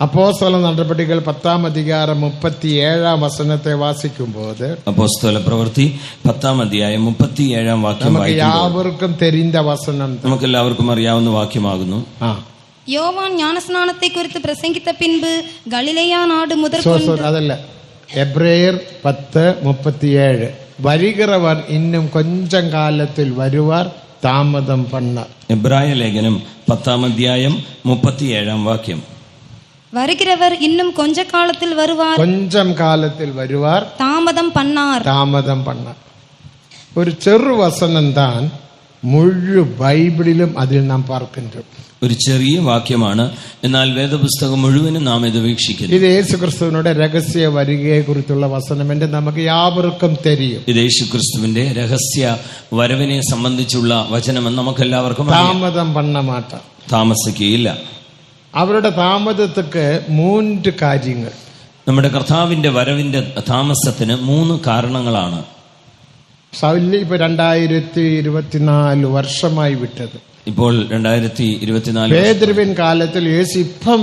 അപ്പോസ്തല നടപടികൾ 10-ാം അധികാരം 37-ാം വചനത്തെ വാസിക്കുമ്പോൾ അപ്പോസ്തല പ്രവൃത്തി 10-ാം അധ്യായം 37-ാം വാക്യം നമുക്ക് യാവർക്കും തെരിഞ്ഞ വചനം, നമുക്ക് എല്ലാവർക്കും അറിയാവുന്ന വാക്യമാകുന്നു. யோவான் ஞானஸ்நானத்தை குறித்து பிரசங்கித்த பின்பு கலிலேயா நாடு முதற்கொண்டு അതല്ല, എബ്രേയർ 10:37 വരുகிறവർ ഇന്നും കൊഞ്ചം കാലത്തിൽ വരുവാർ താമദം പണ്ണ. എബ്രായ ലേഖനം 10-ാം അധ്യായം 37-ാം വാക്യം. வருகிறவர் இன்னும் கொஞ்ச காலத்தில் வருவார், കൊഞ്ചം കാലത്തിൽ വരുവാർ தாமதம் பண்ணார். താമദം പണ്ണ. ഒരു ചെറു വസനം താൻ മുഴു ബൈബിളിലും അതിൽ നാം പാർക്കിன்றோம். ഒരു ചെറിയ വാക്യമാണ്, എന്നാൽ വേദപുസ്തകം മുഴുവനും നാം ഇത് വീക്ഷിക്കുന്നു. ഇത് യേശുക്രിസ്തുവിനുടെ രഹസ്യ വരികയെ കുറിച്ചുള്ള വസനം എന്ന് നമുക്ക് യാവർക്കും തെരിയും. ഇത് യേശുക്രിസ്തുവിന്റെ രഹസ്യ വരവിനെ സംബന്ധിച്ചുള്ള വചനമെന്ന് നമുക്ക് എല്ലാവർക്കും താമദം പണ്ണ മാട്ട, താമസിക്കുകയില്ല. അവരുടെ താമദത്തിക്ക് 3 കാര്യങ്ങൾ. നമ്മുടെ കർത്താവിന്റെ വരവിന്റെ താമസത്തിന് 3 കാരണങ്ങളാണ്. സൗലി ഇപ്പൊ 2024 വർഷമായി വിട്ടത്. ഇപ്പോൾ 2024 പേതുരുവിൻ കാലത്തിൽ യേശു ഇപ്പം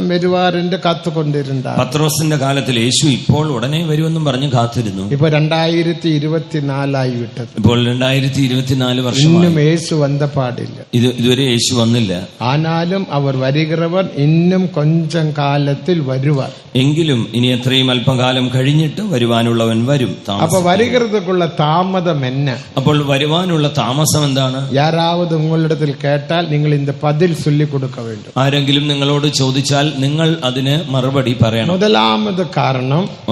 വരുവാർ എന്ന് കാത്തുകൊണ്ടിരുന്ന. പത്രോസിന്റെ കാലത്തിൽ യേശു ഇപ്പോൾ ഉടനെ വരുമെന്നും പറഞ്ഞ് കാത്തിരുന്നു. ഇപ്പൊ 2024 വിട്ടത്. ഇപ്പോൾ 2024 വർഷം ഇന്നും യേശു വന്ന പാടില്ല. ഇതുവരെ യേശു വന്നില്ല. ആനാലും അവർ വരുகிறവർ ഇന്നും കൊഞ്ചം കാലത്തിൽ വരുവാർ. എങ്കിലും ഇനി എത്രയും അല്പകാലം കഴിഞ്ഞിട്ട് വരുവാനുള്ളവൻ വരും. അപ്പൊ വരുகிறதுக்குள்ள താമദം എന്ന? അപ്പോൾ വരുവാനുള്ള താമസം എന്താണ്? യാരാവത് ഉങ്ങളിടത്തിൽ കേട്ടാൽ നിങ്ങൾ இந்த பதில் சொல்லி கொடுக்க வேண்டும். ആരെങ്കിലും നിങ്ങളോട് ചോദിച്ചാൽ നിങ്ങൾ അതിന് മറുപടി പറയണം.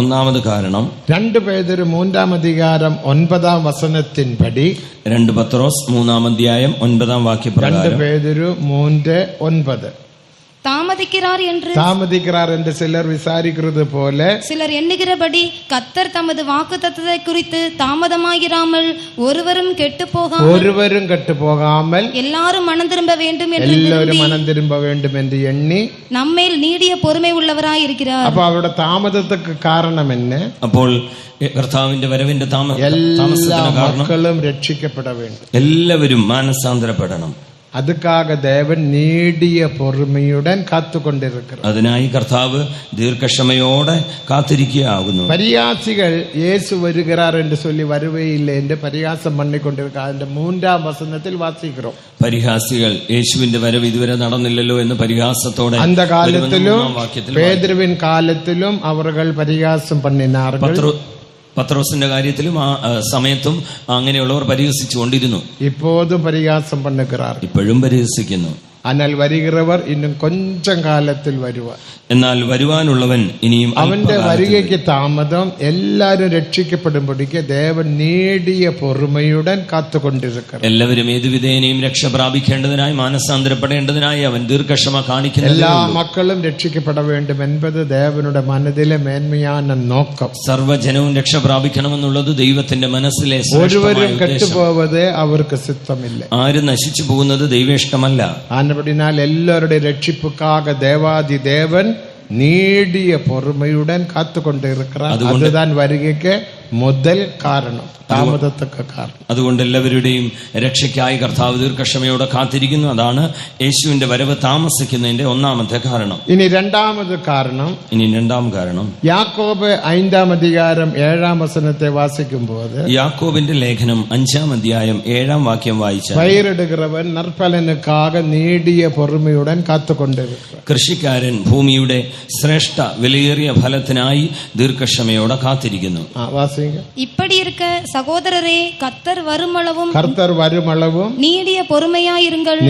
ഒന്നാമത് കാരണം 2 പേതുരു 3-ാം അധികാരം 9-ാം വചനത്തിൻപടി, 2 പത്രോസ് 3-ാം അധ്യായം 9-ാം വാക്യപ്രകാരം, 2 പേതുരു 3:9 தாமதிக்கிறார் என்று சிலர் விசாரிக்கிறது போல சிலர் எண்ணுகிறபடி கர்த்தர் தமது வாக்குத்தத்தத்தை குறித்து தாமதமாகிராமல் ஒருவரும் கெட்டு போகாமல் எல்லாரும் மனம் திரும்ப வேண்டும் என்று எண்ணி நம்மேல் நீடிய பொறுமை உள்ளவராய் இருக்கிறார். அப்ப அவருடைய தாமதத்துக்கு காரணம் என்ன? അപ്പോൾ കർത്താവിന്റെ വരവിന്റെ താമസത്തിന് കാരണം മക്കളും രക്ഷിക്കപ്പെട வேண்டும், എല്ലാവരും മാനസാന്തരപ്പെടണം. அதுக்காக தேவன் நீடிய பொறுமையுடன் காத்துக்கொண்டிருக்கிறார். അതിനായി കർത്താവ് ദീർഘക്ഷമയോടെ കാത്തിരിക്കുകയാകുന്നു. പരിഹാസികൾ യേശു വരുகிறார் என்று சொல்லி வரவே இல்லை என்று பரிகாசம் பண்ணிக்கொண்டிருக்கிறார். അതിന്റെ 3-ാം വചനത്തിൽ വാസിக்கிறோം. പരിഹാസികൾ യേശുവിന്റെ വരവ് ഇതുവരെ നടന്നില്ലല്ലോ എന്ന് പരിഹാസത്തോടെ அந்த കാലത്തിലും പേതുരുവിൻ കാലത്തിലും അവർ പരിഹാസം பண்ணினார்கள். പത്രോസിന്റെ കാര്യത്തിലും ആ സമയത്തും അങ്ങനെയുള്ളവർ പരിഹസിച്ചുകൊണ്ടിരുന്നു. ഇപ്പോഴും പരിഹാസം பண்ணுகிறார், ഇപ്പോഴും പരിഹസിക്കുന്നു. എന്നാൽ വരുகிறവർ ഇന്നും കൊഞ്ചം കാലത്തിൽ വരുവാൻ. എന്നാൽ വരുവാനുള്ളവൻ ഇനിയും അവന്റെ വരികയ്ക്ക് താമദം എല്ലാവരും രക്ഷിക്കപ്പെടുമ്പോഴേക്ക് ദേവൻ നീടിയ പൊറുമയുടൻ കാത്തുകൊണ്ടിരിക്കണം. എല്ലാവരും ഏതുവിധേനയും രക്ഷ പ്രാപിക്കേണ്ടതിനായി മാനസാന്തരപ്പെടേണ്ടതിനായി അവൻ ദീർഘക്ഷമ കാണിക്കുന്നു. എല്ലാ മക്കളും രക്ഷിക്കപ്പെട വേണ്ടും എന്നത് ദേവനുടെ മനസ്സിലെ മേന്മയാണ് നോക്കം. സർവ്വജനവും രക്ഷ പ്രാപിക്കണമെന്നുള്ളത് ദൈവത്തിന്റെ മനസ്സിലെ ഒരുവരും കെട്ടുപോവത് അവർക്ക് സിദ്ധമില്ല. ആരും നശിച്ചു പോകുന്നത് ദൈവേഷ്ടമല്ല. ஆனபடினால் எல்லாருடைய ரட்சிப்புக்காக தேவாதி தேவன் நீடிய பொறுமையுடன் காத்து கொண்டு இருக்கிறார். அதுதான் வருகைக்கு முதல் காரணம், താമസത്തിക്ക് കാരണം. അതുകൊണ്ട് എല്ലാവരുടെയും രക്ഷയ്ക്കായി കർത്താവ് ദീർഘക്ഷമയോടെ കാത്തിരിക്കുന്നു. അതാണ് യേശുവിന്റെ വരവ് താമസിക്കുന്നതിന്റെ 1-ാമത്തെ കാരണം. ഇനി 2-ാമത് കാരണം, 2-ാം കാരണം യാക്കോബ് 5-ാം അധികാരം 7-ാം വചനത്തെ വാസിക്കുമ്പോൾ, യാക്കോബിന്റെ ലേഖനം 5-ാം അധ്യായം 7-ാം വാക്യം വായിച്ചാൽ, പയറിടുகிறവൻ നற்பലനുക്കാக നീടിയ പൊറുമയുടൻ കാത്തുകൊണ്ടിരിക്കും. കൃഷിക്കാരൻ ഭൂമിയുടെ ശ്രേഷ്ഠ വിലയേറിയ ഫലത്തിനായി ദീർഘക്ഷമയോടെ കാത്തിരിക്കുന്നു. இப்படி இருக்க சகோதரரே, கர்த்தர் வருமளவும் நீடிய பொறுமையாயிருங்கள்.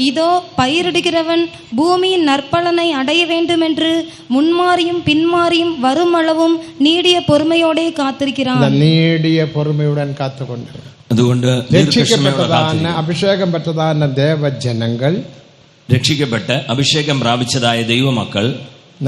இதோ பயிரிடுகிறவன் பூமியின் நற்பலனை அடைய வேண்டும் என்று முன்மாறியும் பின்மாறியும் வருமளவும் நீடிய பொறுமையோടെ കാത്തിരിக்கிறான். നീടിയ പൊറുമയുടൻ കാത്തുകൊണ്ടിരിക്കും. അതുകൊണ്ട് അഭിഷേകം പെട്ടതാന ദേവജനങ്ങൾ, രക്ഷിക്കപ്പെട്ട് അഭിഷേകം പ്രാപിച്ചതായ ദൈവമക്കൾ,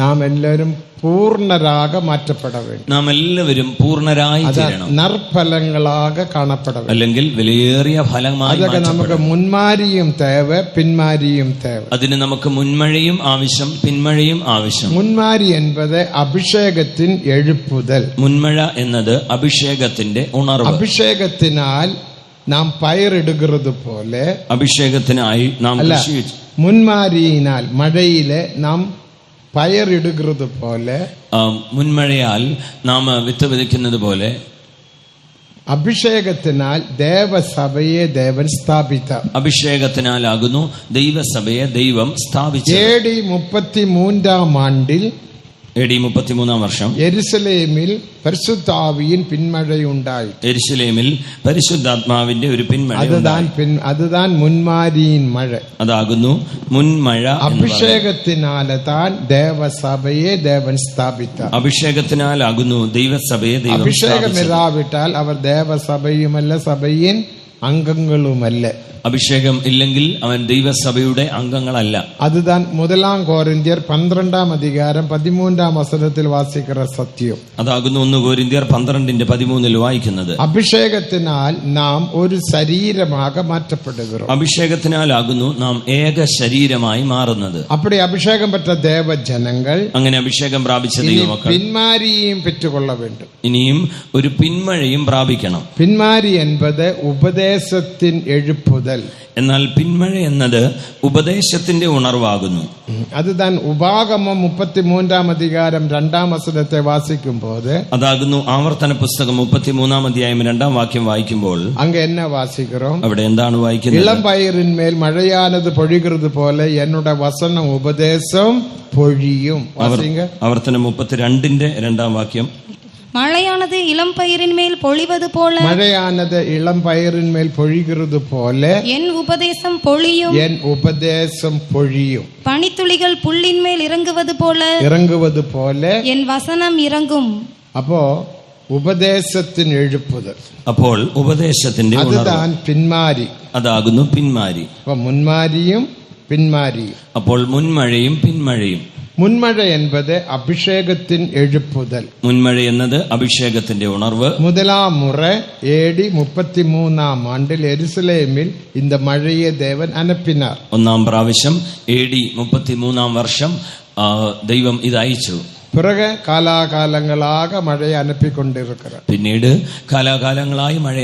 നാം എല്ലാവരും പൂർണ്ണരാക മാറ്റപ്പെട വേണം. നാം എല്ലാവരും പൂർണ്ണരായി തീരണം. നർഫലങ്ങളാക കാണപ്പെട വേണം, അല്ലെങ്കിൽ വിലയേറിയ ഫലമായി. അതൊക്കെ നമുക്ക് മുൻമാരിയും തേവ പിന്മാരിയും തേവ. അതിന് നമുക്ക് മുൻമഴയും ആവശ്യം, പിന്മഴയും ആവശ്യം. മുൻമാരി എന്നത് അഭിഷേകത്തിൻ എഴുപ്പുതൽ. മുൻമഴ എന്നത് അഭിഷേകത്തിന്റെ ഉണർവ്. അഭിഷേകത്തിനാൽ നാം പയറിടുന്നത് പോലെ, അഭിഷേകത്തിനായി നാം അല്ല, കൃഷി മുൻമാരിയിനാൽ മഴയിലെ നാം പയറിടുന്നത് പോലെ, മുൻമഴയാൽ നാം വിത്ത് വിതയ്ക്കുന്നത് പോലെ, അഭിഷേകത്തിനാൽ ദേവസഭയെ ദേവൻ സ്ഥാപിച്ച, അഭിഷേകത്തിനാലാകുന്നു ദൈവസഭയെ ദൈവം സ്ഥാപിച്ചത്. AD 33 ആണ്ടിൽ, AD 33 വർഷം യെരുശലേമിൽ പരിശുദ്ധാവിയിൻ പിന്മഴയുണ്ടായി. യെരുശലേമിൽ പരിശുദ്ധാത്മാവിന്റെ ഒരു പിന്മഴ. അതുതാൻ മുൻമാരിയിൻ മഴ, അതാകുന്നു മുൻമഴ. അഭിഷേകത്തിനാല് താൻ ദേവസഭയെ ദേവൻ സ്ഥാപിച്ച. അഭിഷേകത്തിനാലാകുന്നു ദൈവസഭയെ ദൈവം അഭിഷേകം ഇല്ലാവിട്ടാൽ അവർ ദേവസഭയുമല്ല, സഭയിൻ അംഗങ്ങളുമല്ല. അഭിഷേകം ഇല്ലെങ്കിൽ അവൻ ദൈവസഭയുടെ അംഗങ്ങളല്ല. അതുതാൻ 1 കോരിന്ത്യർ 12 അധികാരം 13 വസനത്തിൽ വാസിക്കുന്ന സത്യം. അതാകുന്നു 1 കോരിന്ത്യർ 12:13 വായിക്കുന്നത്. അഭിഷേകത്തിനാൽ നാം ഒരു ശരീരമാക മാറ്റപ്പെടുകയും, അഭിഷേകത്തിനാലാകുന്നു നാം ഏക ശരീരമായി മാറുന്നത്. അപ്പടി അഭിഷേകം പെറ്റ ദേവജനങ്ങൾ, അങ്ങനെ അഭിഷേകം പ്രാപിച്ച ദൈവമക്കൾ പിന്മാരിയും പെറ്റുകൊള്ള വേണ്ടും. ഇനിയും ഒരു പിന്മഴയും പ്രാപിക്കണം. പിന്മാരി என்பது ഉപദേശത്തിൻ എഴുപ്പുതൽ. എന്നാൽ പിന്മഴ എന്നത് ഉപദേശത്തിന്റെ ഉണർവാകുന്നു. അത് താൻ ഉപാഗമം 33 അധികാരം 2 വസനത്തെ വാസിക്കുമ്പോൾ, അതാകുന്നു ആവർത്തന പുസ്തകം 33 അധ്യായം 2 വാക്യം വായിക്കുമ്പോൾ അങ്ങ് എന്നെ വാസിக்கிறோம். അവിടെ എന്താണ് വായിക്കുന്നത്? ഇളം പയറിന്മേൽ മഴയാനത് പൊഴിகிறது പോലെ എന്നുടെ വസനം ഉപദേശം പൊഴിയും. ആവർത്തനം 32 2 വാക്യം. മഴയാനത് ഇളം പയറിന്മേൽ പൊഴിവത് പോലെ, മഴയാനത് ഇളം പയറിന്മേൽ പൊഴിகிறது പോലെ എൻ ഉപദേശം പൊഴിയും, എൻ ഉപദേശം പൊഴിയും. പണിത്തുളികൾ പുള്ളിന്മേൽ ഇറങ്ങുവത് പോലെ എൻ വസനം ഇറങ്ങും. അപ്പോ ഉപദേശത്തിന് എഴുപ്പുതൽ, അപ്പോൾ ഉപദേശത്തിന്റെ അതുതാൻ പിന്മാരി, അതാകുന്നു പിന്മാരി. അപ്പൊ മുൻമാരിയും പിന്മാരിയും. അപ്പോൾ മുൻമഴയും പിന്മഴയും. മുൻമഴ என்பது അഭിഷേകത്തിൻ എഴുപ്പുതൽ. മുൻമഴ എന്നത് അഭിഷേകത്തിന്റെ ഉണർവ്. முதலாம் முறை AD 33 ആണ്ടിൽ യെരുശലേമിൽ இந்த മഴയെ ദേവൻ അനപ്പിനാർ. 1 പ്രാവശ്യം AD 33 വർഷം ദൈവം ഇത് അയച്ചു. പിറകെ കാലാകാലങ്ങളാക മഴയെ അനപ്പിക്കൊണ്ടിരിക്കുന്നത്. പിന്നീട് കാലാകാലങ്ങളായി മഴ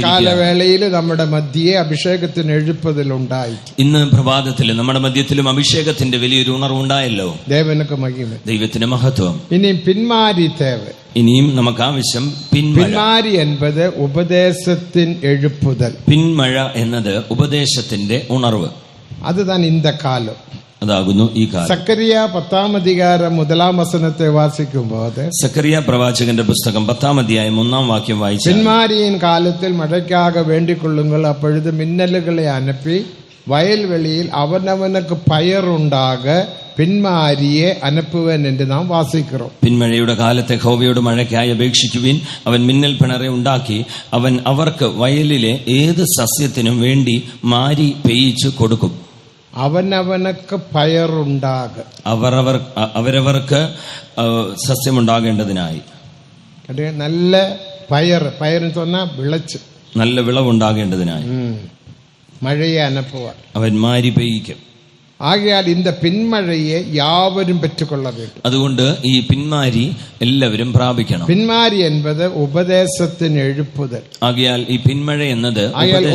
കാലവേളയിൽ നമ്മുടെ മധ്യയെ അഭിഷേകത്തിന് എഴുപ്പതിലുണ്ടായി. ഇന്ന് പ്രഭാതത്തിൽ നമ്മുടെ മധ്യത്തിലും അഭിഷേകത്തിന്റെ വലിയൊരു ഉണർവുണ്ടായല്ലോ. ദേവനക്ക് മഹിമ, ദൈവത്തിന് മഹത്വം. ഇനി പിന്മാരി തേവ. ഇനിയും നമുക്ക് ആവശ്യം പിന്മാരി എന്നത് ഉപദേശത്തിൻ എഴുപ്പുതൽ. പിന്മഴ എന്നത് ഉപദേശത്തിന്റെ ഉണർവ്. അത് താൻ ഇന്ത കാലം, അതാകുന്നു ഈ കാലം. സക്കറിയ 10 അധികാരം 1 വസനത്തെ വാസിക്കുമ്പോൾ, സക്കറിയ പ്രവാചകന്റെ പുസ്തകം 10 അധ്യായം 1 വാക്യം വായിച്ചു. പിന്മാരിயின் കാലത്തിൽ മഴയ്ക്കാக വേണ്ടിക്കൊള്ളുങ്ങൾ, അപ്പോഴത് മിന്നലുകളെ അനപ്പി വയൽവെളിയിൽ അവനവനക്ക് പയറുണ്ടാക പിന്മാരിയെ അനപ്പുവൻ എന്ന് നാം വാസിக்கிறோம். പിന്മഴയുടെ കാലത്തെ യഹോവയോട് മഴയ്ക്കായി അപേക്ഷിക്കുവിൻ, അവൻ മിന്നൽ പിണറെ ഉണ്ടാക്കി അവൻ അവർക്ക് വയലിലെ ഏത് സസ്യത്തിനും വേണ്ടി മാരി പെയ്യിച്ചു കൊടുക്കും. അവനവനക്ക് പയറുണ്ടാക, അവരവർക്ക് സസ്യമുണ്ടാകേണ്ടതിനായി. നല്ല പയറെന്ന് சொன்னா വിളച്ച്, നല്ല വിളവുണ്ടാകേണ്ടതിനായി മഴയെ അനപ്പുവാൻ അവൻ മാരി പെയ്യിക്കും. ആകയാൽ இந்த പിന്മഴയെ യാവരും പെറ്റുകൊള്ള வேண்டும். അതുകൊണ്ട് ഈ പിന്മാരി എല്ലാവരും പ്രാപിക്കണം. പിന്മാരി എന്നത് ഉപദേശത്തിന് എഴുപ്പുതൽ. ആകയാൽ ഈ പിന്മഴ എന്നത്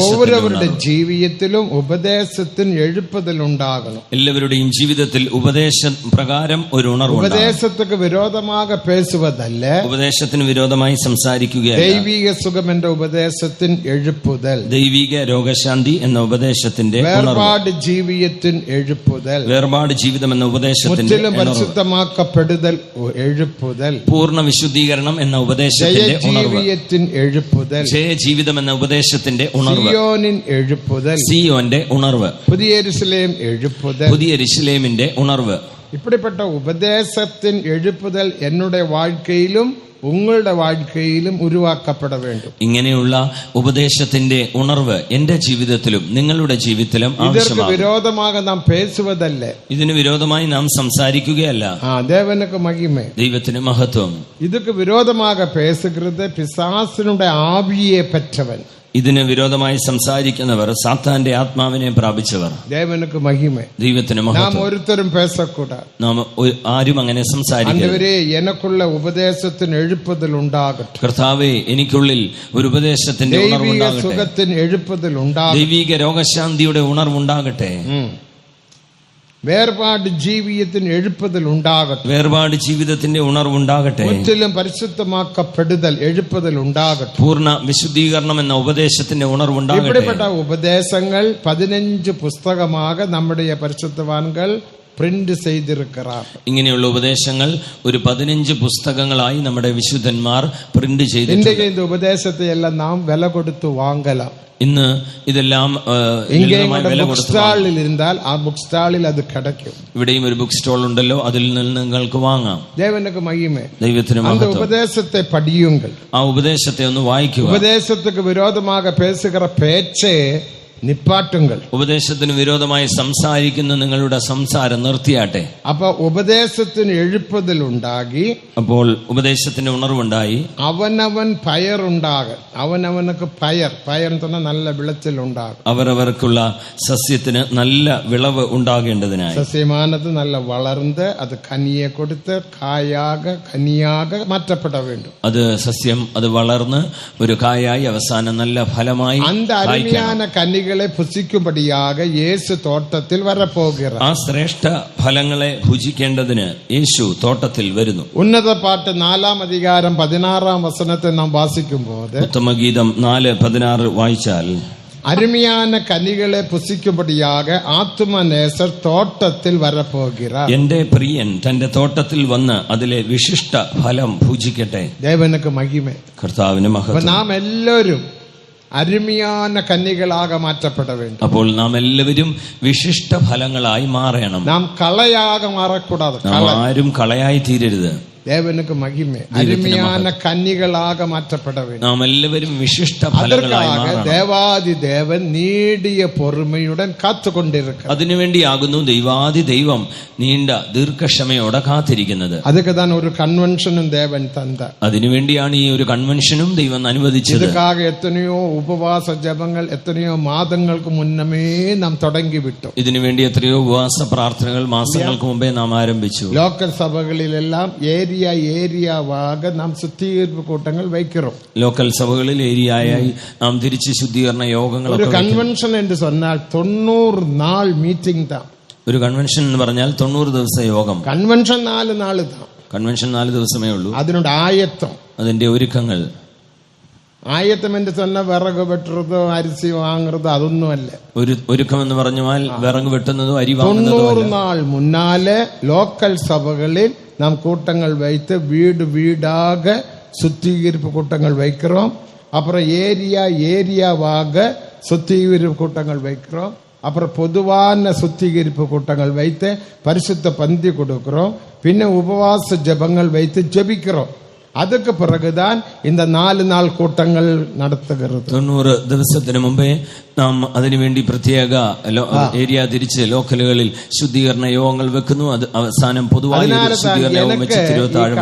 ഓരോരുവരുടെ ജീവിതത്തിലും ഉപദേശത്തിന് എഴുപ്പുതൽ ഉണ്ടാകണം. എല്ലാവരുടെയും ജീവിതത്തിൽ ഉപദേശ പ്രകാരം ഒരു ഉണർവ്. ഉപദേശത്തിന് വിരോധமாக പേസുവതല്ല, ഉപദേശത്തിന് വിരോധമായി സംസാരിക്കുകയല്ല. ദൈവിക സുഖം എന്ന ഉപദേശത്തിന് എഴുപ്പുതൽ, ദൈവിക രോഗശാന്തി എന്ന ഉപദേശത്തിന്റെ വേർപാട് ജീവിതത്തിന് എഴുപ്പുതൽ, വേർപാട് ജീവിതം എന്ന ഉപദേശത്തിന്റെ പരിശുദ്ധമാക്കപ്പെടുതൽ എഴുപ്പുതൽ, പൂർണ്ണ വിശുദ്ധീകരണം എന്ന ഉപദേശത്തിന്റെ ഉണർവ്, എഴുപ്പുതൽ, ജയജീവിതം എന്ന ഉപദേശത്തിന്റെ ഉണർവ്, സിയോനിൻ എഴുപ്പുതൽ, സിയോന്റെ ഉണർവ്, പുതിയ യെരുശലേം എഴുപ്പുതൽ, പുതിയ യെരുശലേമിന്റെ ഉണർവ്. இப்படிப்பட்ட ഉപദേശത്തിൻ എഴുപ്പുതൽ എന്നുടെ വാഴ്ക്കയിലും ഉങ്ങളുടെ വാഴ്ക്കയിലും ഉരുവാക്കപ്പെട വേണ്ടും. ഇങ്ങനെയുള്ള ഉപദേശത്തിന്റെ ഉണർവ് എന്റെ ജീവിതത്തിലും നിങ്ങളുടെ ജീവിതത്തിലും ആവശ്യമാണ്. വിരോധமாக നാം പേസുവതല്ല, ഇതിന് വിരോധമായി നാം സംസാരിക്കുകയല്ല. ദേവനുക്ക് മഹിമ, ദൈവത്തിന് മഹത്വം. ഇതൊക്കെ വിരോധமாக പേസുகிறது പിശാചിനുടെ ആവിയെ പെറ്റവൻ. ഇതിന് വിരോധമായി സംസാരിക്കുന്നവർ സാത്താന്റെ ആത്മാവിനെ പ്രാപിച്ചവർ. தேவனுக்கு மகிமை. ദൈവത്തിന് நாம் മഹത്വം. ஒருத்தரும் பேசக்கூடாது. നാം ആരും അങ്ങനെ സംസാരിക്കരുത്. ஆண்டவரே எனக்குள்ள உபதேசத்தின் எழுப்புதல் உண்டாகட்டும். കർത്താവേ, എനിക്കുള്ളിൽ ഒരു ഉപദേശത്തിന്റെ தெய்வீக ഉണർവുണ്ടാകട്ടെ. சுகத்தின் எழுப்புதல் உண்டாகட்டும். ദൈവിക രോഗശാന്തിയുടെ ഉണർവുണ്ടാകട്ടെ. വേർപാട് ജീവിതത്തിന് എഴുപ്പതൽ ഉണ്ടാകട്ടെ. വേർപാട് ജീവിതത്തിന്റെ ഉണർവുണ്ടാകട്ടെ. മുற்றிലും പരിശുദ്ധമാക്കപ്പെടുതൽ എഴുപ്പതൽ ഉണ്ടാകട്ടെ. പൂർണ്ണ വിശുദ്ധീകരണം എന്ന ഉപദേശത്തിന്റെ ഉണർവുണ്ടാകട്ടെ. ഇവിടെപ്പെട്ട ഉപദേശങ്ങൾ 15 പുസ്തകமாக നമ്മുടെ പരിശുദ്ധവാൻകൾ പ്രിന്റ് ചെയ്തിരിക്കാർ. ഇങ്ങനെയുള്ള ഉപദേശങ്ങൾ ഒരു 15 പുസ്തകങ്ങളായി നമ്മുടെ വിശുദ്ധന്മാർ പ്രിന്റ് ചെയ്തിട്ടുണ്ട്. இந்த ഉപദേശത്തെ എല്ലാം നാം വില കൊടുത്തു വാങ്ങലാം. ഇന്ന് ഇതെല്ലാം ബുക്ക് സ്റ്റാളിൽ ഇരുന്നാൽ ആ ബുക്ക് സ്റ്റാളിൽ അത് കിടക്കും. ഇവിടെയും ഒരു ബുക്ക് സ്റ്റോൾ ഉണ്ടല്ലോ, അതിൽ നിന്ന് നിങ്ങൾക്ക് വാങ്ങാം. ദേവനുക്ക് മഹിമേ. ദൈവത്തിന് മഹത്വം. ഉപദേശത്തെ പഠിയുங்கள். ആ ഉപദേശത്തെ ഒന്ന് വായിക്കുക. ഉപദേശத்துக்கு விரோதமாக பேசுகிற பேச்சே നിപ്പാട്ടുങ്ങൾ. ഉപദേശത്തിന് വിരോധമായി സംസാരിക്കുന്ന നിങ്ങളുടെ സംസാരം നിർത്തിയാട്ടെ. അപ്പൊ ഉപദേശത്തിന് എഴുപ്പതിലുണ്ടാകി, അപ്പോൾ ഉപദേശത്തിന് ഉണർവുണ്ടായി. അവനവൻ പയറുണ്ടാകും. അവനവനക്ക് പയർ എന്ന് പറഞ്ഞാൽ നല്ല വിളച്ചിലുണ്ടാകും. അവരവർക്കുള്ള സസ്യത്തിന് നല്ല വിളവ് ഉണ്ടാകേണ്ടതിനായി സസ്യമാനത് നല്ല വളർന്ന് അത് കനിയെ കൊടുത്ത് കനിയാക മാറ്റപ്പെട വേണ്ടും. അത് സസ്യം അത് വളർന്ന് ഒരു കായായി അവസാനം നല്ല ഫലമായി അന്ത അരുമയാന കനികൾ ഭുജിക്കുമ്പടിയാക യേശു തോട്ടത്തിൽ വരപ്പോകുക. ആ ശ്രേഷ്ഠ ഫലങ്ങളെ ഭുജിക്കേണ്ടതിന് യേശു തോട്ടത്തിൽ വരുന്നു. ഉന്നത പാട്ട് 4-ാം അധികാരം 16-ാം വചനത്തെ നാം വാസിക്കുമ്പോൾ, ഉത്തമഗീതം 4:16 വായിച്ചാൽ, അരുമയാന കനികളെ പുസിക്കുമ്പടിയാക ആത്മനേസർ തോട്ടത്തിൽ വരപ്പോകുക. എന്റെ പ്രിയൻ തന്റെ തോട്ടത്തിൽ വന്ന് അതിലെ വിശിഷ്ട ഫലം ഭുജിക്കട്ടെ. ദേവനുക്ക് മഹിമേ. കർത്താവിന് മഹത്വം. നാം എല്ലാവരും അരുമയാന കന്നികളാക മാറ്റപ്പെട വേണ്ടും. അപ്പോൾ നാം എല്ലാവരും വിശിഷ്ട ഫലങ്ങളായി മാറണം. നാം കളയാക മാറക്കൂടാതെ. ആരും കളയായി തീരരുത്. ദേവനുക്ക് മഹിമേ. അരുമയാന കന്നികളാക മാറ്റപ്പെട വേണ്ടും. നാം എല്ലാവരും വിശിഷ്ട ഫലങ്ങളായി മാറണം. ദേവാദി ദേവൻ നീടിയ പൊറുമയുടൻ കാത്തുകൊണ്ടിരിക്കുക. അതിനുവേണ്ടിയാകുന്നു ദൈവാദി ദൈവം നീണ്ട ദീർഘക്ഷമയോടെ കാത്തിരിക്കുന്നത്. അതൊക്കെ താൻ ഒരു കൺവെൻഷനും ദേവൻ തന്ന. അതിനുവേണ്ടിയാണ് ഈ ഒരു കൺവെൻഷനും ദൈവം അനുവദിച്ചത്. ഇതുക്കാക എത്രയോ ഉപവാസ ജപങ്ങൾ എത്രയോ മാസങ്ങൾക്ക് മുന്നമേ നാം തുടങ്ങി വിട്ടു. ഇതിനുവേണ്ടി എത്രയോ ഉപവാസ പ്രാർത്ഥനകൾ മാസങ്ങൾക്ക് മുമ്പേ നാം ആരംഭിച്ചു. ലോക്കൽ സഭകളിലെല്ലാം ഏരിയവാക നാം ശുദ്ധീകരണ കൂട്ടങ്ങൾ വയ്க்கிறோம். ലോക്കൽ സഭകളിൽ ഏരിയയായി നാം തിരിച്ച് ശുദ്ധീകരണ യോഗങ്ങൾ. ഒരു കൺവെൻഷൻ എന്ന് പറഞ്ഞാൽ 90 നാൾ മീറ്റിംഗ് താ. ഒരു കൺവെൻഷൻ എന്ന് പറഞ്ഞാൽ 90 ദിവസ യോഗം. കൺവെൻഷൻ 4 നാൾ താ. കൺവെൻഷൻ 4 ദിവസമേ ഉള്ളൂ. അതിനോട് ആയത്തം, അതിന്റെ ഒരുക്കങ്ങൾ. ആയത്തം എന്ന് சொன்ன വിറക് വെട്ടുന്നതോ അരിസി വാങ്ങുന്നതോ അതൊന്നുമല്ല. ഒരുക്കം എന്ന് പറഞ്ഞാൽ വിറക് വെട്ടുന്നതോ അരി വാങ്ങുന്നതോ. 90 നാൾ മുന്നാലെ ലോക്കൽ സഭകളിൽ നാം കൂട്ടങ്ങൾ வைத்து வீடு வீடாக சுத்திகரிப்பு கூட்டங்கள் வைக்கிறோம். அப்புறம் ஏரியாவாக சுத்திகரிப்பு கூட்டங்கள் வைக்கிறோம். அப்புறம் பொதுவான சுத்திகரிப்பு கூட்டங்கள் வைத்து பரிசுத்த பந்தி கொடுக்கிறோம். பின்ன உபவாச ஜபங்கள் வைத்து ஜபிக்கிறோம். அதுக்கு பிறகுதான் இந்த 4 നാൾ കൂട്ടങ്ങൾ നടത്തുகிறது. 90 ദിവസത്തിന് മുമ്പേ നാം അതിനുവേണ്ടി പ്രത്യേക ഏരിയ തിരിച്ച് ലോക്കലുകളിൽ ശുദ്ധീകരണ യോഗങ്ങൾ വെക്കുന്നു. അത് അവസാനം പൊതുവായ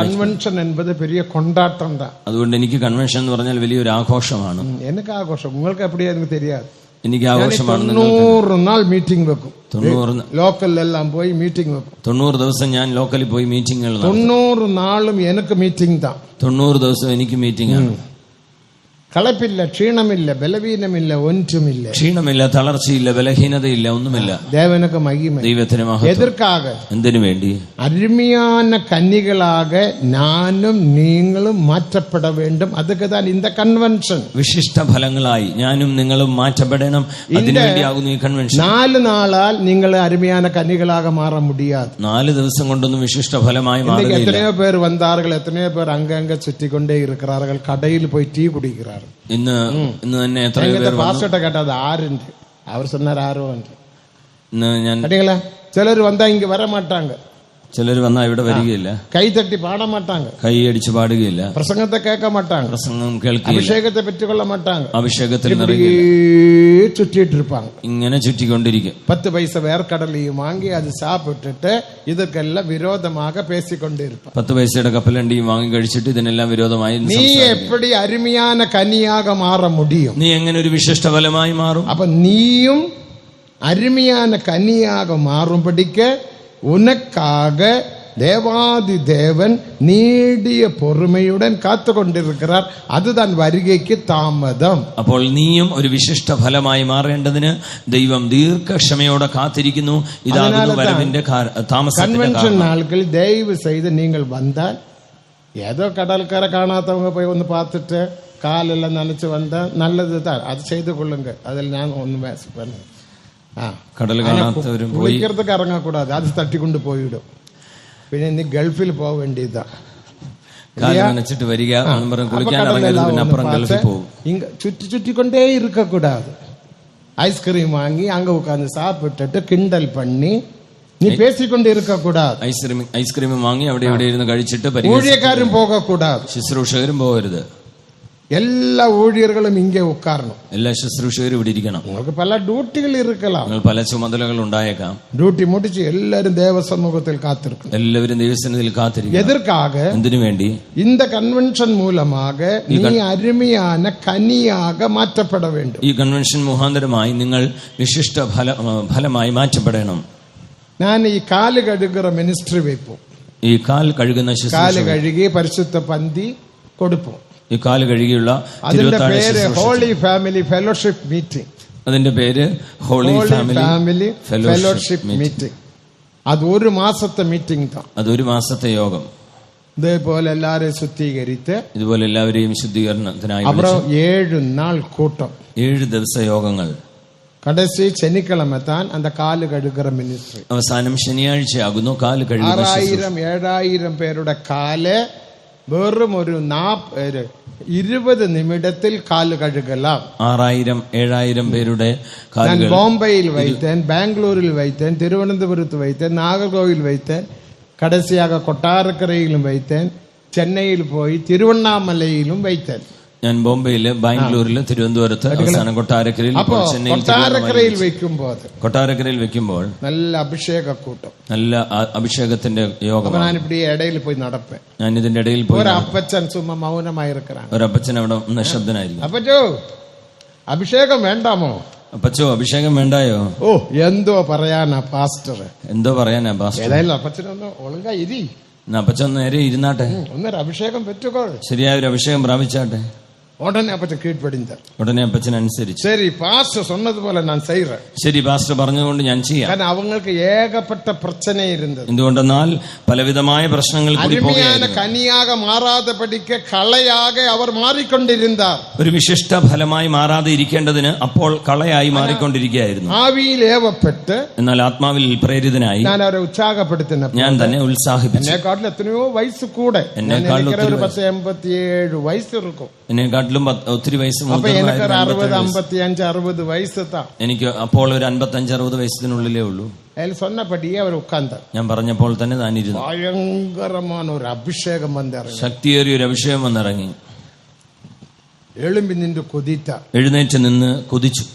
കൺവെൻഷൻ എന്നത് വലിയ കൊണ്ടാട്ടം. അതുകൊണ്ട് എനിക്ക് കൺവെൻഷൻ എന്ന് പറഞ്ഞാൽ വലിയൊരു ആഘോഷമാണ്. എനിക്ക് ആഘോഷം, നിങ്ങൾക്ക് എപ്പടിയാ എനിക്ക് தெரியாது. എനിക്ക് ആഘോഷമാണ്. 90 നാൾ മീറ്റിംഗ് വെക്കും. 90 ലോക്കലിലെല്ലാം പോയി മീറ്റിംഗ് വെക്കും. 90 ദിവസം ഞാൻ ലോക്കലിൽ പോയി മീറ്റിംഗുകൾ. 90 നാളും എനിക്ക് മീറ്റിംഗ് താ. 90 ദിവസം എനിക്ക് മീറ്റിംഗ് ആണ്. കളപ്പില്ല, ക്ഷീണമില്ല, ബലവീനമില്ല, ഒന്നുമില്ല. ക്ഷീണമില്ല, തളർച്ചയില്ല, ബലഹീനതയില്ല, ഒന്നുമില്ല. ദേവനുക്ക് മഹിമ. ദൈവത്തിന് മഹത്വം. എതിർക്കാക എന്തിനു വേണ്ടി? അരുമയാന കന്നികളാക ഞാനും നീങ്ങളും മാറ്റപ്പെട വേണ്ടും. അതൊക്കെ താൻ ഇന്ന കൺവെൻഷൻ. വിശിഷ്ട ഫലങ്ങളായി ഞാനും നിങ്ങളും മാറ്റപ്പെടണം. അതിനുവേണ്ടിയാകുന്നു ഈ കൺവെൻഷൻ. 4 നാളാൽ നിങ്ങൾ അരുമയാന കന്നികളാക മാറ മുടിയാതെ. 4 ദിവസം കൊണ്ടൊന്നും വിശിഷ്ട ഫലമായി മാറുകയില്ല. എത്രയോ പേർ വന്നാറുകൾ, എത്രയോ പേർ അംഗംഗ ചുറ്റിക്കൊണ്ടേ ഇരിക്കാറുകൾ. കടയിൽ പോയി ടീ കുടിക്കാറ്. ഇന്ന് തന്നെ എത്രയോ പേർ പാസ്റ്റോട്ടെ കേട്ടത് ആരുണ്ട് അവർ சொன்னார் ആരോ ഉണ്ട്. ഇന്ന് ഞാൻ കേട്ടീங்களா? ചിലർ വന്നാ ഇങ്ങ വര മാട്ടാങ്ക. ചിലർ വന്നാ ഇവിടെ വരികയില്ല. കൈ തട്ടി പാട മാട്ടാങ്ക. കൈ അടിച്ച് പാടുകയില്ല. പ്രസംഗത്തെ കേൾക്ക മാട്ടാങ്ക. പ്രസംഗം കേൾക്കില്ല. അഭിഷേകത്തെ പറ്റിക്കൊള്ള മാട്ടാങ്ക. അഭിഷേകത്തിൽ சுற்றிட்டு இருப்பாங்க. ഇങ്ങനെ ചുറ്റിക്കൊണ്ടിരിക്കും. 10 பைசா வேர்க்கடலையும் வாங்கி அது சாப்பிட்டுட்டு இதுக்கெல்லாம் விரோதமாக பேசிக்கொண்டு இருப்பாங்க. 10 പൈസയുടെ കപ്പലണ്ടിയും വാങ്ങി കഴിച്ചിട്ട് ഇതിനെല്ലാം വിരോധമായി நீ எப்படி அருமையான கனியாக மாற முடியும்? നീ എങ്ങനെ ഒരു വിശിഷ്ട ഫലമായി മാറും? அப்ப நீயும் அருமையான கனியாக மாறும்படிக்க உனக்காக தேவாதி தேவன் நீடிய பொறுமையுடன் காத்து கொண்டிருக்கிறார். அதுதான் வருகைக்கு தாமதம். അപ്പോൾ നീയും ഒരു വിശിഷ്ട ഫലമായി മാറേണ്ടതിന് ദൈവം ദീർഘക്ഷമയോടെ കാത്തിരിക്കുന്നു. ഇതാകുന്നു വരവിന്റെ താമസത്തിന്റെ கன்வென்ஷன் நாட்களில் தயவு செய்து நீங்கள் வந்தால் ஏதோ கடற்கரை காணாதவங்க போய் ஒன்று பார்த்துட்டு காலெல்லாம் நினைச்சு வந்தா நல்லது தான், அது செய்து கொள்ளுங்க. அதில் நான் ஒண்ணுமே കടൽ കാണാത്തവരും പോയി കുളിக்கிறதுக்கு ഇറങ്ങக்கூடாது, അത് തട്ടിക്കൊണ്ട് പോയിടും. പിന്നെ നീ ഗൾഫിൽ പോക വേണ്ടിയതാ. കാല് നനച്ചിട്ട് വരിക, കുളിക്കാൻ ഇറങ്ങരുത്, പിന്നെ അപ്പുറം ഗൾഫിൽ പോകും. சுற்றிக்கொண்டே இருக்கக்கூடாது. ஐஸ்கிரீம் வாங்கி அங்க உட்கார்ந்து சாப்பிட்டுட்டு கிண்டல் பண்ணி நீ பேசிக்கொண்டு இருக்கக்கூடாது. ഐസ്ക്രീം വാങ്ങി അവിടെ ഇവിടെ ഇരുന്ന് കഴിച്ചിട്ട് ஊழியக்காரும் போகக்கூடாது, ശുശ്രൂഷകരും പോകരുത്. எல்லா ஊழியர்களும் இங்கே உட்காரணும். എല്ലാ ശുശ്രൂഷകരും ഇവിടെ ഇരിക്കണം. உங்களுக்கு பல டியூட்டிகள் இருக்கலாம், നിങ്ങൾ പല ചുമതലകൾ ഉണ്ടായേക്കാം. டியூட்டி முடிச்சு எல்லாரும் தேவ சமூகத்தில் காத்திருக்கும். എല്ലാവരും ദൈവസന്നിധിയിൽ കാത്തിരിക്കും. எதற்காக? എന്തിനു വേണ്ടി? இந்த கன்வென்ஷன் மூலமாக நீ அருமையான கனியாக மாற்றப்பட வேண்டும். ഈ കൺവെൻഷൻ മുഖാന്തരമായി നിങ്ങൾ വിശിഷ്ട ഫലമായി മാറ്റപ്പെടണം. நான் ഈ കാല് കഴുകുற മിനിസ്ട്രി வைப்போம். ഈ കാൽ കഴുകുന്ന ശുശ്രൂഷ, കാല് കഴുകി പരിശുദ്ധ പന്തി കൊടുப்போம். ഈ കാല് കഴുകിയുള്ള അതിന്റെ പേര് ഹോളി ഫാമിലി ഫെലോഷിപ്പ് മീറ്റിംഗ്. അതിന്റെ പേര് ഹോളി ഫാമിലി ഫെലോഷിപ്പ് മീറ്റിംഗ്. അത് ഒരു മാസത്തെ മീറ്റിംഗ് தான். അത് ഒരു മാസത്തെ യോഗം. ഇതേപോലെ എല്ലാരെയും ശുദ്ധീകരിച്ച് ഇതുപോലെ എല്ലാവരെയും ശുദ്ധീകരണത്തിനായി അப்புறம் 7 நாள் கூட்டம், 7 ദിവസ യോഗങ്ങൾ. കടസി ശനിക്കിഴമ താൻ அந்த കാല് കഴുകുற മിനിസ്ട്രി. അവസാനം ശനിയാഴ്ചയാകുന്നു കാല് കഴുകുന്ന ശുശ്രൂഷ. 6000 പേരുടെ കാല് വെറും ഒരു 20 നിമിഷത്തിൽ കാല് കഴുകലാം. 6000-7000 പേരുടെ ഞാൻ ബോംബെയിൽ വൈത്തേൻ, ബാംഗ്ലൂരിൽ വൈത്തേൻ, തിരുവനന്തപുരത്ത് വൈത്തേൻ, നാഗർകോവിൽ വൈത്തേൻ, കടസിയാക കൊട്ടാരക്കരയിലും വൈത്തേൻ, ചെന്നൈയിൽ പോയി തിരുവണ്ണാമലയിലും വൈത്തേൻ. ഞാൻ ബോംബെയില്, ബാംഗ്ലൂരില്, തിരുവനന്തപുരത്ത്, അവസാനം കൊട്ടാരക്കരയിൽ, കൊട്ടാരക്കരയിൽ വെക്കുമ്പോൾ നല്ല അഭിഷേക കൂട്ടം, നല്ല അഭിഷേകത്തിന്റെ യോഗം. ഞാനിപ്പോ ഇടയിൽ പോയി നടപ്പേ, ഞാൻ ഇതിന്റെ ഇടയിൽ പോയി. ഒരു അപ്പച്ചൻ സുമ മൗനമായിരിക്കണം. ഒരു അപ്പച്ചൻ അവിടെ നിശബ്ദനായിരിക്കും. അപ്പച്ചോ അഭിഷേകം വേണ്ടാമോ? അപ്പച്ചോ അഭിഷേകം വേണ്ടായോ? ഓ എന്തോ പറയാനാ പാസ്റ്റർ, എന്തോ പറയാനാ പാസ്റ്റർ. ഏതായാലും അപ്പച്ചനൊന്ന് ഒളുങ്ക ഇരി, അപ്പച്ചൻ നേരെ ഇരുന്നാട്ടെ, ഒന്നൊരു അഭിഷേകം പെറ്റുകോൾ, ശരിയായ ഒരു അഭിഷേകം പ്രാപിച്ചാട്ടെ. உடனே அப்பச்சன் கீழ்ப்படிந்தார். ഉടനെ അപ്പച്ചൻ അനുസരിച്ചു. சரி பாஸ்டர் சொன்னது போல நான் செய்றேன். ശരി പാസ്റ്റർ പറഞ്ഞതുകൊണ്ട് ഞാൻ ചെയ്യാം. കാരണം അവങ്ങൾക്ക് ഏകപ്പെട്ട പ്രശ്നം ഇരുന്നത്. എന്തുകൊണ്ടെന്നാൽ പലവിധമായ പ്രശ്നങ്ങൾ കൂടി പോവുകയായിരുന്നു. കനിയാക മാറാതെ പഠിക്ക കളയാകെ അവർ മാറിക്കൊണ്ടിരുന്നാർ. ഒരു വിശിഷ്ട ഫലമായി മാറാതെ ഇരിക്കേണ്ടതിന് അപ്പോൾ കളയായി മാറിക്കൊണ്ടിരിക്കുകയായിരുന്നു. ആവിയിൽ ഏവപ്പെട്ട്, എന്നാൽ ആത്മാവിൽ പ്രേരിതനായി ഞാൻ അവരെ ഉത്സാഹപ്പെടുത്തുന്ന, ഞാൻ തന്നെ ഉത്സാഹിപ്പിച്ചു. എന്നെക്കാട്ടിൽ എത്രയോ വയസ്സ് കൂടെ, എന്നെക്കാട്ടിലും 87 വയസ്സ് ഇരിക്കും. എന്നെക്കാട്ടിലും ഒത്തിരി വയസ്സ്. എനിക്ക് അപ്പോൾ ഒരു 55-60 വയസ്സിനുള്ളിലേ ഉള്ളൂ. ഞാൻ പറഞ്ഞപ്പോൾ തന്നെ താനിരുന്നു. ഭയങ്കരമായ ഒരു അഭിഷേകം വന്നിറങ്ങി, ശക്തിയേറിയ ഒരു അഭിഷേകം വന്നിറങ്ങി. എഴുന്നേറ്റ് നിന്ന് കുതിച്ചു.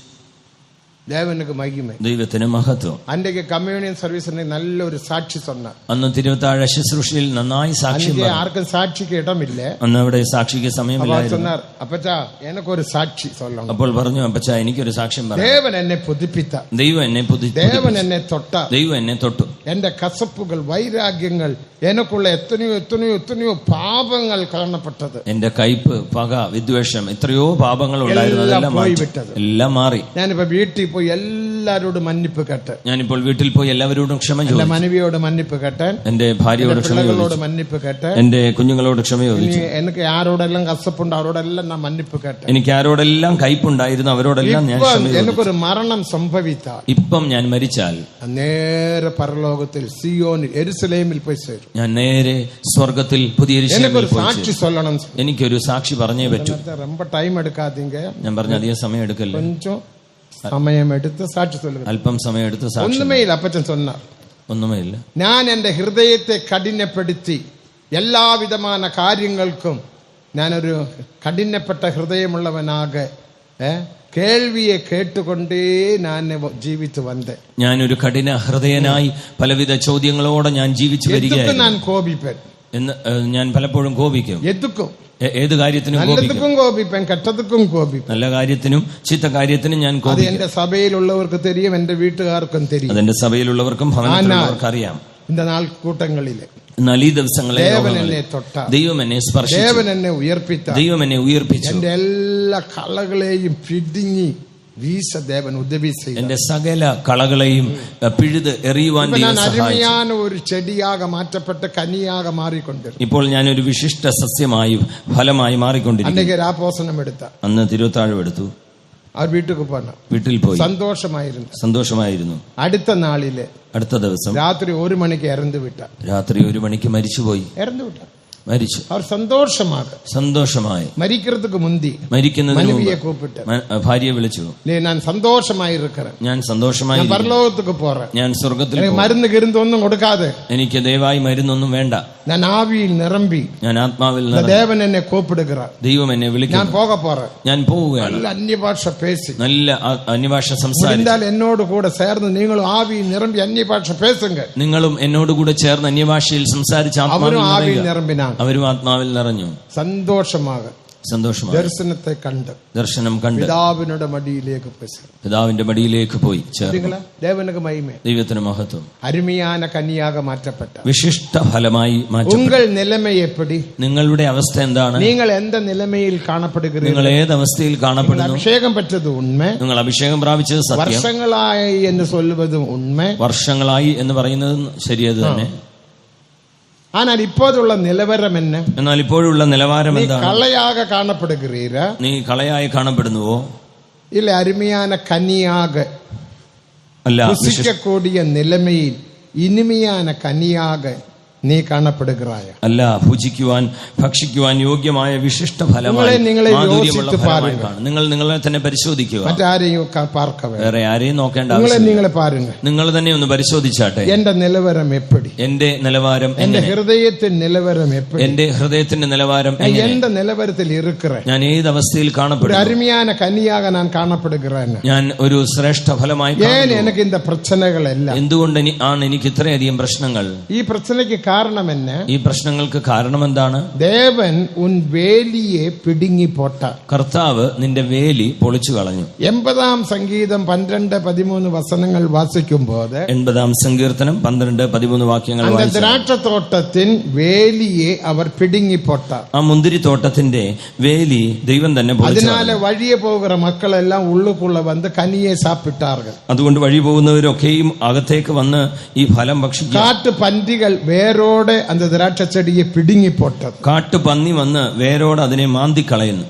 ദേവനുക്ക് മഹിമ, ദൈവത്തിന് മഹത്വം. അന്റെക്ക് കമ്മ്യൂണിയൻ സർവീസിന് നല്ലൊരു സാക്ഷി சொன்னார். അന്ന് തിരുവത്താഴ ശുശ്രൂഷയിൽ നന്നായി സാക്ഷി. ആർക്കും സാക്ഷിക്ക് ഇടമില്ല. അന്ന് അവിടെ സാക്ഷിക്ക് സമയമില്ലായിരുന്നു. അപ്പച്ചാ എനിക്കൊരു സാക്ഷി சொல்லணும். അപ്പോൾ പറഞ്ഞു, അപ്പച്ചാ എനിക്കൊരു സാക്ഷ്യം പറയാം. ദേവൻ എന്നെ പുതിപ്പിത്ത, ദൈവം എന്നെ പുതിപ്പിച്ചു, ദേവൻ എന്നെ തൊട്ട, ദൈവം എന്നെ തൊട്ടു. എന്റെ കസപ്പുകൾ, വൈരാഗ്യങ്ങൾ, എനിക്കുള്ള എത്രയോ പാപങ്ങൾ കാണപ്പെട്ടത്, എന്റെ കയ്പ്, പക, വിദ്വേഷം, എത്രയോ പാപങ്ങൾ ഉണ്ടായിരുന്നു, എല്ലാം മാറി. ഞാനിപ്പോ വീട്ടിൽ പോയി എല്ലാരോടും മന്നിപ്പ് കേട്ട്, ഞാനിപ്പോൾ വീട്ടിൽ പോയി എല്ലാവരോടും ക്ഷമ ചോദിച്ചു. എന്റെ മനവിയോട് മന്നിപ്പ് കേട്ടാൻ, എന്റെ ഭാര്യയോട് ക്ഷമ ചോദിച്ചു, മന്നിപ്പ് കേട്ട്, എന്റെ കുഞ്ഞുങ്ങളോട് ക്ഷമ ചോദിച്ചു. എനിക്ക് ആരോടെല്ലാം കസപ്പുണ്ട് അവരോടെല്ലാം ഞാൻ മന്നിപ്പ് കേട്ട്, എനിക്ക് ആരോടെല്ലാം കയ്പുണ്ടായിരുന്നു അവരോടെല്ലാം ഞാൻ ക്ഷമ ചോദിച്ചു. എനിക്കൊരു മരണം സംഭവിച്ചാൽ, ഇപ്പം ഞാൻ മരിച്ചാൽ നേരെ പരലോകത്തിൽ സിയോനിൽ യെരുശലേമിൽ പോയി ചേരും. ഞാൻ നേരെ സ്വർഗത്തിൽ പുതിയ യെരുശലേമിൽ പോയി സാക്ഷി சொல்லணும். എനിക്കൊരു സാക്ഷി പറഞ്ഞേ പറ്റൂ. ரொம்ப ടൈം എടുക്കാതീങ്ക, ഞാൻ പറഞ്ഞ അധികം സമയം എടുക്കല്ലേ, സമയം എടുത്ത് സാക്ഷി சொல்லுங்க. അല്പം സമയം എടുത്ത് സാക്ഷി. ഒന്നുമേയില്ല. അപ്പച്ചൻ சொன்னார், ഒന്നുമേയില്ല. ഞാൻ എന്റെ ഹൃദയത്തെ കഠിനപ്പെടുത്തി എല്ലാവിധമായ കാര്യങ്ങൾക്കും ഞാനൊരു കഠിനപ്പെട്ട ഹൃദയമുള്ളവനാകെ കേൾവിയെ കേട്ടുകൊണ്ടേ ഞാൻ ജീവിച്ചു വന്നേ. ഞാനൊരു കഠിന ഹൃദയനായി പലവിധ ചോദ്യങ്ങളോടെ ഞാൻ ജീവിച്ചു വരികയായിരുന്നു. ഞാൻ കോപിപ്പൻ എന്ന് ഞാൻ പലപ്പോഴും കോപിക്കും. എതുക്കും ഏത് കാര്യത്തിനും കോപിപ്പൻ, കെട്ടതുക്കും കോപിപ്പൻ. നല്ല കാര്യത്തിനും ചീത്ത കാര്യത്തിനും ഞാൻ കോപിക്കും. എന്റെ സഭയിലുള്ളവർക്ക് தெரியும், എന്റെ വീട്ടുകാർക്കും தெரியும், അതെന്റെ സഭയിലുള്ളവർക്കും ഭവനത്തിലുള്ളവർക്കും അറിയാം. இந்த நாள் கூட்டங்களிலே എന്നാൽ ഈ ദിവസങ്ങളെ ദൈവം എന്നെ സ്പർശിച്ചു, ദൈവം എന്നെ ഉയർപ്പിച്ചു. എന്റെ എല്ലാ കളകളെയും പിടുങ്ങി വീശ ദേവൻ ഉദവി ചെയ്തു. എന്റെ സകല കളകളെയും പിഴുത് എറിയുവാൻ അരുമയാന ഒരു ചെടിയാക മാറ്റപ്പെട്ട് കനിയാക മാറിക്കൊണ്ടിരുന്നു. ഇപ്പോൾ ഞാനൊരു വിശിഷ്ട സസ്യമായി ഫലമായി മാറിക്കൊണ്ടിരിക്കുന്നു. രാപോസനം എടുത്ത അന്ന് തിരുവത്താഴം എടുത്തു. അവർ വീട്ടിൽ പോയി സന്തോഷമായിരുന്നു. അടുത്ത നാളില് അടുത്ത ദിവസം രാത്രി 1 മണിക്ക് രാത്രി 1 മണിക്ക് മരിച്ചുപോയി. മരിച്ചു. അവർ സന്തോഷമായി മരിക്കുന്നതിന് ഭാര്യയെ വിളിച്ചു. ഞാൻ സന്തോഷമായി പരലോകത്തേക്ക് പോറേൻ, ഞാൻ സ്വർഗത്തിൽ മരുന്ന് കിരുന്നൊന്നും കൊടുക്കാതെ എനിക്ക് ദയവായി മരുന്നൊന്നും വേണ്ട, ഞാൻ ആവിയിൽ നിറമ്പി, ഞാൻ ആത്മാവിൽ ദേവൻ എന്നെ കൂപ്പിടുക, ദൈവം എന്നെ വിളിക്കുന്നു, ഞാൻ പോവുകയാണ്. അന്യഭാഷ പേശി, നല്ല അന്യഭാഷ സംസാരിച്ചാൽ എന്നോട് കൂടെ ചേർന്ന് നിങ്ങളും ആവിയിൽ നിറമ്പി അന്യഭാഷ പേശുങ്ക, നിങ്ങളും എന്നോട് കൂടെ ചേർന്ന് അന്യഭാഷയിൽ സംസാരിച്ച് ആവിയിൽ നിറമ്പിനാ, അവരും ആത്മാവിൽ നിറഞ്ഞു. സന്തോഷമായി ദർശനം കണ്ട് പിതാവിന്റെ മടിയിലേക്ക് പോയി ചേർന്നു. ദൈവത്തിന് മഹത്വം. അരുമയാന കന്യാക മാറ്റപ്പെട്ട വിശിഷ്ട ഫലമായി മാറ്റപ്പെട്ടു. നിങ്ങളുടെ അവസ്ഥ എന്താണ്? നിങ്ങൾ എന്ത് നിലമയിൽ കാണപ്പെടുക, നിങ്ങൾ ഏത് അവസ്ഥയിൽ കാണപ്പെടുന്നു? അഭിഷേകം പറ്റത് ഉണ്മ, നിങ്ങൾ അഭിഷേകം പ്രാപിച്ചത് സത്യം. വർഷങ്ങളായി എന്ന് ചൊല്ലുവതും ഉണ്മ, വർഷങ്ങളായി എന്ന് പറയുന്നത് ശരിയത് തന്നെ. ஆனால் இப்போதுள்ள நிலவரம் என்ன? എന്നാൽ ഇപ്പോഴുള്ള നിലവാരം എന്താണ്? കളയാക കാണപ്പെടുകീര, നീ കളയായി കാണപ്പെടുന്നുവോ? ഇല്ല, അരുമയാന കനിയാക അല്ല, പുസിക്കக்கூடிய നിലമയിൽ ഇനിമയാന കനിയാക നീ കാണപ്പെടുകയായ അല്ല, ഭുജിക്കുവാൻ ഭക്ഷിക്കുവാൻ യോഗ്യമായ വിശിഷ്ട ഫലമായി മാധുര്യമുള്ള ഫലമായി കാണും. നിങ്ങൾ നിങ്ങളെ തന്നെ പരിശോധിക്കുക, മറ്റാരെയും വേറെ ആരെയും നോക്കേണ്ട ആവശ്യമില്ല. നിങ്ങൾ തന്നെ ഒന്ന് പരിശോധിച്ചാട്ടെ. എന്റെ നിലവാരം എപ്പടി, എന്റെ നിലവാരം, എന്റെ ഹൃദയത്തിന്റെ നിലവാരം എപ്പടി, എന്റെ ഹൃദയത്തിന്റെ നിലവാരം, എന്റെ നിലവാരത്തിൽ ഞാൻ ഏത് അവസ്ഥയിൽ കാണപ്പെടും? അരുമയാന കനിയാക ഞാൻ കാണപ്പെടുകയാണ്, ഞാൻ ഒരു ശ്രേഷ്ഠ ഫലമായി. എനിക്ക് இந்த പ്രശ്നങ്ങളെല്ലാം എന്തുകൊണ്ട് ആണ് എനിക്ക് ഇത്രയധികം പ്രശ്നങ്ങൾ? ഈ പ്രശ്നയ്ക്ക് കാരണം എന്നെ, ഈ പ്രശ്നങ്ങൾക്ക് കാരണം എന്താണ്? ദേവൻ ഉൻ വേലിയെ പിടുങ്ങി പോട്ട, കർത്താവ് നിന്റെ വേലി പൊളിച്ചു കളഞ്ഞു. 80-ാം സംഗീതം 12-13 വസനങ്ങൾ വാസിക്കുമ്പോൾ, 80-ാം സങ്കീർത്തനം 12-13 വാക്യങ്ങൾ, ദ്രാക്ഷത്തോട്ടത്തിൻ വേലിയെ അവർ പിടുങ്ങി പോട്ട, ആ മുന്തിരിത്തോട്ടത്തിന്റെ വേലി ദൈവം തന്നെ പൊളിച്ചു. അതിനാലെ വഴിയെ പോകുന്ന മക്കളെല്ലാം ഉള്ളുക്കുള്ള വന്ന് കനിയെ സാപ്പിട്ടാറുകൾ, അതുകൊണ്ട് വഴി പോകുന്നവരൊക്കെയും അകത്തേക്ക് വന്ന് ഈ ഫലം ഭക്ഷിക്കും. കാട്ടുപന്നികൾ വേരോടെ அந்த திராட்சை செடியை பிடுங்கி போட்டது, കാട്ടുപന്നി വന്ന് വേരോടെ അതിനെ മാന്തിക്കളയുന്നു.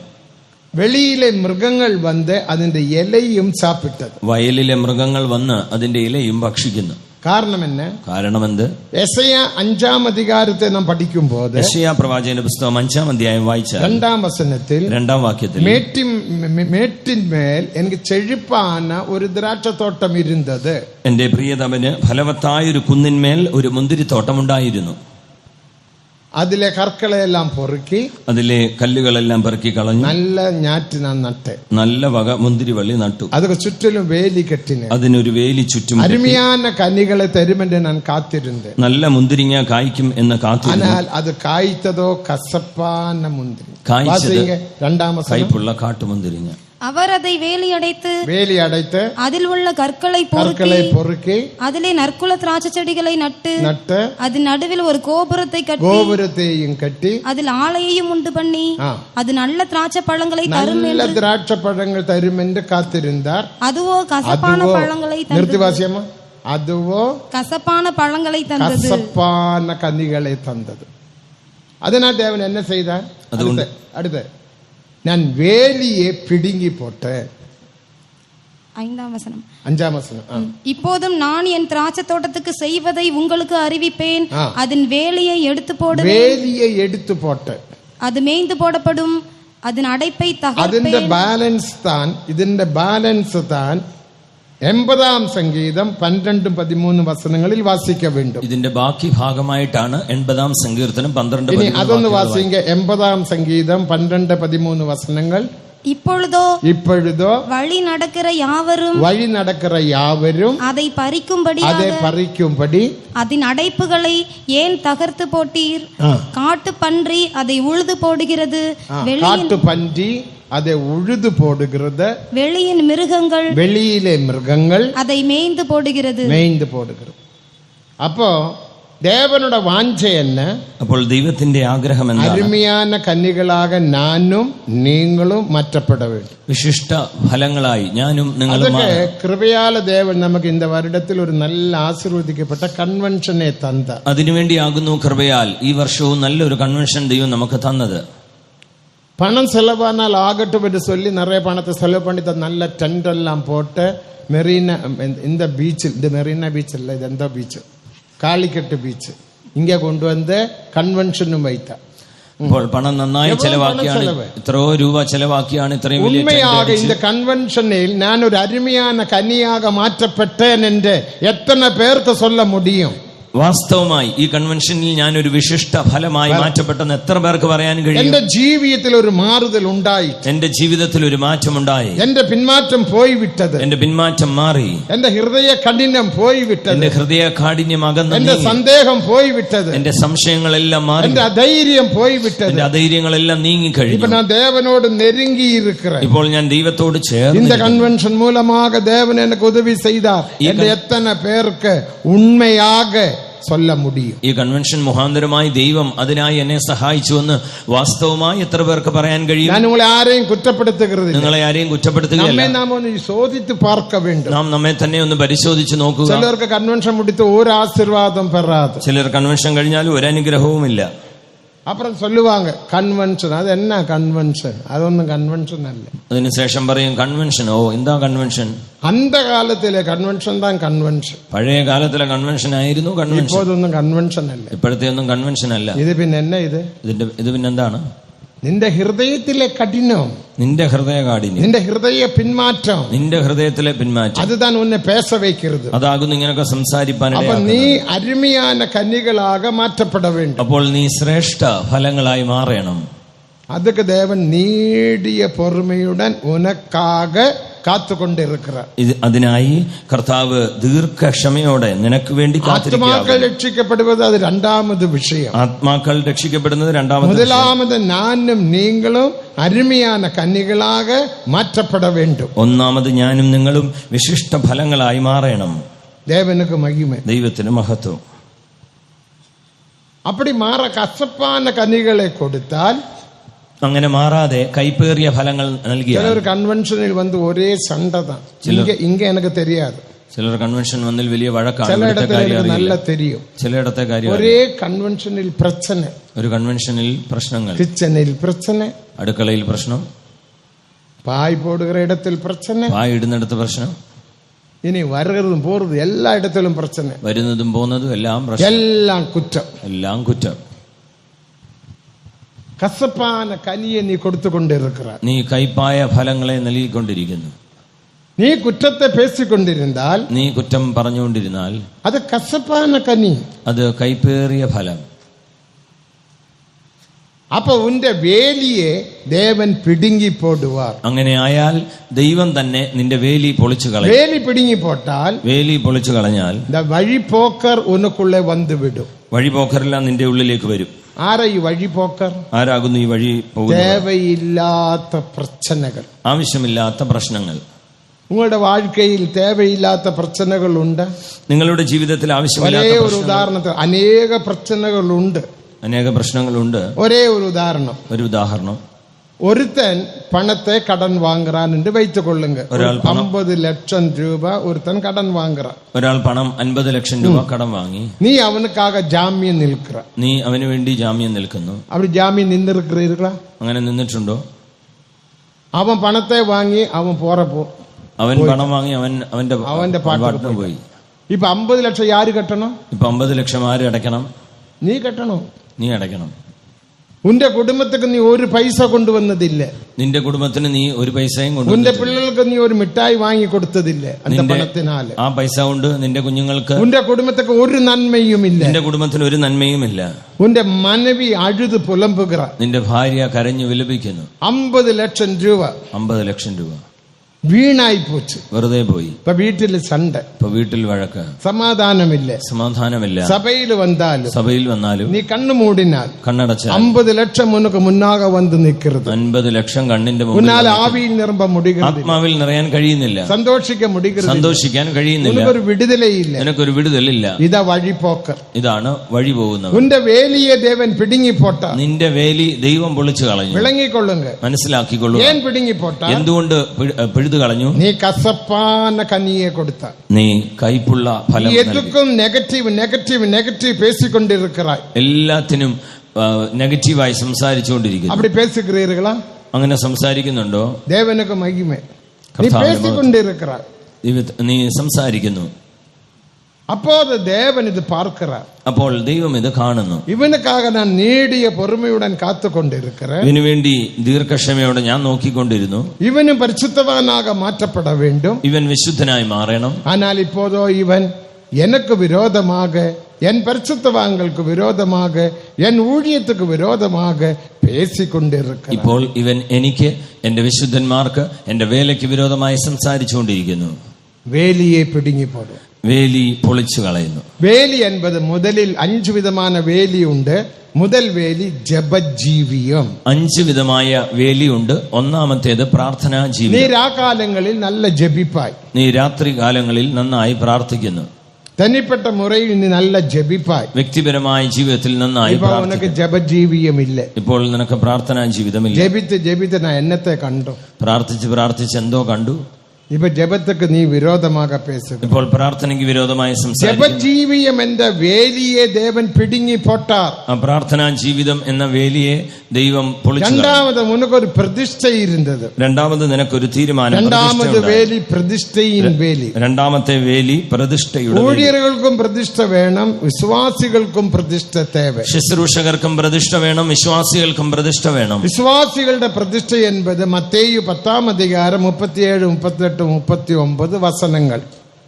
വെളിയിലെ മൃഗങ്ങൾ വന്ന് അതിന്റെ ഇലയും സാപ്പിട്ടത്, വയലിലെ മൃഗങ്ങൾ വന്ന് അതിന്റെ ഇലയും ഭക്ഷിക്കുന്നു. കാരണം എന്ത്? യെശയ്യാ 5-ാം അധികാരത്തെ നാം പഠിക്കുമ്പോൾ, യെശയ്യാ പ്രവാചകന്റെ പുസ്തകം 5-ാം അധ്യായം വായിച്ചാൽ 2-ാം വസനത്തിൽ 2-ാം വാക്യത്തിൽ, മേറ്റിന്മേൽ എനിക്ക് ചെഴിപ്പാന ഒരു ദ്രാക്ഷത്തോട്ടം ഇരുന്നത്, എന്റെ പ്രിയതമന് ഫലവത്തായ ഒരു കുന്നിന്മേൽ ഒരു മുന്തിരിത്തോട്ടം ഉണ്ടായിരുന്നു. അതിലെ കற்കളെല്ലാം പൊറുക്കി, അതിലെ കല്ലുകളെല്ലാം പെറുക്കി കളഞ്ഞു. നല്ല ഞാറ്റ് ഞാൻ നട്ടെ, നല്ല വക മുന്തിരിവള്ളി നട്ടു. അതൊക്കെ ചുറ്റിലും വേലി കെട്ടിന്, അതിനൊരു വേലി ചുറ്റും. അരുമയാന കനികളെ തരുമെന്ന് ഞാൻ കാത്തിരുന്നത്, നല്ല മുന്തിരിങ്ങ കായ്ക്കും എന്ന് കാത്തിരുന്നു. എന്നാൽ അത് കായ്ത്തതോ കസപ്പാന മുന്തിരി, കായ്ച്ചത് 2-ാം കയ്പുള്ള കാട്ടുമുന്തിരിങ്ങ. அவர் அதை வேலி அடைத்து அதில் உள்ள கற்களை பொறுக்கி அதிலே நற்குல திராட்சை செடிகளை நட்டு அதன் நடுவில் ஒரு கோபுரத்தையும் கட்டி அதில் ஆலையையும் உண்டு பண்ணி அது நல்ல திராட்சை பழங்களை தரும் என்று காத்திருந்தார். அதுவோ கசப்பான பழங்களை தந்தது, அதுவோ கசப்பான பழங்களை தந்தது, கசப்பான கனிகளை தந்தது. அதனால் தேவன் என்ன செய்தார்? அடுத்து நான் வேலியை பிடுங்கி போட்டேன். 5-ாம் வசனம். 5-ாம் வசனம். இப்போதும் நான் என் திராட்சை தோட்டத்துக்கு செய்வதை உங்களுக்கு அறிவிப்பேன், அதன் வேலியை எடுத்து போடுவேன். வேலியை எடுத்து போட்டேன், அது மேய்ந்து போடப்படும், அதன் அடைப்பை தகர்ப்பேன். അതിന്റെ ബാലൻസ് താൻ 80-ാം സംഗീതം 12-13 വസനങ്ങളിൽ വാസിക്ക വേണ്ടും. ഇതിന്റെ ബാക്കി ഭാഗമായിട്ടാണ് 80-ാം സങ്കീർത്തനം 12-13. അതൊന്ന് വാസിക്ക. 80-ാം സംഗീതം 12-13 വസനങ്ങൾ இப்பொழுதோ வழி நடக்கிற யாவரும் அதை பறிக்கும்படி அதன் அடைப்புகளை ஏன் தகர்த்து போட்டீர்? காட்டு பன்றி அதை உழுது போடுகிறது, அதை உழுது போடுகிறது. வெளியிலே மிருகங்கள் அதை மேய்ந்து போடுகிறது. அப்போ ദേവനുടെ വാഞ്ച എന്ന അപ്പോൾ ദൈവത്തിന്റെ ആഗ്രഹം എന്താണ്? അരുമയാന കന്യകളാക ഞാനും നിങ്ങളും മാറ്റപ്പെട വേണ്ടി വിശിഷ്ട ഫലങ്ങളായി ഞാനും നിങ്ങളും. കൃപയാല ദേവൻ നമുക്ക് இந்த வருடത്തിൽ ഒരു നല്ല ആശീർവദിക്കപ്പെട്ട കൺവെൻഷനെ തന്ന. അതിനുവേണ്ടിയാകുന്നു കൃപയാൽ ഈ വർഷവും നല്ലൊരു കൺവെൻഷൻ ദൈവം നമുക്ക് തന്നത്. പണം ചെലവാനാൽ ആകട്டும் എന്ന് சொல்லி நிறைய പണത്തെ செலவு பண்ணி நல்ல ടെന്റ് എല്ലാം പോട്ട് മെറീന இந்த ബീച്ചിൽ, ഇത് മെറീന ബീച്ച് അല്ല, ഇത് എന്താ ബീച്ച്, കാലിക്കട്ട് ബീച്ച് ഇങ്ങനെ കൊണ്ടുവന്ന് കൺവെൻഷനും വൈത്ത. അപ്പോൾ പണം നന്നായി ചെലവാക്കിയാണ്, എത്രയോ രൂപ ചെലവാക്കിയാണ് ഇത്രയും വലിയ. ഉണ്മയാക இந்த കൺവെൻഷനിൽ ഞാൻ ഒരു അരുമയാന കന്യയാക മാറ്റപ്പെട്ടேன் என்று എത്ര പേർക്ക് சொல்ல முடியும்? വാസ്തവമായി ഈ കൺവെൻഷനിൽ ഞാൻ ഒരു വിശിഷ്ട ഫലമായി മാറ്റപ്പെട്ടെന്ന് എത്ര പേർക്ക് പറയാൻ കഴിയും? എന്റെ ജീവിതത്തിൽ ഒരു മാറുതൽ ഉണ്ടായി, എന്റെ ജീവിതത്തിൽ ഒരു മാറ്റമുണ്ടായി. എന്റെ പിന്മാറ്റം പോയി വിട്ടത്, എന്റെ പിന്മാറ്റം മാറി. എന്റെ ഹൃദയ കഠിനം പോയി വിട്ടത്, എന്റെ ഹൃദയ കാഠിന്യം അകന്നു. എന്റെ സന്ദേഹം പോയി വിട്ടത്, എന്റെ സംശയങ്ങളെല്ലാം മാറി. എന്റെ അധൈര്യം പോയി വിട്ടത്, എന്റെ അധൈര്യങ്ങളെല്ലാം നീങ്ങി കഴിഞ്ഞു. ഇപ്പൊ ഞാൻ ദേവനോട് നെരുങ്ങി ഇരിக்கிறேன். ഇപ്പോൾ ഞാൻ ദൈവത്തോട് ചേർന്ന്. இந்த கன்வென்ஷன் மூலமாக தேவன் எனக்கு உதவி செய்தார் என்று எத்தனை பேருக்கு உண்மையாக சொல்ல முடியும்? ഈ കൺവെൻഷൻ മുഖാന്തരമായി ദൈവം അതിനായി എന്നെ സഹായിച്ചുവെന്ന് വാസ്തവമായി എത്ര പേർക്ക് പറയാൻ കഴിയും? ഞാൻ നിങ്ങളെ ആരെയും കുറ്റപ്പെടുത്തുകയില്ല, നിങ്ങളെ ആരെയും കുറ്റപ്പെടുത്തുകയില്ല. നാം ഒന്ന് ശോധിച്ച് പാർക്ക വേണ്ടും. നാം നമ്മെ തന്നെ ഒന്ന് പരിശോധിച്ച് നോക്കുക. ചിലർക്ക് കൺവെൻഷൻ മുടിത്ത് ഒരു ആശീർവാദം പെറാതെ, ചിലർ കൺവെൻഷൻ കഴിഞ്ഞാൽ ഒരു അനുഗ്രഹവുമില്ല. അപ്പുറം ചൊല്ലുവാങ്ക കൺവെൻഷൻ, അത് എന്നാ കൺവെൻഷൻ? അതൊന്നും കൺവെൻഷൻ അല്ല. അതിനുശേഷം പറയും കൺവെൻഷൻ. ഓ, എന്താ കൺവെൻഷൻ? അന്ത കാലത്തിലെ കൺവെൻഷൻ താൻ കൺവെൻഷൻ. പഴയ കാലത്തിലെ കൺവെൻഷൻ ആയിരുന്നു കൺവെൻഷൻ. ഇപ്പോഴൊന്നും കൺവെൻഷൻ അല്ല, ഇപ്പോഴത്തെ ഒന്നും കൺവെൻഷൻ അല്ല. ഇത് പിന്നെ എന്നാ? ഇത് പിന്നെന്താണ്? നിന്റെ ഹൃദയത്തിലെ കഠിനം, നിന്റെ ഹൃദയ കാഠിന്യം, നിന്റെ ഹൃദയ പിന്മാറ്റം, നിന്റെ ഹൃദയത്തിലെ പിന്മാറ്റം, അത് താൻ ഉന്നെ പേസ വയ്ക്കരുത്. അതാകുന്നു ഇങ്ങനെയൊക്കെ സംസാരിപ്പാൻ. അപ്പൊ നീ അരുമയാന കന്യകളാക മാറ്റപ്പെട വേണ്ടും. അപ്പോൾ നീ ശ്രേഷ്ഠ ഫലങ്ങളായി മാറണം. അതൊക്കെ ദേവൻ നീടിയ പൊറുമയുടൻ ഉനക്കാക കാത്തുകൊണ്ടിരിക്കുക. അതിനായി കർത്താവ് ദീർഘക്ഷമയോടെ നിനക്ക് വേണ്ടി ആത്മാക്കൾ രക്ഷിക്കപ്പെടുന്നത് അത് രണ്ടാമത് വിഷയം. ആത്മാക്കൾ രക്ഷിക്കപ്പെടുന്നത് രണ്ടാമത്. മുതലാമത് ഞാനും നീങ്ങളും അരുമയാന കന്യകളാക മാറ്റപ്പെട വേണ്ടും. ഒന്നാമത് ഞാനും നിങ്ങളും വിശിഷ്ട ഫലങ്ങളായി മാറണം. ദേവനുക്ക് മഹിമ, ദൈവത്തിന് മഹത്വം. അപ്പടി മാറ കസപ്പാന കന്യകളെ കൊടുത്താൽ, അങ്ങനെ മാറാതെ കൈപ്പേറിയ ഫലങ്ങൾ നൽകിയ ചിലർ കൺവെൻഷനിൽ വന്ന് ഒരേ സണ്ടതാ, ഇങ്ങ എനിക്ക് തെരിയാതെ. ചിലർ കൺവെൻഷൻ വന്നിൽ വലിയ വഴക്കാണ്, ചിലയിടത്ത് നല്ല തെരിയും, ചിലയിടത്തെ കാര്യം. ഒരേ കൺവെൻഷനിൽ പ്രശ്ന, ഒരു കൺവെൻഷനിൽ പ്രശ്നങ്ങൾ, കിച്ചണിൽ പ്രശ്ന, അടുക്കളയിൽ പ്രശ്നം, പായ് പോടുകിற ഇടത്തിൽ പ്രശ്ന, പായ് ഇടുന്നിടത്ത് പ്രശ്നം, ഇനി വരുന്നതും പോറതും എല്ലായിടത്തിലും പ്രശ്ന, വരുന്നതും പോകുന്നതും എല്ലാം പ്രശ്നം, എല്ലാം കുറ്റം, എല്ലാം കുറ്റം. കസപ്പാന കനിയെ നീ കൊടുത്തുകൊണ്ടിരിക്കുക, നീ കൈപ്പായ ഫലങ്ങളെ നൽകിക്കൊണ്ടിരിക്കുന്നു. നീ കുറ്റത്തെ പേസിക്കൊണ്ടിരുന്നാൽ, നീ കുറ്റം പറഞ്ഞുകൊണ്ടിരുന്നാൽ അത് കസപ്പാന കനി, അത് കൈപ്പേറിയ ഫലം. അപ്പൊ ഉന്റെ വേലിയെ ദേവൻ പിടുങ്ങി പോടുവാർ. അങ്ങനെ ആയാൽ ദൈവം തന്നെ നിന്റെ വേലി പൊളിച്ചു കളയും. വേലി പിടുങ്ങി പോട്ടാൽ, വേലി പൊളിച്ചു കളഞ്ഞാൽ വഴിപോക്കർ ഉനക്കുള്ളേ വന്നു വിടും. വഴിപോക്കരെല്ലാം നിന്റെ ഉള്ളിലേക്ക് വരും. ആരാ ഈ വഴിപോക്കർ? ആരാകുന്നു ഈ വഴി പോകുന്നത്? തേവയില്ലാത്ത പ്രശ്നങ്ങൾ, ആവശ്യമില്ലാത്ത പ്രശ്നങ്ങൾ. നിങ്ങളുടെ വാഴ്ക്കയിൽ തേവയില്ലാത്ത പ്രശ്നങ്ങളുണ്ട്. നിങ്ങളുടെ ജീവിതത്തിൽ ആവശ്യമില്ലാത്ത ഒരേ ഒരു ഉദാഹരണത്തിൽ അനേക പ്രശ്നങ്ങളുണ്ട്, അനേക പ്രശ്നങ്ങളുണ്ട്. ഒരേ ഒരു ഉദാഹരണം. ഒരുത്തൻ പണത്തെ കടൻ വാങ്ങാൻ വൈറ്റ് കൊള്ളുങ്ക. 50 ലക്ഷം രൂപ ഒരുത്തൻ കടൻ വാങ്ങാൻ. ഒരാൾ പണം 50 ലക്ഷം രൂപ കടം വാങ്ങി. നീ അവനുക്കാക ജാമ്യം നിൽക്കുക, നീ അവന് വേണ്ടി ജാമ്യം നിൽക്കുന്നു. അവർ ജാമ്യം നിന്നിരിക്കുക? അങ്ങനെ നിന്നിട്ടുണ്ടോ? അവൻ പണത്തെ വാങ്ങി അവൻ അവൻ പണം വാങ്ങി അവന്റെ പാട്ടിന് പോയി. ഇപ്പൊ 50 ലക്ഷം ആര് കെട്ടണം? ഇപ്പൊ 50 ലക്ഷം ആര് അടയ്ക്കണം? നീ കെട്ടണം. നീ അടയ്ക്കണം. ഉന്റെ കുടുംബത്തിക്ക് നീ ഒരു പൈസ കൊണ്ടുവന്നതില്ല. നിന്റെ കുടുംബത്തിന് നീ ഒരു പൈസയും ഉന്റെ പിള്ളേർക്ക് നീ ഒരു മിഠായി വാങ്ങി കൊടുത്തതില്ല. പണത്തിനാല് ആ പൈസ കൊണ്ട് നിന്റെ കുഞ്ഞുങ്ങൾക്ക് ഉന്റെ കുടുംബത്തിക്ക് ഒരു നന്മയുമില്ല. നിന്റെ കുടുംബത്തിന് ഒരു നന്മയുമില്ല. ഉന്റെ മനവി അഴുത് പുലമ്പുകിറ. നിന്റെ ഭാര്യ കരഞ്ഞു വിലപിക്കുന്നു. 50 ലക്ഷം രൂപ 50 ലക്ഷം രൂപ വീണായി പോച്ചു, വെറുതെ പോയി. ഇപ്പൊ വീട്ടിൽ സണ്ട, ഇപ്പൊ വീട്ടിൽ വഴക്ക്, സമാധാനമില്ല. സഭയിൽ വന്നാലും നീ കണ്ണു മൂടിനാൽ കണ്ണടച്ച 50 ലക്ഷം ഉനക്ക് മുന്നാകെ വന്ന് നിൽക്കരുത്. 50 ലക്ഷം കണ്ണിന്റെ മുന്നിൽ ആവിയിൽ നിറമ്പ മുടികൾ, ആത്മാവിൽ നിറയാൻ കഴിയുന്നില്ല, സന്തോഷിക്കാൻ കഴിയുന്നില്ല, ഒരു വിടുതലയില്ല, നിനക്കൊരു വിടുതലില്ല. ഇതാ വഴിപോക്കർ, ഇതാണ് വഴി പോകുന്നത്. ഉന്റെ വേലിയെ ദേവൻ പിടുങ്ങി പോട്ട, നിന്റെ വേലി ദൈവം പൊളിച്ചു കളഞ്ഞു. വിളങ്ങിക്കൊള്ളുങ്ക, മനസ്സിലാക്കിക്കൊള്ളു. ഏൻ പിടുങ്ങി പോട്ട? എന്തുകൊണ്ട് കളഞ്ഞു? നീ കസപ്പാന കനിയെ കൊടുത്ത, നീ കൈപ്പുള്ള ഫലം. എതുക്കും നെഗറ്റീവ് പേസിക്കൊണ്ടിരിക്கிறாய். എല്ലാത്തിനും നെഗറ്റീവായി സംസാരിച്ചുകൊണ്ടിരിക്കുന്നു. அப்படி பேசுகிறீர்களா? അങ്ങനെ സംസാരിക്കുന്നുണ്ടോ? ദേവനുക്ക് മഹിമ. നീ പേസിക്കൊണ്ടിരിக்கிறாய், നീ സംസാരിക്കുന്നു. അപ്പോൾ ദേവൻ ഇത് പാർக்கிறார். അപ്പോൾ ദൈവം ഇത് കാണുന്നു. ഇവനുക്കാக ഞാൻ നീടിയ പൊറുമയുടൻ കാത്തുകൊണ്ടിരിக்கிறேன். ഇവനു വേണ്ടി ദീർഘക്ഷമയോടെ ഞാൻ നോക്കിക്കൊണ്ടിരുന്നു. ഇവനും പരിശുദ്ധവാനാക മാറ്റപ്പെട வேண்டும், ഇവൻ വിശുദ്ധനായി മാറണം. ஆனால் இப்போதோ இவன் எனக்கு விரோதமாக, என் பரிசுத்தவான்களுக்கு விரோதமாக, என் ஊழியத்துக்கு விரோதமாக பேசிக்கொண்டிருக்கிறான். ഇപ്പോൾ ഇവൻ എനിക്ക്, എന്റെ വിശുദ്ധന്മാർക്ക്, എന്റെ വേലയ്ക്ക് വിരോധമായി സംസാരിച്ചുകൊണ്ടിരിക്കുന്നു. വേലിയെ പിടുങ്ങി പോടും, വേലി പൊളിച്ചു കളയുന്നു. വേലി എന്നത് മുതലിൽ 5 വിധமான വേലിയുണ്ട്. മുതൽ വേലി ജപജീവിയം. 5 വിധമായ വേലിയുണ്ട്. ഒന്നാമത്തേത് പ്രാർത്ഥനാ ജീവിതം. നീ രാകാലങ്ങളിൽ നല്ല ജപിപ്പായി, നീ രാത്രി കാലങ്ങളിൽ നന്നായി പ്രാർത്ഥിക്കുന്നു. തനിപ്പെട്ട മുറയിൽ നീ നല്ല ജപിപ്പായി, വ്യക്തിപരമായ ജീവിതത്തിൽ നന്നായി പ്രാർത്ഥിക്കുന്നു. ജപജീവിയമില്ല, ഇപ്പോൾ നിനക്ക് പ്രാർത്ഥനാ ജീവിതമില്ല. ജപിത്ത് ഞാൻ എന്നത്തെ കണ്ടു, പ്രാർത്ഥിച്ച് എന്തോ കണ്ടു. ഇപ്പൊ ജപത്തുക്ക് നീ വിരോധமாக പേസുക. ഇപ്പോൾ പ്രാർത്ഥനയ്ക്ക് വിരോധമായി സംസാരിക്കുന്നു. ജപജീവിയം എന്ന വേലിയെ ദേവൻ പിടുങ്ങി പോട്ടാർ. ആ പ്രാർത്ഥനാ ജീവിതം എന്ന വേലിയെ ദൈവം പൊളിച്ചു. രണ്ടാമത് ഉനക്കൊരു പ്രതിഷ്ഠ ഇരുന്നത്. രണ്ടാമത് നിനക്കൊരു തീരുമാനം. രണ്ടാമത് വേലി പ്രതിഷ്ഠയിൻ വേലി. രണ്ടാമത്തെ വേലി പ്രതിഷ്ഠയുടെ. ഊഴിയർക്കും പ്രതിഷ്ഠ വേണം, വിശ്വാസികൾക്കും പ്രതിഷ്ഠ തേവ. ശുശ്രൂഷകർക്കും പ്രതിഷ്ഠ വേണം, വിശ്വാസികൾക്കും പ്രതിഷ്ഠ വേണം. വിശ്വാസികളുടെ പ്രതിഷ്ഠ എന്നത് മത്തേയു 10-ാം അധികാരം 37, 38, 39 വസനങ്ങൾ.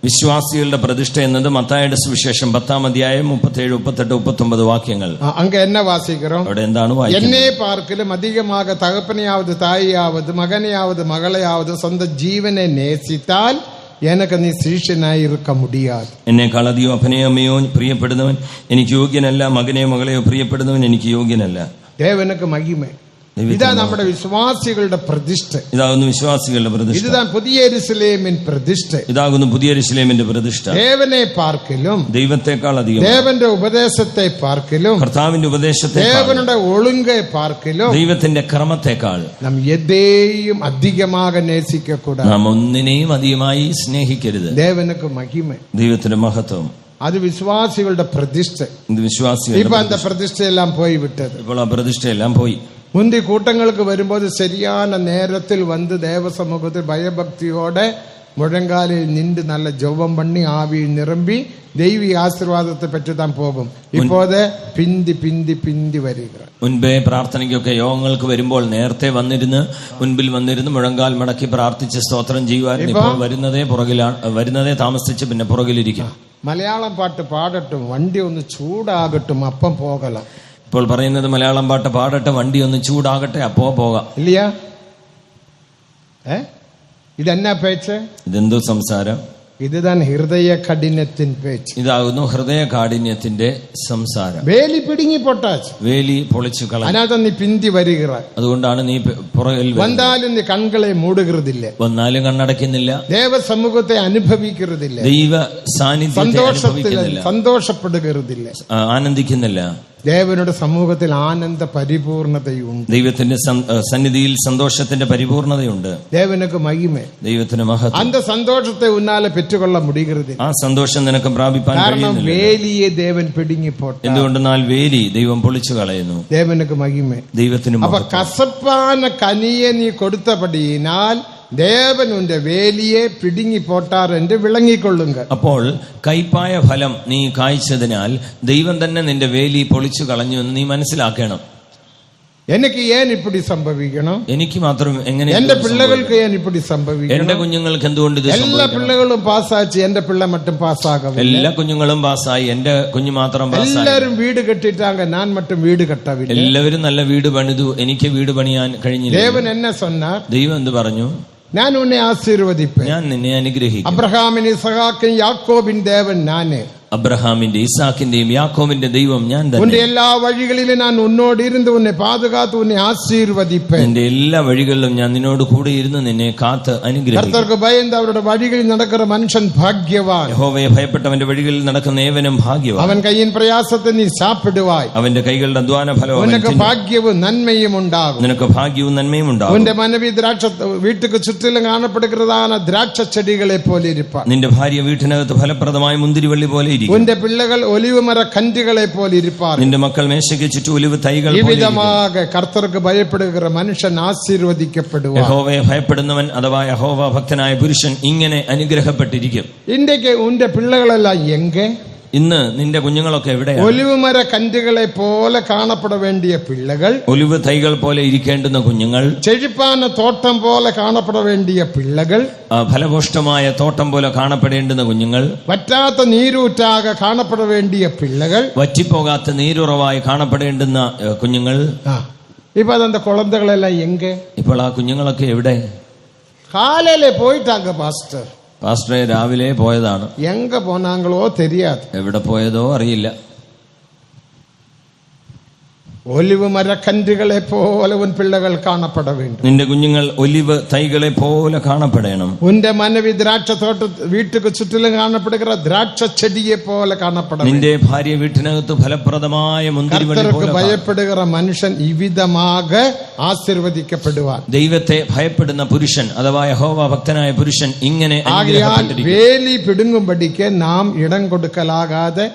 വിശ്വാസികളുടെ പ്രതിഷ്ഠ എന്നത് മത്തായിയുടെ സുവിശേഷം 10-ാം അധ്യായം 37, 38, 39 വാക്യങ്ങൾ. അങ്ങ് എന്നെ വാസിக்கிறோம். അവിടെ എന്താണ് വായിക്കുന്നത്? എന്നെ പാർക്കിലും അധികமாக തകപ്പനെയാവത് തായിയാവത് മകനെയാവത് മകളെയാവത് സ്വന്തം ജീവനെ നേസിത്താൽ എനിക്ക് നീ ശിഷ്യനായി ഇരിക്ക മുടിയാതെ. എന്നെക്കാൾ അധികം അപ്പനെയോ അമ്മയോ പ്രിയപ്പെടുന്നവൻ എനിക്ക് യോഗ്യനല്ല, മകനെയോ മകളെയോ പ്രിയപ്പെടുന്നവൻ എനിക്ക് യോഗ്യനല്ല. ദേവനുക്ക് മഹിമ. ഇതാ നമ്മുടെ വിശ്വാസികളുടെ പ്രതിഷ്ഠ. ഇതാകുന്നു വിശ്വാസികളുടെ പ്രതിഷ്ഠ. ഇതാണ് പുതിയ യെരൂശലേമിൻ പ്രതിഷ്ഠ. ഇതാകുന്നു പുതിയ യെരൂശലേമിന്റെ പ്രതിഷ്ഠ. ദേവനെ പാർക്കിലും, ദൈവത്തെക്കാൾ അധികം, ദേവന്റെ ഉപദേശത്തെ പാർക്കിലും, കർത്താവിന്റെ ഉപദേശത്തെ, ദേവനുടെ ഒളുങ്കെ പാർക്കിലും, ദൈവത്തിന്റെ ക്രമത്തെക്കാൾ നാം എതേയും അധികமாக നേസിക്കക്കൂടാ. നാം ഒന്നിനെയും അധികമായി സ്നേഹിക്കരുത്. ദേവനുക്ക് മഹിമ, ദൈവത്തിന്റെ മഹത്വം. അത് വിശ്വാസികളുടെ പ്രതിഷ്ഠ. ഇത് വിശ്വാസികൾ. ഇപ്പൊ അന്ത പ്രതിഷ്ഠയെല്ലാം പോയി വിട്ടത്. ഇപ്പോൾ ആ പ്രതിഷ്ഠയെല്ലാം പോയി. മുന്തി കൂട്ടങ്ങൾക്ക് വരുമ്പോൾ ശരിயான നേരത്തിൽ വന്ന് ദേവസമൂഹത്തിൽ ഭയഭക്തിയോടെ മുഴങ്കാലിൽ നിன்று നല്ല ജപം പണി ആവിയിൽ നിറമ്പി ദൈവീ ആശീർവാദത്തെ പറ്റി പോകും. ഇപ്പോഴേ പിന്തി വരിക. മുൻപേ പ്രാർത്ഥനയ്ക്കൊക്കെ യോഗങ്ങൾക്ക് വരുമ്പോൾ നേരത്തെ മുൻപിൽ വന്നിരുന്ന് മുഴങ്കാൽ മടക്കി പ്രാർത്ഥിച്ച് സ്തോത്രം ചെയ്യുവാൻ ഇപ്പോൾ വരുന്നതേ താമസിച്ച് പിന്നെ പുറകിലിരിക്കും. മലയാളം പാട്ട് പാടട്ടും, വണ്ടി ഒന്ന് ചൂടാകട്ടും, അപ്പം പോകലാം. ഇപ്പോൾ പറയുന്നത് മലയാളം പാട്ട് പാടട്ടെ, വണ്ടി ഒന്ന് ചൂടാകട്ടെ, അപ്പോ പോകാം. ഇല്ലയാ? ഇതെന്നാ പേച്ച്? ഇതെന്തോ സംസാരം? ഇതാണ് ഹൃദയ കഠിനത്തിൻ പേച്ച്. ഇതാകുന്നു ഹൃദയ കാഠിന്യത്തിന്റെ സംസാരം. വേലി പിടുങ്ങി പൊട്ടാച്ച്, വേലി പൊളിച്ചു കളഞ്ഞു. അതിനകത്ത് നീ പിന്തി വരിക. അതുകൊണ്ടാണ് നീ പുറകിൽ വന്നാലും നീ കണ്ണുകളെ മൂടുകരുതില്ല, വന്നാലും കണ്ണടയ്ക്കുന്നില്ല, ദേവസമൂഹത്തെ അനുഭവിക്കരുതില്ല, ദൈവ സാന്നിധ്യത്തിൽ സന്തോഷപ്പെടുകരുതില്ല, ആനന്ദിക്കുന്നില്ല. ദേവനുടെ സമൂഹത്തിൽ ആനന്ദ പരിപൂർണതയുണ്ട്. ദൈവത്തിന്റെ സന്നിധിയിൽ സന്തോഷത്തിന്റെ പരിപൂർണതയുണ്ട്. ദേവനുക്ക് മഹിമ, ദൈവത്തിന് മഹത്വം. അന്ത സന്തോഷത്തെ ഉന്നാലെ പെറ്റുകൊള്ള മുടികരുത്. ആ സന്തോഷം നിനക്ക് പ്രാപിപ്പാൻ കഴിയുന്നില്ല. വേലിയെ ദേവൻ പിടുങ്ങി പോട്ട. എന്തുകൊണ്ടെന്നാൽ വേലി ദൈവം പൊളിച്ചു കളയുന്നു. ദേവനുക്ക് മഹിമ, ദൈവത്തിന്. അപ്പൊ കസപ്പാന കനിയെ നീ കൊടുത്തപടിയിനാൽ ദേവൻ ഉന്റെ വേലിയെ പിടുങ്ങി പോട്ടാർ എന്ന് വിളങ്ങിക്കൊള്ളുക. അപ്പോൾ കൈപ്പായ ഫലം നീ കായ്ച്ചതിനാൽ ദൈവം തന്നെ നിന്റെ വേലി പൊളിച്ചു കളഞ്ഞു എന്ന് നീ മനസ്സിലാക്കണം. എനിക്ക് ഏൻ ഇപ്പടി സംഭവിക്കണം? എനിക്ക് മാത്രം എങ്ങനെ? എന്റെ പിള്ളകൾക്ക് ഏൻ ഇപ്പടി സംഭവിക്കണം? എന്റെ കുഞ്ഞുങ്ങൾക്ക് എന്തുകൊണ്ട് ഇത്? എല്ലാ പിള്ളകളും പാസ്സാച്ച് എന്റെ പിള്ള മറ്റും പാസ്സാകവില്ല. എല്ലാ കുഞ്ഞുങ്ങളും പാസ്സായി, എന്റെ കുഞ്ഞു മാത്രം പാസ്സായി. എല്ലാരും വീട് കെട്ടിട്ടാങ്ക ഞാൻ മറ്റും വീട് കെട്ടവില്ല. എല്ലാവരും നല്ല വീട് പണിതു, എനിക്ക് വീട് പണിയാൻ കഴിഞ്ഞില്ല. ദേവൻ എന്നെ சொன்னார், ദൈവം എന്ത് പറഞ്ഞു? ഞാൻ ഉന്നെ ആശീർവദിപ്പേൻ, ഞാൻ നിന്നെ അനുഗ്രഹിക്കും. അബ്രഹാമിന് ഇസഹാക്കിന് യാക്കോബിൻ ദേവൻ ഞാന്. അബ്രഹാമിന്റെ ഇസാക്കിന്റെയും യാക്കോബിന്റെ ദൈവം ഞാൻ തന്നെ. ഉന്റെ എല്ലാ വഴികളിലും ഞാൻ ഉന്നോട് ഇരുന്ന് ഉന്നെ പാതുകാത്ത് ഉന്നെ ആശീർവദിപ്പേൻ. എന്റെ എല്ലാ വഴികളിലും ഞാൻ നിന്നോട് കൂടെ ഇരുന്ന് നിന്നെ കാത്ത് അനുഗ്രഹിക്കും. കർത്തർക്ക് ഭയന്ന് അവരുടെ വഴികളിൽ നടക്കുന്ന മനുഷ്യൻ ഭാഗ്യവാൻ. യഹോവയെ ഭയപ്പെട്ടവന്റെ വഴികളിൽ നടക്കുന്ന ഏവനും ഭാഗ്യവാൻ. അവൻ കയ്യിൻ പ്രയാസത്തെ നീ സാപ്പിടുവായി, അവന്റെ കൈകളുടെ അധ്വാന ഫലവും. നിനക്ക് ഭാഗ്യവും നന്മയും ഉണ്ടാകും. നിനക്ക് ഭാഗ്യവും നന്മയും ഉണ്ടാകും. ഉന്റെ മനവി ദ്രാക്ഷ വീട്ടുക്ക് ചുറ്റിലും കാണപ്പെടുന്നതാണ് ദ്രാക്ഷ ചെടികളെ പോലെ ഇരിപ്പാൻ. നിന്റെ ഭാര്യ വീട്ടിനകത്ത് ഫലപ്രദമായ മുന്തിരിവള്ളി പോലെ ഇരിക്കും. ഉന്റെ പിള്ളകൾ ഒലിവ് മര കന്റുകളെ പോലെ ഇരിപ്പാർ. നിന്റെ മക്കൾ മേശയ്ക്ക് ചുറ്റും ഒലിവ് തൈകൾ. ഈ വിധமாக കർത്തർക്ക് ഭയപ്പെടുക മനുഷ്യൻ ആശീർവദിക്കപ്പെടുവാൻ. യഹോവയെ ഭയപ്പെടുന്നവൻ അഥവാ യഹോവ ഭക്തനായ പുരുഷൻ ഇങ്ങനെ അനുഗ്രഹപ്പെട്ടിരിക്കും. ഇന്ത്യക്ക് ഉന്റെ പിള്ളകളെല്ലാം എങ്കെ? ഇന്ന് നിന്റെ കുഞ്ഞുങ്ങളൊക്കെ എവിടെയാണ്? ഒലിവ് മര കന്റുകളെ പോലെ കാണപ്പെട വേണ്ടിയ പിള്ളകൾ, ഒലിവ് തൈകൾ പോലെ ഇരിക്കേണ്ടുന്ന കുഞ്ഞുങ്ങൾ, ചെഴിപ്പാന തോട്ടം പോലെ കാണപ്പെട വേണ്ടിയ പിള്ളകൾ, ഫലഭൂഷ്ടമായ തോട്ടം പോലെ കാണപ്പെടേണ്ടുന്ന കുഞ്ഞുങ്ങൾ, വറ്റാത്ത നീരൂറ്റാകെ കാണപ്പെട വേണ്ടിയ പിള്ളകൾ, വറ്റിപ്പോകാത്ത നീരുറവായി കാണപ്പെടേണ്ടുന്ന കുഞ്ഞുങ്ങൾ. ഇപ്പൊ അതെന്താ കുളന്തകളെല്ലാം എങ്കെ? ഇപ്പോൾ ആ കുഞ്ഞുങ്ങളൊക്കെ എവിടെ? കാലയിലെ പോയിട്ടാങ്ക പാസ്റ്റർ. പാസ്റ്ററെ രാവിലെ പോയതാണ്. എങ്ക പോനാങ്കളോ തെരിയാതെ. എവിടെ പോയതോ അറിയില്ല. ഒലിവ് മരക്കന്റുകളെ പോലെ ഉൻ പിള്ളകൾ കാണപ്പെട വേണ്ടും. നിന്റെ കുഞ്ഞുങ്ങൾ ഒലിവ് തൈകളെ പോലെ കാണപ്പെടണം. ഉന്റെ മനവി ദ്രാക്ഷ തോട്ട വീട്ടുക്ക് ചുറ്റിലും കാണപ്പെടുന്ന ദ്രാക്ഷ ചെടിയെ പോലെ കാണപ്പെടണം. നിന്റെ ഭാര്യ വീട്ടിനകത്ത് ഫലപ്രദമായ മുന്തിരിവള്ളി പോലെ. ഭയപ്പെടുക മനുഷ്യൻ ഇവിധമാക ആശീർവദിക്കപ്പെടുവാൻ. ദൈവത്തെ ഭയപ്പെടുന്ന പുരുഷൻ അഥവാ യഹോവ ഭക്തനായ പുരുഷൻ ഇങ്ങനെ വേലി പിടുങ്ങുമ്പടിക്ക് നാം ഇടം കൊടുക്കലാകാതെ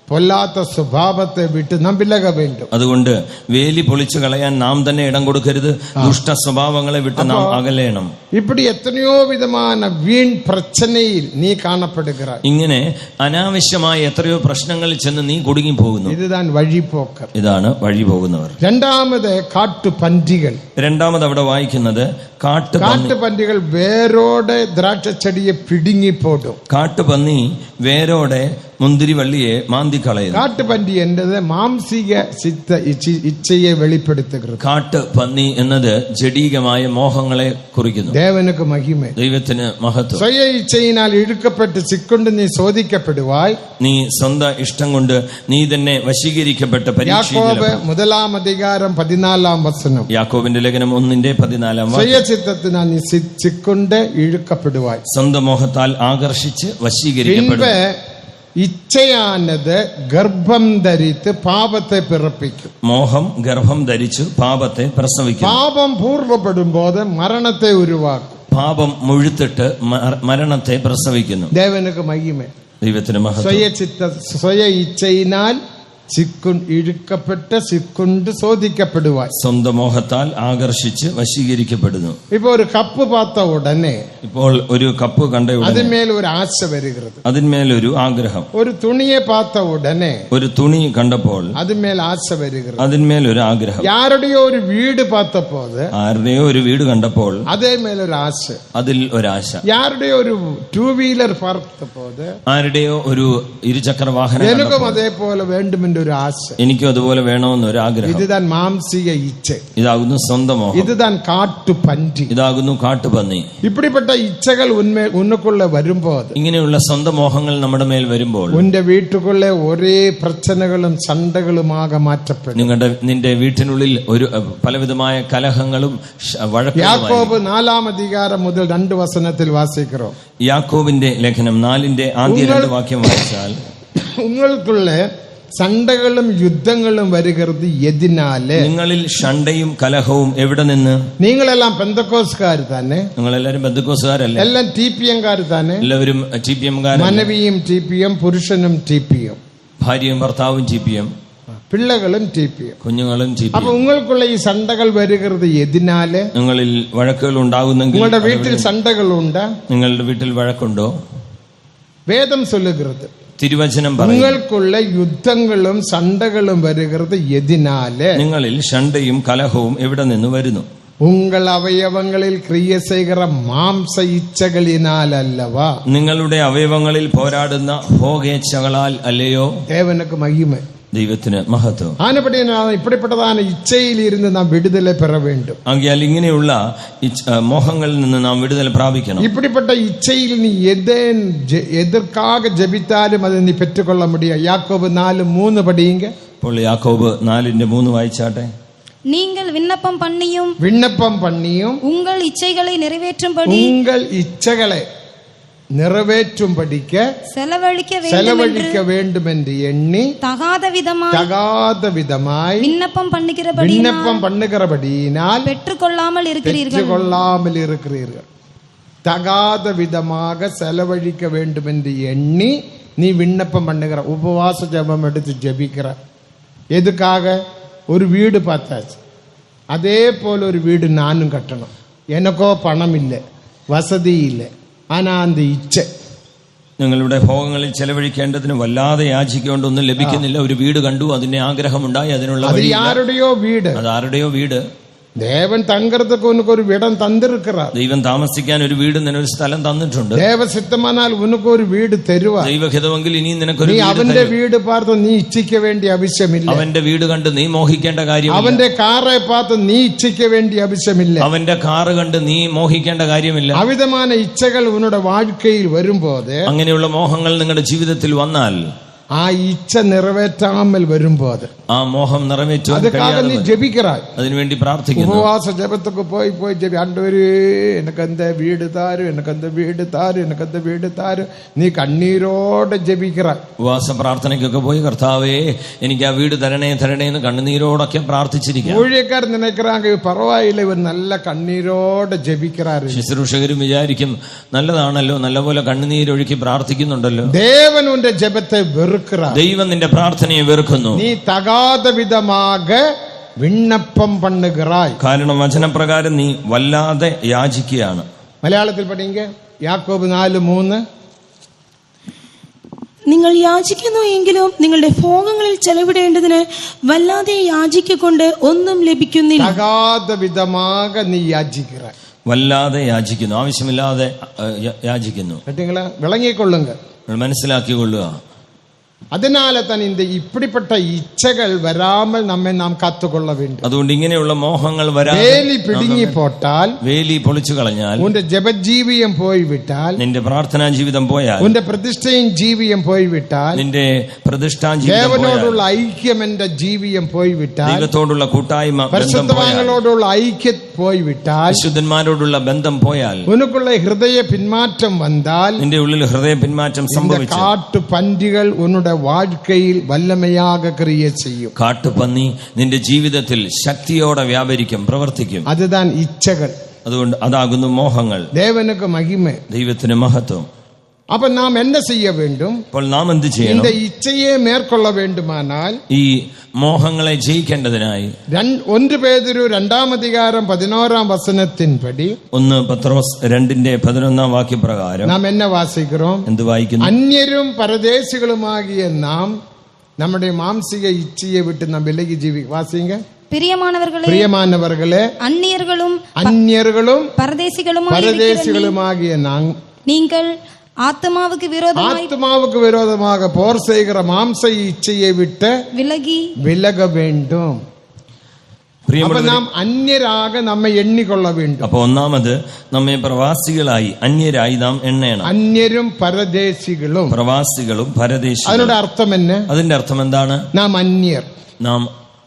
പൊല്ലാത്ത സ്വഭാവത്തെ വിട്ട് നാം വിലക വേണ്ടും. അതുകൊണ്ട് വേലി പൊളിച്ചു കളയാൻ നാം തന്നെ ഇടം കൊടുക്കരുത്. ദുഷ്ട സ്വഭാവങ്ങളെ വിട്ട് നാം അകലേണം. ഇപ്പടി എത്രയോ വിധமான വീൺ പ്രശ്നയിൽ നീ കാണപ്പെടുക. ഇങ്ങനെ അനാവശ്യമായ എത്രയോ പ്രശ്നങ്ങളിൽ ചെന്ന് നീ കുടുങ്ങി പോകുന്നു. ഇതാണ് വഴിപോക്കർ. ഇതാണ് വഴി പോകുന്നവർ. രണ്ടാമത് കാട്ടുപന്നികൾ. രണ്ടാമത് അവിടെ വായിക്കുന്നത് കാട്ടുപന്നികൾ വേരോടെ ദ്രാക്ഷ ചെടിയെ പിടുങ്ങിപ്പോടും. കാട്ടുപന്നി വേരോടെ മുന്തിരിവള്ളിയെ മാന്തിക്കളയുന്നു. കാട്ടുപന്നി എന്നത് മാംസിക ഇച്ഛയെ വെളിപ്പെടുത്തുന്നത്. കാട്ടുപന്നി എന്നത് ജഡീകമായ മോഹങ്ങളെ കുറിക്കുന്നു. ദേവനുക്ക് മഹിമ, ദൈവത്തിന് മഹത്വം. സ്വയ ഇച്ഛയിനാൽ ഇഴുക്കപ്പെട്ട് സിക്കൊണ്ട് നീ ശോധിക്കപ്പെടുവായി. നീ സ്വന്തം ഇഷ്ടം കൊണ്ട് നീ തന്നെ വശീകരിക്കപ്പെട്ട് യാക്കോബ് 1:14 യാക്കോബിന്റെ ലേഖനം 1:14 സ്വയ ചിത്തത്തിനാൽ നീ സിക്കൊണ്ട് ഇഴുക്കപ്പെടുവായി. സ്വന്തം മോഹത്താൽ ആകർഷിച്ച് വശീകരിക്കപ്പെടും. ഇച്ഛയാനത് ഗർഭം ധരിത്ത് പാപത്തെ പിറപ്പിക്കും. മോഹം ഗർഭം ധരിച്ചു പാപത്തെ പ്രസവിക്കും. പാപം പൂർവ്വപ്പെടുമ്പോൾ മരണത്തെ ഉരുവാക്കും. പാപം മുഴുത്തിട്ട് മരണത്തെ പ്രസവിക്കുന്നു. ദേവനുക്ക് മഹിമ, ദൈവത്തിന് മഹത്വം. സ്വയ ഇച്ഛയിനാൽ ഇഴുക്കപ്പെട്ട് സിക്കൊണ്ട് ശോധിക്കപ്പെടുവാൻ. സ്വന്തം മോഹത്താൽ ആകർഷിച്ച് വശീകരിക്കപ്പെടുന്നു. ഇപ്പൊ ഒരു കപ്പ് പാത്ത ഉടനെ, ഇപ്പോൾ ഒരു കപ്പ് കണ്ട ഉടനെ അതിന്മേൽ ഒരു ആശ വരുகிறது. അതിന്മേലൊരു ആഗ്രഹം. ഒരു തുണിയെ പാത്ത ഉടനെ, ഒരു തുണി കണ്ടപ്പോൾ അതിന്മേൽ ആശ വരുகிறது. അതിന്മേലൊരു ആഗ്രഹം. ആരുടെയോ ഒരു വീട് പാത്തപ്പോ, ആരുടെയോ ഒരു വീട് കണ്ടപ്പോൾ അതേമേലൊരു ആശ, അതിൽ ഒരാശ. ആരുടെയോ ഒരു 2 വീലർ പാർത്തപ്പോ, ആരുടെയോ ഒരു ഇരുചക്ര വാഹനം. എനിക്കും അതേപോലെ വേണ്ടുമെന്ന് ഒരു ആശ, എനിക്കും അതുപോലെ വേണമെന്ന് ഒരു ആഗ്രഹം. ഇതാൻ മാംസിക ഇച്ഛ. ഇതാകുന്നു സ്വന്തം മോഹം. ഇതാൻ കാട്ടുപന്നി. ഇതാകുന്നു കാട്ടുപന്നി. ഇപ്പടിപ്പെട്ട ഇച്ഛകൾ ഉന്നക്കുള്ള വരുമ്പോ, ഇങ്ങനെയുള്ള സ്വന്തം മോഹങ്ങൾ നമ്മുടെ മേൽ വരുമ്പോൾ ഉന്റെ വീട്ടുക്കുള്ള ഒരേ പ്രശ്നങ്ങളും ചണ്ടകളുമാകെ മാറ്റപ്പെടും. നിന്റെ വീട്ടിനുള്ളിൽ ഒരു പലവിധമായ കലഹങ്ങളും വഴക്കും. യാക്കോബ് 4 മുതൽ 2 വാസിக்கிறோம். യാക്കോബിന്റെ ലേഖനം 4 ആദ്യ 2 വാക്യം വായിച്ചാൽ, ഉങ്ങൾക്കുള്ള സണ്ടകളും യുദ്ധങ്ങളും വരുகிறது എതിനാല്. നിങ്ങളിൽ ഷണ്ടയും കലഹവും എവിടെ നിന്ന്? നിങ്ങളെല്ലാം പെന്തക്കോസ്കാർ തന്നെ. നിങ്ങളെല്ലാരും പെന്തക്കോസ്കാരല്ലേ? എല്ലാം ടിപിഎംകാർ തന്നെ. എല്ലാവരും ടിപിഎംകാർ. മനവിയും ടിപിഎം, പുരുഷനും ടിപിഎം, ഭാര്യയും ഭർത്താവും ടിപിഎം, പിള്ളകളും ടിപിഎം, കുഞ്ഞുങ്ങളും ടിപിഎം. അപ്പൊ ഉങ്ങൾക്കുള്ള ഈ സണ്ടകൾ വരുகிறது എതിനാല്. നിങ്ങളിൽ വഴക്കുകൾ ഉണ്ടാകുന്നെങ്കിൽ, നിങ്ങളുടെ വീട്ടിൽ സണ്ടകളുണ്ട്, നിങ്ങളുടെ വീട്ടിൽ വഴക്കുണ്ടോ? വേദം சொல்லுகிறது. തിരുവചനം പറയുന്നു, നിങ്ങൾക്കുള്ള യുദ്ധങ്ങളും സണ്ടകളും വരുന്നത് എതിനാല്, നിങ്ങളിൽ ശണ്ടയും കലഹവും എവിടെ നിന്ന് വരുന്നു? உங்கள் அவயவங்களில் கிரிய செய்கிற மாம்ச இச்சைகளினாலல்லவா, നിങ്ങളുടെ അവയവങ്ങളിൽ പോരാടുന്ന ഭോഗേച്ഛകളാൽ അല്ലയോ? தேவனுக்கு மகிமை, ദൈവത്തിന് മഹത്വം. இப்படிப்பட்டதான இச்சையில் இருந்து நாம் விடுதலை பெற வேண்டும். ആകയാൽ ഇങ്ങനെയുള്ള മോഹങ്ങളിൽ നിന്ന് നാം വിടുതൽ പ്രാപിക്കണം. இப்படிப்பட்ட இச்சையில் நீ எதற்காக ஜெபித்தாலும் அதை நீ பெற்றுக்கொள்ள முடியும். யாக்கோபு 4:3 படியுங்க. അപ്പോൾ യാക്കോബ് 4:3 വായിച്ചാട്ടെ. நீங்கள் விண்ணப்பம் பண்ணியும் உங்கள் இச்சைகளை நிறைவேற்றும்படிக்க செலவழிக்க வேண்டும் என்று எண்ணி தகாத விதமாய் விண்ணப்பம் பண்ணுகிறபடியினால் பெற்றுக்கொள்ளாமல் இருக்கிறீர்கள். தகாத விதமாக செலவழிக்க வேண்டும் என்று எண்ணி நீ விண்ணப்பம் பண்ணுகிற, உபவாச ஜெபம் எடுத்து ஜெபிக்கிற. எதுக்காக? ஒரு வீடு பார்த்தாச்சு, அதே போல ஒரு வீடு நானும் கட்டணும். எனக்கோ பணம் இல்லை, வசதி இல்லை, ஆனா அந்த ഇച്ഛ നിങ്ങളുടെ ഭോഗങ്ങളിൽ ചെലവഴിക്കേണ്ടതിന് വല്ലാതെ യാചിക്കൊണ്ടൊന്നും ലഭിക്കുന്നില്ല. ഒരു വീട് കണ്ടു, അതിന്റെ ആഗ്രഹമുണ്ടായി, അതിനുള്ള ആരുടെയോ വീട്, അത് ആരുടെയോ വീട്. ദേവൻ തങ്കറതൊക്കെ ഉനക്ക് ഒരു ഇടം തന്നിരിക്കാർ. ദൈവം താമസിക്കാൻ ഒരു വീട്, നിനക്കൊരു സ്ഥലം തന്നിട്ടുണ്ട്. ദേവസിദ്ധമാനാൽ ഉനക്ക് ഒരു വീട് തരുവാ. ദൈവഹിതമെങ്കിൽ ഇനി നിനക്കൊരു അവന്റെ വീട് പാർത്ത് നീ ഇച്ഛിക്ക വേണ്ടി ആവശ്യമില്ല. അവന്റെ വീട് കണ്ട് നീ മോഹിക്കേണ്ട കാര്യമില്ല. അവന്റെ കാറെ പാർത്ത് നീ ഇച്ഛിക്ക വേണ്ടി ആവശ്യമില്ല. അവന്റെ കാറ് കണ്ട് നീ മോഹിക്കേണ്ട കാര്യമില്ല. അവിധமான ഇച്ഛകൾ ഉന്നയുടെ വാഴ്ക്കയിൽ വരുമ്പോൾ, അങ്ങനെയുള്ള മോഹങ്ങൾ നിങ്ങളുടെ ജീവിതത്തിൽ വന്നാൽ, ആ ഇച്ഛ നിറവേറ്റാമൽ വരുമ്പോൾ, ആ മോഹം നിറവേറ്റാൻ നീ ജപിക്கிறாய், അതിനുവേണ്ടി പ്രാർത്ഥിക്കുന്നു. ഉപവാസ ജപത്തൊക്കെ പോയി ആണ്ടവര് എനിക്ക് എന്ത് വീട് താരും, എനിക്ക് എന്ത് വീട് താരും, എനിക്ക് എന്ത് വീട് താരും, നീ കണ്ണീരോടെ ജപിക്கிறாய். ഉപവാസ പ്രാർത്ഥനയ്ക്കൊക്കെ പോയി, കർത്താവേ എനിക്ക് ആ വീട് തരണേ എന്ന് കണ്ണുനീരോടൊക്കെ പ്രാർത്ഥിച്ചിരിക്കുക. ഊഴിയക്കാർ നിனைக்கிறாங்க പരവായില്ല, ഇവർ നല്ല കണ്ണീരോടെ ജപിക്கிறாரு. ശുശ്രൂഷകരും വിചാരിക്കും നല്ലതാണല്ലോ, നല്ലപോലെ കണ്ണുനീരൊഴുക്കി പ്രാർത്ഥിക്കുന്നുണ്ടല്ലോ. ദേവൻ ഉന്റെ ജപത്തെ വെറുக்கிறார். ദൈവം നിന്റെ പ്രാർത്ഥനയെ വെറുക്കുന്നു. നീ തകാത വിധமாக വിണ്ണപ്പം பண்ணுகிறாய். കാരണം വചനപ്രകാരം നീ വല്ലാതെ യാചിക്കുകയാണ്. മലയാളത്തിൽ പഠിക്കുക. യാക്കോബ് 4:3. നിങ്ങൾ യാചിക്കുന്നു എങ്കിലും നിങ്ങളുടെ ഭോഗങ്ങളിൽ ചെലവിടേണ്ടതിന് വല്ലാതെ യാചിക്കൊണ്ട് ഒന്നും ലഭിക്കുന്നില്ല. തകാത വിധமாக നീ യാചിக்கிறாய். വല്ലാതെ യാചിക്കുന്നു, ആവശ്യമില്ലാതെ യാചിക്കുന്നു. വിളങ്ങിക്കൊള്ളുക, മനസ്സിലാക്കിക്കൊള്ളുക. அதனால தான் இந்த இப்படிப்பட்ட இச்சைகள் வராமல் நம்மை நாம் காத்துக்கொள்ள வேண்டும். അതുകൊണ്ട് ഇങ്ങനെയുള്ള മോഹങ്ങൾ വരാതെ വേലി പിടുങ്ങി പോട്ടാൽ, വേലി പൊളിച്ചു കളഞ്ഞാൽ, ഉന്റെ ജപജീവിയം പോയിവിട്ടാൽ, നിന്റെ പ്രാർത്ഥനാ ജീവിതം പോയാൽ, ഉന്റെ പ്രതിഷ്ഠയും ജീവിയം പോയിവിട്ടാൽ, നിന്റെ പ്രതിഷ്ഠാ ജീവിതം ദേവനോടുള്ള ഐക്യം എന്റെ ജീവിയം പോയിവിട്ടാൽ, ദൈവത്തോടുള്ള കൂട്ടായ്മ പരിശുദ്ധവാന്കളോടുള്ള ഐക്യം പോയിവിട്ടാൽ, വിശുദ്ധന്മാരോടുള്ള ബന്ധം പോയാൽ, ഉനക്കുള്ള ഹൃദയ പിന്മാറ്റം വന്നാൽ, നിന്റെ ഉള്ളിൽ ഹൃദയ പിന്മാറ്റം സംഭവിച്ചു, കാട്ടു പന്തികൾ ഉന്നുടെ வாழ்க்கையில் வல்லமையாக கிரிய செய்யும். കാട്ടുപന്നി നിന്റെ ജീവിതത്തിൽ ശക്തിയോടെ വ്യാപരിക്കും, പ്രവർത്തിക്കും. அதுதான் ഇച്ഛകൾ. അതുകൊണ്ട് അതാകുന്നു മോഹങ്ങൾ. ദേവനുക്ക് മഹിമ, ദൈവത്തിന് മഹത്വം. அப்ப நாம் என்ன செய்ய வேண்டும்? അപ്പോൾ നാം എന്ത് ചെയ്യണം? இந்த ഇച്ഛയെ മേற்കൊள்ள വേണ്ടുമാനാൽ, ഈ മോഹങ്ങളെ ജയിക്കേണ്ടതിനായി 1 പേതുരു 2:11 1 പത്രോസ് 2:11 വാക്യപ്രകാരം നാം എന്നെ വാസിக்கிறோம்? എന്ത് വായിക്കുന്നു? അന്യരും പരദേശികളുമാകിയ നാം നമ്മുടെ മാംസിക ഇച്ഛയെ വിട്ട് നാം വിലകി വാസിங்க. பிரியமானவர்களே, அந்நியர்களும் பரதேசிகளுமாகிய நீங்கள் ஆத்மாவுக்கு விரோதமாக போர் செய்கிற மாம்ச இச்சையை விட்டு விலக வேண்டும். നാം അന്യരാക നമ്മെ എണ്ണിക്കൊള്ള വേണ്ടും. അപ്പൊ ഒന്നാമത് നമ്മെ പ്രവാസികളായി, അന്യരായി നാം എണ്ണണം. അന്യരും പരദേശികളും. അതിന്റെ അർത്ഥം എന്നെ? അതിന്റെ അർത്ഥം എന്താണ്? നാം അന്യർ, നാം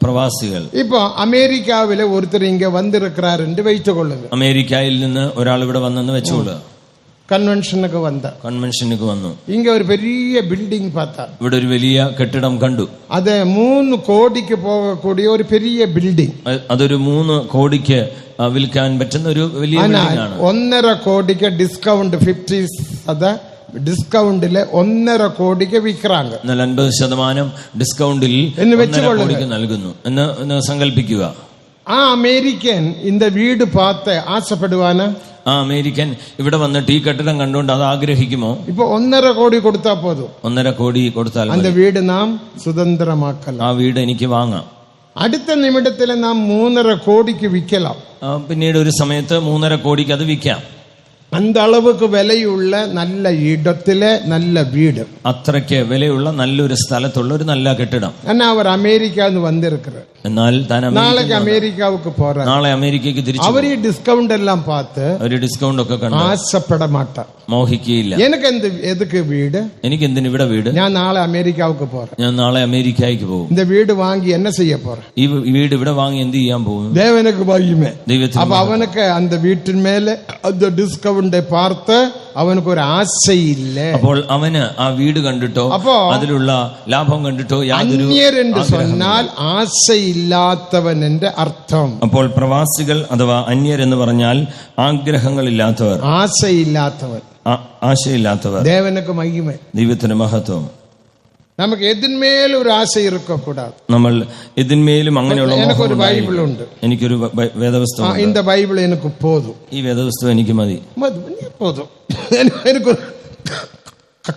പ്രവാസികൾ. ഇപ്പൊ അമേരിക്കാവിലെ ഒരുത്തർ ഇങ്ങ വന്നിരിക്കാറ് വെച്ചുകൊള്ളുക. അമേരിക്കയിൽ നിന്ന് ഒരാൾ ഇവിടെ വന്നെന്ന് വെച്ചുകൊള്ളുക. കൺവെൻഷനുക്ക് വന്നു. ഇങ്ങ ഒരു വലിയ ബിൽഡിംഗ് പാത്താ, ഇവിടെ ഒരു വലിയ കെട്ടിടം കണ്ടു. അത് 3 കോടിക്ക് പോകக்கூடிய ഒരു വലിയ ബിൽഡിംഗ്. അതൊരു 3 കോടിക്ക് വിൽക്കാൻ പറ്റുന്ന ഒരു വലിയ ബിൽഡിംഗ് ആണ്. 1.5 കോടിക്ക് ഡിസ്കൗണ്ട് 50 ഡിസ്കൗണ്ടില് 1.5 കോടിക്ക് വിൽക്കാങ്ക. 50% ഡിസ്കൗണ്ടിൽ നൽകുന്നു എന്ന് സങ്കല്പിക്കുക. ആ അമേരിക്കൻ இந்த வீடு பார்த்து ஆசைப்படுவானா? ആ അമേരിക്കൻ ഇവിടെ വന്നിട്ട് ഈ കെട്ടിടം കണ്ടുകൊണ്ട് അത് ആഗ്രഹിക്കുമോ? ഇപ്പൊ 1.5 കോടി കൊടുത്താൽ പോതും. 1.5 കോടി കൊടുത്താൽ அந்த வீடு நாம் சுதந்திரமாக்கலாம். ആ വീട് എനിക്ക് വാങ്ങാം. അടുത്ത നിമിഷത്തിൽ നാം 3.5 കോടിക്ക് വിൽക്കലാം. പിന്നീട് ഒരു സമയത്ത് 3.5 കോടിക്ക് അത് വിൽക്കാം. அந்த அளவுக்கு விலையுள்ள நல்ல இடத்திலே நல்ல வீடு, അത്രയ്ക്ക് വിലയുള്ള നല്ലൊരു സ്ഥലത്തുള്ള ഒരു നല്ല കെട്ടിടം. എന്നാ അവർ അമേരിക്കാന്ന് വന്നിരിക്കുന്നത്. എന്നാൽ നാളേക്ക് അമേരിക്കാവുക്ക് പോറാ. നാളെ അമേരിക്കയ്ക്ക് തിരിച്ചു. അവർ ഈ ഡിസ്കൗണ്ട് എല്ലാം പാത്ത് ഒരു ഡിസ്കൗണ്ട് ഒക്കെ കണ്ട് ആശപ്പെട മാട്ട, മോഹിക്കുകയില്ല. എതുക്ക് വീട്, എനിക്ക് എന്തിന് ഇവിടെ വീട്, ഞാൻ നാളെ അമേരിക്കാവുക്ക് പോറേൻ, ഞാൻ നാളെ അമേരിക്കയ്ക്ക് പോകും. இந்த വീട് വാങ്ങി എന്നെ ചെയ്യ പോറേൻ, ഈ വീട് ഇവിടെ വാങ്ങി എന്ത് ചെയ്യാൻ പോകും? ദേവനക്ക് മഹിമ. ദൈവത്തിന്. അപ്പൊ അവനക്ക് அந்த വീട്ടിൻ മേലെ അത് ഡിസ്കൗണ്ട് പാർത്ത് അവനക്ക് ഒരു ആശയില്ല. അപ്പോൾ അവന് ആ വീട് കണ്ടിട്ടോ അതിലുള്ള ലാഭം കണ്ടിട്ടോ യാതൊരു சொன்னால் ആശയില്ലാത്തവൻ എന്റെ അർത്ഥം. അപ്പോൾ പ്രവാസികൾ അഥവാ അന്യരെന്ന് പറഞ്ഞാൽ ആഗ്രഹങ്ങളില്ലാത്തവർ, ആശയില്ലാത്തവൻ, ആശയില്ലാത്തവർ. ദേവനക്ക് മഹിമ, ദൈവത്തിന് മഹത്വം. നമുക്ക് എതിന്മേലും ഒരു ആശ ഇരിക്കക്കൂടാതെ. നമ്മൾ എതിന്മേലും അങ്ങനെയുള്ള എനിക്കൊരു ബൈബിളുണ്ട്, എനിക്കൊരു വേദപുസ്തകം. இந்த ബൈബിൾ എനിക്ക് പോതും, ഈ വേദപുസ്തകം എനിക്ക് മതി, പോതും. എനിക്കൊരു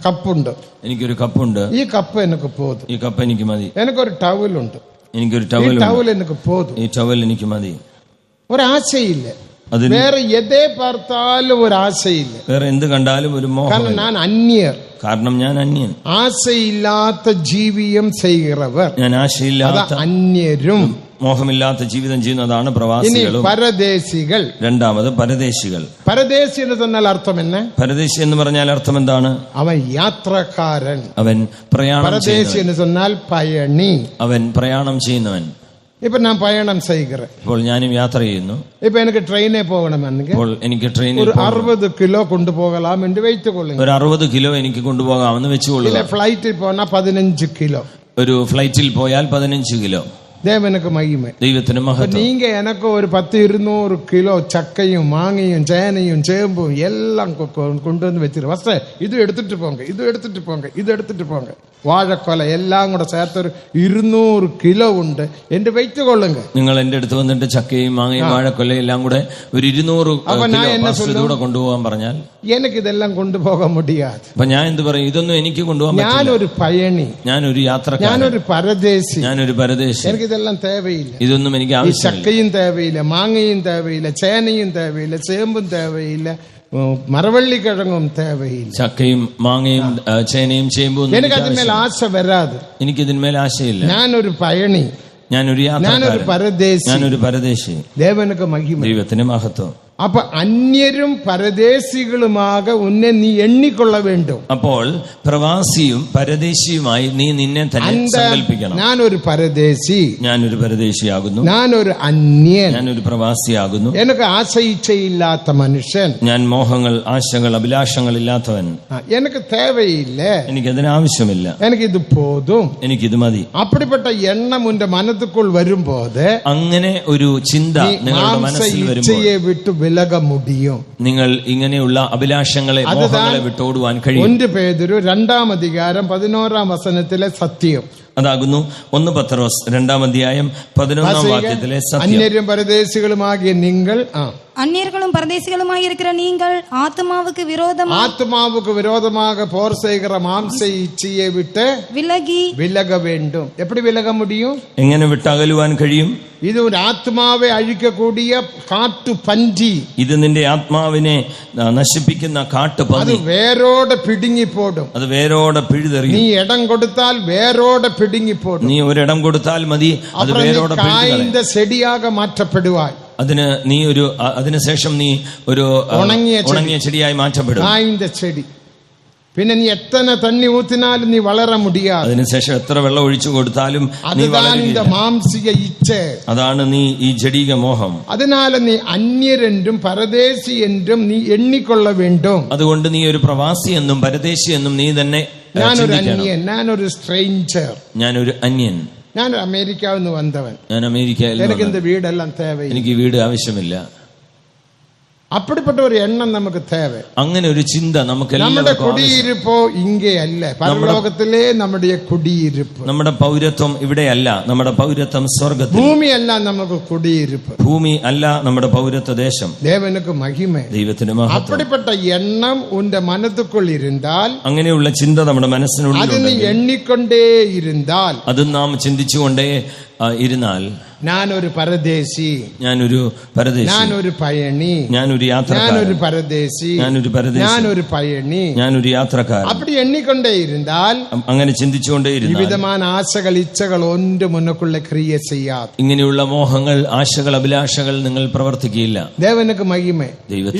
കപ്പുണ്ട്, എനിക്കൊരു കപ്പുണ്ട്, ഈ കപ്പ് എനിക്ക് പോതും, ഈ കപ്പ് എനിക്ക് മതി. എനിക്കൊരു ടവലുണ്ട്, എനിക്കൊരു ടവൽ എനിക്ക് പോതും, ഈ ടവൽ എനിക്ക് മതി. ഒരാശയില്ല, വേറെ എതേ പാർത്താലും ഒരു ആശയില്ല, വേറെ എന്ത് കണ്ടാലും ഒരു മോഹം. കാരണം ഞാൻ അന്യർ, കാരണം ഞാൻ അന്യൻ. ആശയില്ലാത്ത ജീവിതം ചെയ്യുന്നവർ, ഞാൻ ആശയില്ലാത്ത അന്യരും, മോഹമില്ലാത്ത ജീവിതം ചെയ്യുന്നതാണ് പ്രവാസികളും. പരദേശികൾ. രണ്ടാമത് പരദേശികൾ. പരദേശി എന്ന് പറഞ്ഞാൽ അർത്ഥം എന്നെ? പരദേശി എന്ന് പറഞ്ഞാൽ അർത്ഥം എന്താണ്? അവൻ യാത്രക്കാരൻ, അവൻ പ്രയാണം. പരദേശി എന്ന് പറഞ്ഞാൽ പയണി, അവൻ പ്രയാണം ചെയ്യുന്നവൻ. ഇപ്പൊ ഞാൻ പയണം ചെയ്യുക, ഇപ്പോൾ ഞാനും യാത്ര ചെയ്യുന്നു. ഇപ്പൊ എനിക്ക് ട്രെയിനിൽ പോകണമെങ്കിൽ എനിക്ക് ട്രെയിനിൽ ഒരു 60 കിലോ കൊണ്ടുപോകലാം എന്ന് വെച്ചുകൊള്ളുക. ഒരു 60 കിലോ എനിക്ക് കൊണ്ടുപോകാമെന്ന് വെച്ചുകൊള്ളുക. ഫ്ലൈറ്റിൽ പോയാൽ 15 കിലോ, ഒരു ഫ്ലൈറ്റിൽ പോയാൽ 15 കിലോ. ദേവനക്ക് മഹിമ, ദൈവത്തിന് മഹത്വം. നീങ്ക എനക്ക് ഒരു 100-200 കിലോ ചക്കയും മാങ്ങയും ചേനയും ചേമ്പും എല്ലാം കൊണ്ടുവന്ന് വെച്ചിട്ട് ഫസ്റ്റ് ഇത് എടുത്തിട്ട് പോങ്ക, ഇത് എടുത്തിട്ട് പോങ്ക, ഇത് എടുത്തിട്ട് പോങ്ക, വാഴക്കൊല എല്ലാം കൂടെ ചേർത്തൊരു 200 കിലോ ഉണ്ട് എന്റെ വെയിറ്റ് കൊള്ളുങ്ക. നിങ്ങൾ എന്റെ അടുത്ത് വന്നിട്ട് ചക്കയും മാങ്ങയും വാഴക്കൊലയും എല്ലാം കൂടെ ഒരു 200 കൂടെ കൊണ്ടുപോകാൻ പറഞ്ഞാൽ എനിക്ക് ഇതെല്ലാം കൊണ്ടുപോകാൻ മുടിയാതെ. അപ്പൊ ഞാൻ എന്ത് പറയും? ഇതൊന്നും എനിക്ക് കൊണ്ടുപോകാൻ. ഞാനൊരു പയണി, ഞാനൊരു യാത്രക്കാരൻ, ഞാനൊരു പരദേശി, ഞാനൊരു പരദേശി. എനിക്ക് ഇതെല്ലാം തേവയില്ല, ഇതൊന്നും എനിക്ക് ആവശ്യമില്ല. ചക്കയും തേവയില്ല, മാങ്ങയും തേവയില്ല, ചേനയും തേവയില്ല, ചേമ്പും തേവയില്ല, മരവള്ളിക്കിഴങ്ങും തേവയില്ല. ചക്കയും മാങ്ങയും ചേനയും ചേമ്പും എനിക്ക് അതിന്മേൽ ആശ വരാതെ, എനിക്ക് ഇതിന്മേൽ ആശയില്ല. ഞാനൊരു പയണി, ഞാനൊരു പരദേശി, ഞാനൊരു പരദേശി. ദേവനക്ക് മഹിമ, ദൈവത്തിന് മഹത്വം. അപ്പൊ അന്യരും പരദേശികളുമാക ഉന്നെ നീ എണ്ണിക്കൊള്ള വേണ്ടും. അപ്പോൾ പ്രവാസിയും പരദേശിയുമായി നീ നിന്നെ തന്നെ സങ്കല്പിക്കണം. ഞാനൊരു പരദേശി, ഞാനൊരു പരദേശിയാകുന്നു. ഞാനൊരു അന്യൻ, ഞാനൊരു പ്രവാസിയാകുന്നു. എനിക്ക് ആശയിച്ചയില്ലാത്ത മനുഷ്യൻ, ഞാൻ മോഹങ്ങൾ, ആശകൾ, അഭിലാഷങ്ങൾ ഇല്ലാത്തവൻ. എനിക്ക് തേവയില്ല, എനിക്കതിന് ആവശ്യമില്ല, എനിക്കിത് പോതും, എനിക്കിത് മതി. അപ്പടിപ്പെട്ട എണ്ണം ഉന്റെ മനത്തുക്കുൾ വരുമ്പോത്, അങ്ങനെ ഒരു ചിന്ത നിങ്ങളുടെ മനസ്സിൽ വരുമ്പോൾ വിട്ടു വിലക മുടിയും. നിങ്ങൾ ഇങ്ങനെയുള്ള അഭിലാഷങ്ങളെ, മോഹങ്ങളെ വിട്ടോടുവാൻ കഴിയും. 1 പേതുരു 2-ാം അധികാരം 11-ാം വചനത്തിലെ സത്യം അതാകുന്നു. 1 പത്രോസ് 2-ാം അധ്യായം 11-ാം വാക്യത്തിലെ സത്യം. അന്യരും പരദേശികളുമാകിയ നിങ്ങൾ, அந்நியர்களும் பரதேசிகளுமாய் இருக்கிற நீங்கள் ஆத்மாவுக்கு விரோதமாக போர் செய்கிற மாம்ச இச்சையை விட்டு விலக வேண்டும். எப்படி விலக முடியும்? എങ്ങനെ വിട്ടകലുവാൻ കഴിയും? ഇത് ഒരു ആത്മാവെ അഴിക്കக்கூடிய കാട്ടുപഞ്ചി. ഇത് നിന്റെ ആത്മാവിനെ നശിപ്പിക്കുന്ന കാട്ടുപന്നി. അത് വേരോടെ പിടുങ്ങിപ്പോടും, അത് വേരോടെ പിഴുതെറിയും. നീ ഇടം കൊടുത്താൽ വേരോടെ പിടുങ്ങിപ്പോടും. നീ ഒരിടം കൊടുത്താൽ മതി, അത് വേരോടെ കായ്ந்த செடியாக മാറ്റപ്പെടുവാൻ. അതിന് നീ ഒരു, അതിനുശേഷം നീ ഒരു ഉണങ്ങിയ ചെടിയായി മാറ്റപ്പെടും. കായ്ந்த ചെടി. പിന്നെ നീ എത്ര തണ്ണി ഊത്തിനാലും നീ വളരാൻ മുടിയാതെ. അതിനുശേഷം എത്ര വെള്ളം ഒഴിച്ചു കൊടുത്താലും നീ വളരില്ല. മാംസിക ഇച്ഛ, അതാണ് നീ ഈ ജഡിക മോഹം. അതിനാൽ നീ അന്യരെന്നും പരദേശി എന്നും നീ എണ്ണിക്കൊള്ള വേണ്ടും. അതുകൊണ്ട് നീ ഒരു പ്രവാസി എന്നും പരദേശി എന്നും നീ തന്നെ. ഞാനൊരു അന്യൻ, ഞാനൊരു സ്ട്രേഞ്ചർ, ഞാനൊരു അന്യൻ, ഞാൻ അമേരിക്കാവിൽ വന്നവൻ, ഞാൻ അമേരിക്കയിൽ. എനിക്ക് വീടെല്ലാം തേവ, എനിക്ക് വീട് ആവശ്യമില്ല. அப்படிப்பட்ட ஒரு எண்ணம் நமக்கு தேவை. അങ്ങനെ ഒരു ചിന്ത നമുക്ക് നമ്മുടെ കുടിയിരിപ്പോ ഇങ്ങയല്ല, പരലോകത്തിലെ നമ്മുടെ കുടിയിരിപ്പ്. നമ്മുടെ പൗരത്വം ഇവിടെയല്ല, നമ്മുടെ പൗരത്വം സ്വർഗ്ഗത്തിൽ. ഭൂമിയല്ല നമുക്ക് കുടിയിരിപ്പ്, ഭൂമി അല്ല നമ്മുടെ പൗരത്വ ദേശം. ദേവനുക്ക് മഹിമ, ദൈവത്തിന് മഹത്വം. അപ്പടിപ്പെട്ട എണ്ണം ഉന്റെ മനത്തുക്കുൾ ഇരുന്നാൽ, അങ്ങനെയുള്ള ചിന്ത നമ്മുടെ മനസ്സിനുള്ളിൽ അതിന് എണ്ണിക്കൊണ്ടേ ഇരുന്നാൽ, അത് നാം ചിന്തിച്ചുകൊണ്ടേ ഇരുന്നാൽ, ഞാനൊരു പരദേശി, ഞാനൊരു പരദേശി, ഞാനൊരു പയണി, ഞാനൊരു യാത്രക്കാരൻ, ഞാനൊരു പരദേശി, ഞാനൊരു പരദേശി, ഞാനൊരു പയണി, ഞാനൊരു യാത്രക്കാരൻ. അപ്പടി എണ്ണിക്കൊണ്ടേ ഇരുന്നാൽ, അങ്ങനെ ചിന്തിച്ചുകൊണ്ടേ ഇരുന്നാൽ, വിവിധമായ ആശകൾ ഇച്ഛകൾ ഒന്റെ മുന്നക്കുള്ള ക്രിയ ചെയ്യാതെ, ഇങ്ങനെയുള്ള മോഹങ്ങൾ, ആശകൾ, അഭിലാഷകൾ നിങ്ങൾ പ്രവർത്തിക്കില്ല. ദേവനുക്ക് മഹിമ.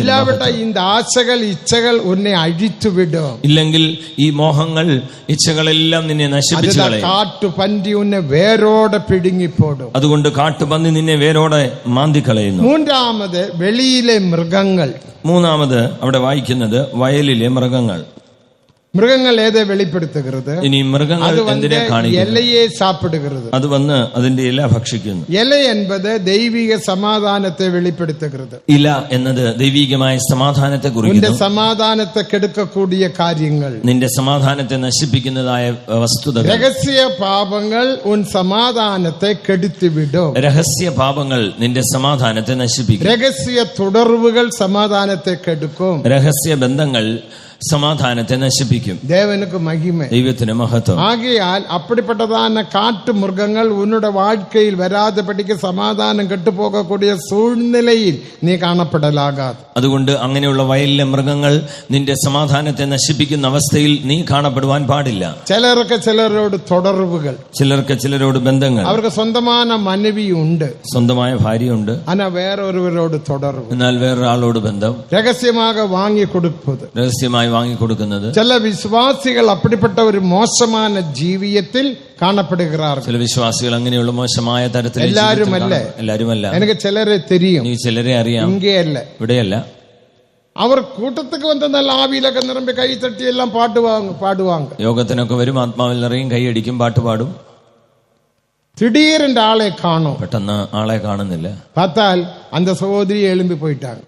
ഇല്ലാവട്ട ഈ ആശകൾ ഇച്ഛകൾ ഉന്നെ അഴിച്ചുവിടും. ഇല്ലെങ്കിൽ ഈ മോഹങ്ങൾ, ഇച്ഛകളെല്ലാം നിന്നെ നശിപ്പിച്ചു കളയും. കാട്ടുപന്തി ഉന്നെ വേരോടെ പിടുങ്ങിപ്പോടും. അതുകൊണ്ട് കാട്ടുപന്നി നിന്നെ വേരോടെ മാന്തിക്കളയുന്നു. മൂന്നാമത് വെളിയിലെ മൃഗങ്ങൾ. മൂന്നാമത് അവിടെ വായിക്കുന്നത് വയലിലെ മൃഗങ്ങൾ. മൃഗങ്ങൾ ഏതെ വെളിപ്പെടുത്തുന്നത്? ഇനി മൃഗങ്ങൾ എന്തിനെ കാണിക്കുന്നു? ഇലയെ സാപ്പിടുகிறது. അത് വന്ന് അതിന്റെ ഇല ഭക്ഷിക്കുന്നു. ഇല എന്നത് ദൈവിക സമാധാനത്തെ വെളിപ്പെടുത്തുகிறது. ഇല എന്നത് ദൈവികമായ സമാധാനത്തെ കുറിക്കുന്നു. നിന്റെ സമാധാനത്തെ കെടുക്കக்கூடிய കാര്യങ്ങൾ, നിന്റെ സമാധാനത്തെ നശിപ്പിക്കുന്നതായ വസ്തുതകൾ. രഹസ്യ പാപങ്ങൾ ഉൻ സമാധാനത്തെ കെടുത്തിവിടും. രഹസ്യ പാപങ്ങൾ നിന്റെ സമാധാനത്തെ നശിപ്പിക്കും. രഹസ്യ തുടർവുകൾ സമാധാനത്തെ കെടുക്കും. രഹസ്യ ബന്ധങ്ങൾ സമാധാനത്തെ നശിപ്പിക്കും. ദേവനുക്ക് മഹിമ, ദൈവത്തിന് മഹത്വം. ആകയാൽ അപ്പടിപ്പെട്ടതാன കാട്ടു മൃഗങ്ങൾ ഉന്നുടെ വാഴ്ക്കയിൽ വരാതെ പഠിക്ക് സമാധാനം കെട്ടുപോകக்கூடிய സൂഴ്നിലയിൽ നീ കാണപ്പെടലാകാതെ. അതുകൊണ്ട് അങ്ങനെയുള്ള വയലിലെ മൃഗങ്ങൾ നിന്റെ സമാധാനത്തെ നശിപ്പിക്കുന്ന അവസ്ഥയിൽ നീ കാണപ്പെടുവാൻ പാടില്ല. ചിലർക്ക് ചിലരോട് തുടർവുകൾ, ചിലർക്ക് ചിലരോട് ബന്ധങ്ങൾ. അവർക്ക് സ്വന്തമായ മനവിയുണ്ട്, സ്വന്തമായ ഭാര്യയുണ്ട്, അന വേറൊരുവരോട് തുടർവ്, എന്നാൽ വേറൊരാളോട് ബന്ധം. രഹസ്യமாக വാങ്ങി കൊടുക്കുന്നത്, രഹസ്യമായി വാങ്ങിക്കൊടുക്കുന്നത്. ചില വിശ്വാസികൾ അപ്പടിപ്പെട്ട ഒരു മോശമായ ജീവിതത്തിൽ കാണപ്പെടുகிறார்கள். ചില വിശ്വാസികൾ അങ്ങനെയുള്ള മോശമായ തരത്തിൽ. എല്ലാരുമല്ല, എല്ലാരുമല്ല. എനിക്ക് ചിലരെ തെരിയും, നീ ചിലരെ അറിയാം. ഇങ്ങയല്ല, ഇവിടെയല്ല. അവർ കൂട്ടத்துக்கு വന്ന നല്ല ആവിയിലൊക്കെ നിറമ്പി കൈ തട്ടി എല്ലാം പാടുവാങ്ക. യോഗത്തിനൊക്കെ വരും, ആത്മാവിൽ നിറയും, കൈയടിക്കും, പാട്ടുപാടും. திடீரென்று ആളെ കാണും, പെട്ടെന്ന് ആളെ കാണുന്നില്ല. பார்த்தால் அந்த சகோதரி எழும்பி போயிட்டாங்க.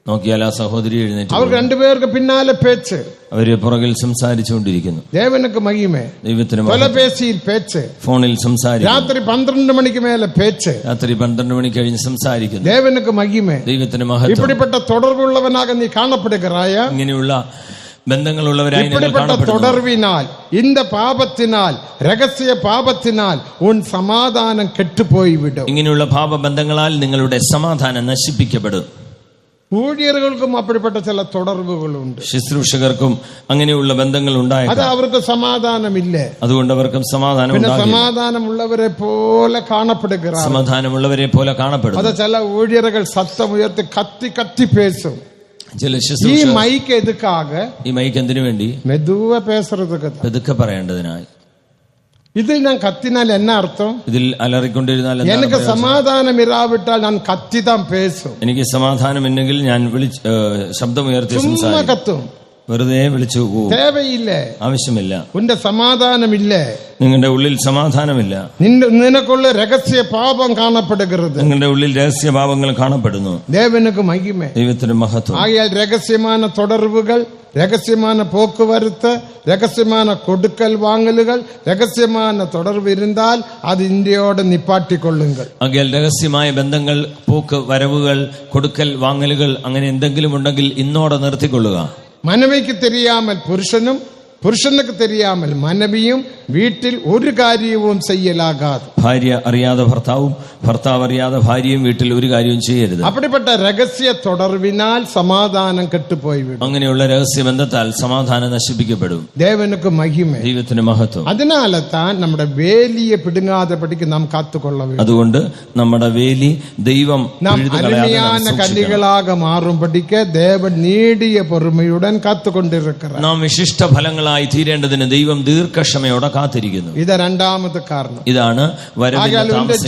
നോക്കിയാൽ ആ സഹോദരി എഴുന്നേറ്റ്. അവർ രണ്ടുപേർക്ക് പിന്നാലെ പേച്ച്, അവര് പുറകിൽ സംസാരിച്ചുകൊണ്ടിരിക്കുന്നു. ദേവനുക്ക് മഹിമ. ദൈവത്തിന് തൊലപേശിയിൽ പേച്ച്, ഫോണിൽ സംസാരിക്കും. രാത്രി 12 മണിക്ക് മേലെ പേച്ച്, രാത്രി 12 മണി കഴിഞ്ഞ് സംസാരിക്കുന്നു. ദേവനുക്ക് മഹിമ. ദൈവത്തിന് മഹത്വം. ഇപ്പടിപ്പെട്ട തുടർവുള്ളവനാക നീ കാണപ്പെടുകറായ, ഇങ്ങനെയുള്ള ബന്ധങ്ങളുള്ളവരായി தொடர்வினால், இந்த பாபத்தினால், രഹസ്യ പാപത്തിനാൽ ഉൻ സമാധാനം കെട്ടുപോയിവിടും. ഇങ്ങനെയുള്ള പാപബന്ധങ്ങളാൽ നിങ്ങളുടെ സമാധാനം നശിപ്പിക്കപ്പെടും. ഊഴിയർക്കും അപ്പടിപ്പെട്ട ചില തുടർവുകളുണ്ട്, ശുശ്രൂഷകർക്കും അങ്ങനെയുള്ള ബന്ധങ്ങൾ ഉണ്ടായി. അത് അവർക്ക് സമാധാനമില്ല, അതുകൊണ്ട് അവർക്കും സമാധാനം. സമാധാനമുള്ളവരെ പോലെ കാണപ്പെടുക, സമാധാനമുള്ളവരെ പോലെ കാണപ്പെടും. അത് ചില ഊഴിയറുകൾ സത്തമുയർത്തി കത്തി കത്തി പേസും. ചില ഈ മൈക്ക് എതുക്കാക, ഈ മൈക്ക് എന്തിനു വേണ്ടി? മെതുവ പേസുറതൊക്കെ പതുക്കെ പറയേണ്ടതിനായി. ഇതിൽ ഞാൻ കത്തിനാൽ എന്നാ അർത്ഥം? ഇതിൽ അലറിക്കൊണ്ടിരുന്നാൽ എനിക്ക് സമാധാനം ഇരാവിട്ടാൽ ഞാൻ കത്തിതാൻ പേസും. എനിക്ക് സമാധാനം ഉണ്ടെങ്കിൽ ഞാൻ ശബ്ദമുയർത്തി കത്തും, വെറുതെ വിളിച്ചു പോകും. തേവയില്ല, ആവശ്യമില്ല. ഉന്റെ സമാധാനമില്ല, നിങ്ങളുടെ ഉള്ളിൽ സമാധാനമില്ല. നിനക്കുള്ള രഹസ്യ പാപം കാണപ്പെടുகிறது, നിങ്ങളുടെ ഉള്ളിൽ രഹസ്യ പാപങ്ങൾ കാണപ്പെടുന്നു. ദേവനുക്ക് മഹിമ, ദൈവത്തിന് മഹത്വം. ആകയാൽ രഹസ്യമായ തുടർവുകൾ, രഹസ്യമായ പോക്കുവരത്ത്, രഹസ്യമായ കൊടുക്കൽ വാങ്ങലുകൾ, രഹസ്യമായ തുടർവ് ഇരുന്നാൽ അത് ഇന്ത്യയോടെ നിപ്പാട്ടിക്കൊള്ളുങ്ങൾ. ആകയാൽ രഹസ്യമായ ബന്ധങ്ങൾ, പോക്ക് വരവുകൾ, കൊടുക്കൽ വാങ്ങലുകൾ, അങ്ങനെ എന്തെങ്കിലും ഉണ്ടെങ്കിൽ ഇന്നോടെ നിർത്തിക്കൊള്ളുക. മനവിക്ക് തെരിയാമൽ പുരുഷനും, പുരുഷനുക്ക് തെരിയാമൽ മനവിയും വീട്ടിൽ ഒരു കാര്യവും ചെയ്യലാകാതെ. ഭാര്യ അറിയാതെ ഭർത്താവും, ഭർത്താവ് അറിയാതെ ഭാര്യയും വീട്ടിൽ ഒരു കാര്യവും ചെയ്യരുത്. അപ്പടിപ്പെട്ട രഹസ്യ തുടർവിനാൽ സമാധാനം കെട്ടുപോയി വിടും. അങ്ങനെയുള്ള രഹസ്യ ബന്ധത്താൽ സമാധാനം നശിപ്പിക്കപ്പെടും. ദേവനുക്ക് മഹിമ, ദൈവത്തിന് മഹത്വം. അതിനാലെ താൻ നമ്മുടെ വേലിയെ പിടുങ്ങാതെ പഠിക്ക് നാം കാത്തുകൊള്ളവേ. അതുകൊണ്ട് നമ്മുടെ വേലി ദൈവം അരുമയാന കല്ലുകളാക മാറും പഠിക്ക് ദേവൻ നീടിയ പൊറുമയുടൻ കാത്തുകൊണ്ടിരിക്കുക. നാം വിശിഷ്ട ഫലങ്ങളായി തീരേണ്ടതിന് ദൈവം ദീർഘക്ഷമയോടെ കാത്തിരിക്കുന്നു. ഇത് രണ്ടാമത്തെ കാരണം. ഇതാണ്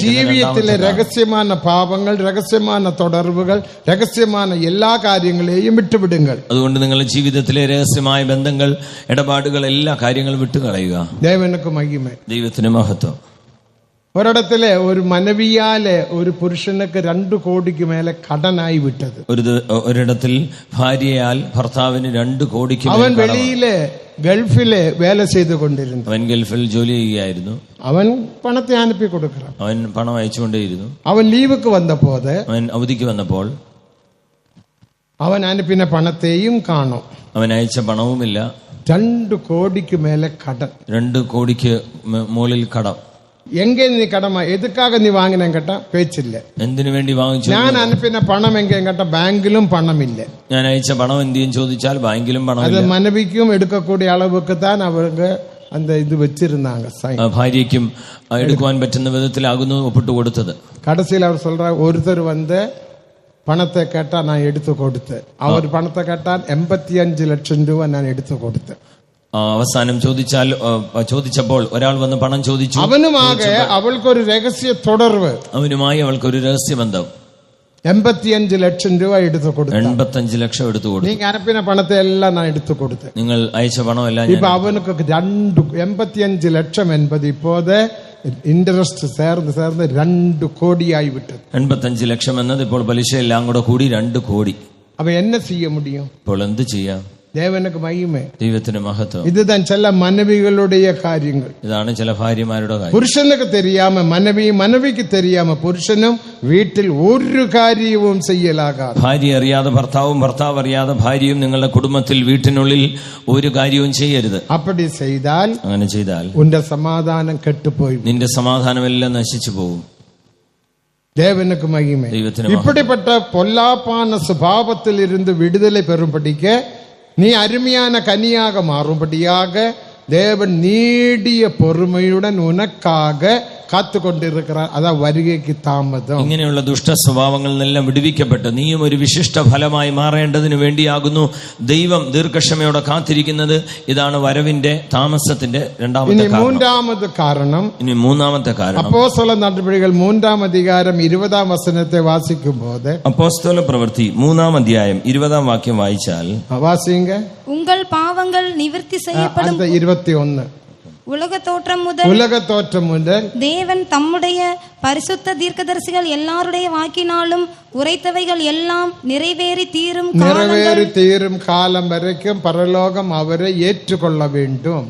ജീവിതത്തിലെ രഹസ്യമായ പാപങ്ങൾ, രഹസ്യമായ തുടർവുകൾ, രഹസ്യമായ എല്ലാ കാര്യങ്ങളെയും വിട്ടുവിടുങ്ങൾ. അതുകൊണ്ട് നിങ്ങളുടെ ജീവിതത്തിലെ രഹസ്യമായ ബന്ധങ്ങൾ, ഇടപാടുകൾ, എല്ലാ കാര്യങ്ങളും വിട്ടുകളയുക. ദേവനുക്ക് മഹിമ, ദൈവത്തിന് മഹത്വം. ഒരിടത്തിലെ ഒരു മനവിയാലെ ഒരു പുരുഷനക്ക് 2 കോടിക്ക് മേലെ കടനായി വിട്ടത്. ഒരിടത്തിൽ ഭാര്യയാൽ ഭർത്താവിന് 2 കോടിക്ക് അവൻ വെളിയിലെ ഗൾഫിലെ വേല ചെയ്തുകൊണ്ടിരുന്നു. അവൻ ഗൾഫിൽ ജോലി ചെയ്യുകയായിരുന്നു. അവൻ പണത്തെ അനുപ്പി കൊടുക്കണം. അവൻ പണം അയച്ചുകൊണ്ടേയിരുന്നു. അവൻ ലീവുക്ക് വന്നപ്പോൾ, അവൻ അവധിക്ക് വന്നപ്പോൾ അവൻ അനുപ്പിന പണത്തെയും കാണും. അവൻ അയച്ച പണവുമില്ല. 2 കോടിക്ക് മേലെ കടം. 2 കോടിക്ക് മുകളിൽ കടം. എങ്കെ നീ കടമ എതുക്കാക നീ വാങ്ങിന കേട്ട പേച്ചില്ല. എന്തിനു വേണ്ടി വാങ്ങിച്ചു? ഞാൻ അനുപ്പിന പണം എങ്കെ കേട്ട ബാങ്കിലും പണമില്ല. ഞാൻ അയച്ച പണം എന്തെയും ചോദിച്ചാൽ ബാങ്കിലും പണം. അത് മനവിക്കും എടുക്കക്കൂടിയ അളവുക്ക് താൻ അവർക്ക് അന്ത ഇത് വെച്ചിരുന്നാങ്ക. ഭാര്യയ്ക്കും എടുക്കുവാൻ പറ്റുന്ന വിധത്തിലാകുന്നു ഒപ്പിട്ട് കൊടുത്തത്. കടസിയിൽ അവർ சொல்ற ഒരുത്തർ വന്ന് പണത്തെ കേട്ടാ ഞാൻ എടുത്തു കൊടുത്ത്. അവർ പണത്തെ കേട്ടാൽ 85 ലക്ഷം രൂപ ഞാൻ എടുത്തു കൊടുത്ത്. അവസാനം ചോദിച്ചപ്പോൾ ഒരാൾ വന്ന് പണം ചോദിച്ചു. അവനുമാകെ അവൾക്കൊരു രഹസ്യ തുടർവ്. അവനുമായി അവൾക്കൊരു രഹസ്യബന്ധം. 85 ലക്ഷം രൂപ എടുത്തു കൊടുത്തു. 85 ലക്ഷം എടുത്തു കൊടുത്തു. നീ അനപ്പിന പണത്തെ എല്ലാം ഞാൻ എടുത്തു കൊടുത്ത്. നിങ്ങൾ അയച്ച പണം എല്ലാം. ഇപ്പൊ അവനക്ക് 85 ലക്ഷം എൺപത് ഇപ്പോത് ഇൻട്രസ്റ്റ് ചേർന്ന് 2 കോടിയായി വിട്ടത്. 85 ലക്ഷം എന്നത് ഇപ്പോൾ പലിശ എല്ലാം കൂടി 2 കോടി. അവ എന്നെ ചെയ്യ മുടിയും? ഇപ്പോൾ എന്ത് ചെയ്യാം? ദേവനക്ക് മഹിമേ, ദൈവത്തിന് മഹത്വം. ഇതുതാൻ ചില മനവികളുടെ കാര്യങ്ങൾ. ഇതാണ് ചില ഭാര്യമാരുടെ കാര്യം. പുരുഷനക്ക് തെരിയാമ മനവി, മനവിക്ക് തെരിയാമ പുരുഷനും വീട്ടിൽ ഒരു കാര്യവും ചെയ്യലാകാതെ. ഭാര്യ അറിയാതെ ഭർത്താവും, ഭർത്താവ് അറിയാതെ ഭാര്യയും നിങ്ങളുടെ കുടുംബത്തിൽ വീട്ടിനുള്ളിൽ ഒരു കാര്യവും ചെയ്യരുത്. അപ്പടി ചെയ്താൽ, അങ്ങനെ ചെയ്താൽ ഉന്റെ സമാധാനം കെട്ടുപോയി, നിന്റെ സമാധാനമെല്ലാം നശിച്ചു പോകും. ദേവനക്ക് മഹിമേ. ഇപ്പടിപ്പെട്ട പൊല്ലാപ്പാന സ്വഭാവത്തിൽ ഇരുന്ന് വിടുതலை பெறும்படிக்கு நீ அருமையான கனியாக மாறும்படியாக தேவன் நீடிய பொறுமையுடன் உனக்காக കാത്തു കൊണ്ടിരിക്കുന്ന അതാ വരുകയ്ക്ക് താമസം. ഇങ്ങനെയുള്ള ദുഷ്ട സ്വഭാവങ്ങളിൽ നിന്നെല്ലാം വിടുവിക്കപ്പെട്ട് നീയും ഒരു വിശിഷ്ട ഫലമായി മാറേണ്ടതിന് വേണ്ടിയാകുന്നു ദൈവം ദീർഘക്ഷമയോടെ കാത്തിരിക്കുന്നത്. ഇതാണ് വരവിന്റെ താമസത്തിന്റെ മൂന്നാമത്തെ കാരണം. ഇനി മൂന്നാമത്തെ കാരണം അപ്പോസ്തല നടപടികൾ 3-ാം അധികാരം 20-ാം വചനത്തെ വാസിക്കുമ്പോൾ, അപ്പോസ്തല പ്രവൃത്തി 3-ാം അധ്യായം 20-ാം വാക്യം വായിച്ചാൽ, വാസിங்க, உங்கள் பாவங்கள் நிவர்த்தி செய்யப்படும். 21 உலக தோற்றம் முதல் தேவன் தம்முடைய பரிசுத்த தீர்க்கதரிசிகள் எல்லாருடைய வாக்கினாலும் உரைத்தவைகள் எல்லாம் நிறைவேறி தீரும் காலம் வரைக்கும் பரலோகம் அவரை ஏற்றுக்கொள்ள வேண்டும்.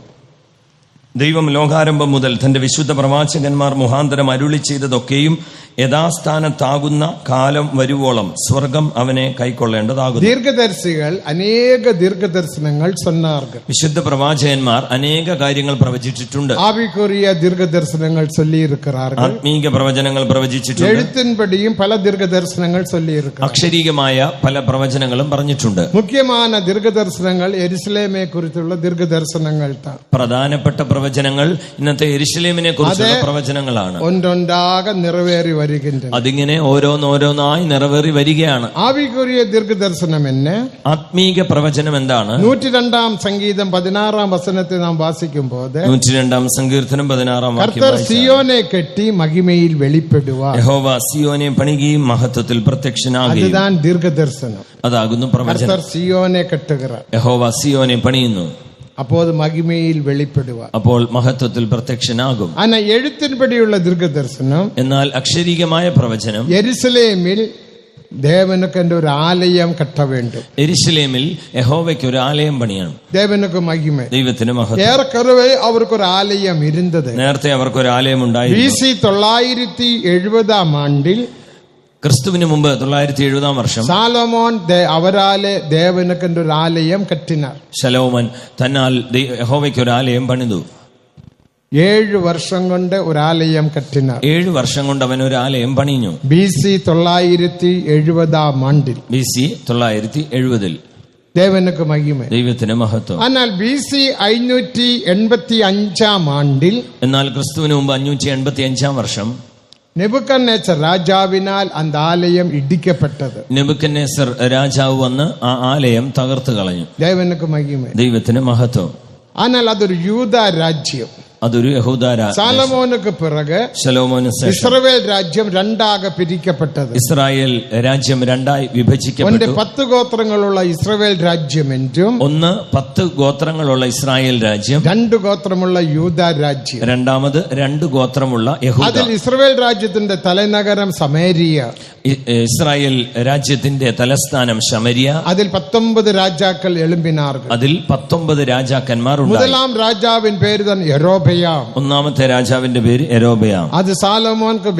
ദൈവം ലോകാരംഭം മുതൽ തന്റെ വിശുദ്ധ പ്രവാചകന്മാർ മുഖാന്തരം അരുളി ചെയ്തതൊക്കെയും യഥാസ്ഥാനത്താകുന്ന കാലം വരുവോളം സ്വർഗം അവനെ കൈക്കൊള്ളേണ്ടതാകുന്നു. ദീർഘദർശികൾ അനേക ദീർഘദർശനങ്ങൾ சொன்னார்கள். വിശുദ്ധ പ്രവാചകന്മാർ അനേക കാര്യങ്ങൾ പ്രവചിച്ചിട്ടുണ്ട്. ആവിക്കുറിയ ദീർഘദർശനങ്ങൾ சொல்லியிருக்கிறார்கள். ആത്മീക പ്രവചനങ്ങൾ പ്രവചിച്ചിട്ടുണ്ട്. എഴുത്തിൻപടിയും പല ദീർഘദർശനങ്ങൾ சொல்லியிருக்கிறார்கள். അക്ഷരീകമായ പല പ്രവചനങ്ങളും പറഞ്ഞിട്ടുണ്ട്. മുഖ്യமான ദീർഘദർശനങ്ങൾ യെരുശലേമെ കുറിച്ചുള്ള ദീർഘദർശനങ്ങൾ. പ്രധാനപ്പെട്ട പ്രവചനങ്ങൾ ഇന്നത്തെ യെരുശലേമിനെ കുറിച്ചുള്ള പ്രവചനങ്ങളാണ്. ഒന്നൊന്നാകെ നിറവേറി അതിങ്ങനെ ഓരോന്നോരോന്നായി നിറവേറി വരികയാണ്. ആവിക്കുറിയ ദീർഘദർശനം എന്ന് ആത്മീക പ്രവചനം എന്താണ്? 102-ാം സംഗീതം 16-ാം വചനത്തെ നാം വാസിക്കുമ്പോൾ, 102-ാം സങ്കീർത്തനം 16-ാം വാക്യം, സിയോനെ കെട്ടി മഹിമയിൽ വെളിപ്പെടുവാൻ യഹോവ സിയോനെ പണിയുകയും മഹത്വത്തിൽ പ്രത്യക്ഷനാകുകയും. അതുതാണ് ദീർഘദർശനം. അതാകുന്നു പ്രവചനം. സിയോനെ കെട്ടുക, യഹോവ സിയോനെ പണിയുന്നു, അപ്പോൾ മഹിമയിൽ വെളിപ്പെടുക, അപ്പോൾ മഹത്വത്തിൽ പ്രത്യക്ഷനാകും. എഴുത്തിൻപടിയുള്ള ദീർഘദർശനം എന്നാൽ അക്ഷരീകമായ പ്രവചനം യെരുശലേമിൽ ദേവനുക്ക് ഒരു ആലയം കെട്ട വേണ്ടും. യെരുശലേമിൽ യഹോവയ്ക്ക് ഒരു ആലയം പണിയണം. ദേവനുക്ക് മഹിമ, ദൈവത്തിന് മഹത്വം. ഏറെക്കുറവേ അവർക്കൊരു ആലയം ഇരുന്നത്. നേരത്തെ അവർക്കൊരു ആലയം ഉണ്ടായിരുന്നു. BC 970-ാം ആണ്ടിൽ, ക്രിസ്തുവിന് മുമ്പ് 970-ാം വർഷം സാലോമോൻ അവരാലെ ദേവനുക്ക് ഒരു ആലയം കെട്ടിനാർ. ശലോമോൻ തന്നാൽ യഹോവയ്ക്ക് ഒരു ആലയം പണിതു. 7 വർഷം കൊണ്ട് ഒരു ആലയം കെട്ടിനാർ. 7 വർഷം കൊണ്ട് അവൻ ഒരു ആലയം പണിഞ്ഞു. BC 970-ാം ആണ്ടിൽ, BC 970-ൽ. ദേവനുക്ക് മഹിമ, ദൈവത്തിന് മഹത്വം. എന്നാൽ BC 585-ാം ആണ്ടിൽ, എന്നാൽ ക്രിസ്തുവിന് മുമ്പ് 585-ാം വർഷം നെബൂഖദ്നേസർ രാജാവിനാൽ அந்த ആലയം ഇടിക്കപ്പെട്ടത്. നെബൂഖദ്നേസർ രാജാവ് വന്ന് ആ ആലയം തകർത്തു കളഞ്ഞു. ദേവനുക്ക് മഹിമ, ദൈവത്തിന് മഹത്വം. എന്നാൽ അതൊരു യൂദ രാജ്യം. അതൊരു യഹൂദ സാലമോനുക്ക് പിറകെ ഇസ്രായേൽ രാജ്യം രണ്ടാകെ പിരിക്കപ്പെട്ടത്. ഇസ്രായേൽ രാജ്യം രണ്ടായി വിഭജിക്കപ്പെട്ടു. 10 ഗോത്രങ്ങളുള്ള ഇസ്രായേൽ രാജ്യം എന്നും 10 ഗോത്രങ്ങളുള്ള ഇസ്രായേൽ രാജ്യം, 2 ഗോത്രമുള്ള യൂദ രാജ്യം, രണ്ടാമത് 2 ഗോത്രമുള്ള യഹൂദ. അതിൽ ഇസ്രായേൽ രാജ്യത്തിന്റെ തലനഗരം സമേരിയ, ഇസ്രായേൽ രാജ്യത്തിന്റെ തലസ്ഥാനം ശമരിയ. അതിൽ 19 രാജാക്കൾ എളുമ്പിനാർ, അതിൽ 19 രാജാക്കന്മാർ ഉണ്ട്. മുതലാം രാജാവിൻ പേര് തന്നെ യരോബയാം. ഒന്നാമത്തെ രാജാവിന്റെ പേര് യരോബയാം. അത് സാലോമോൻക്ക്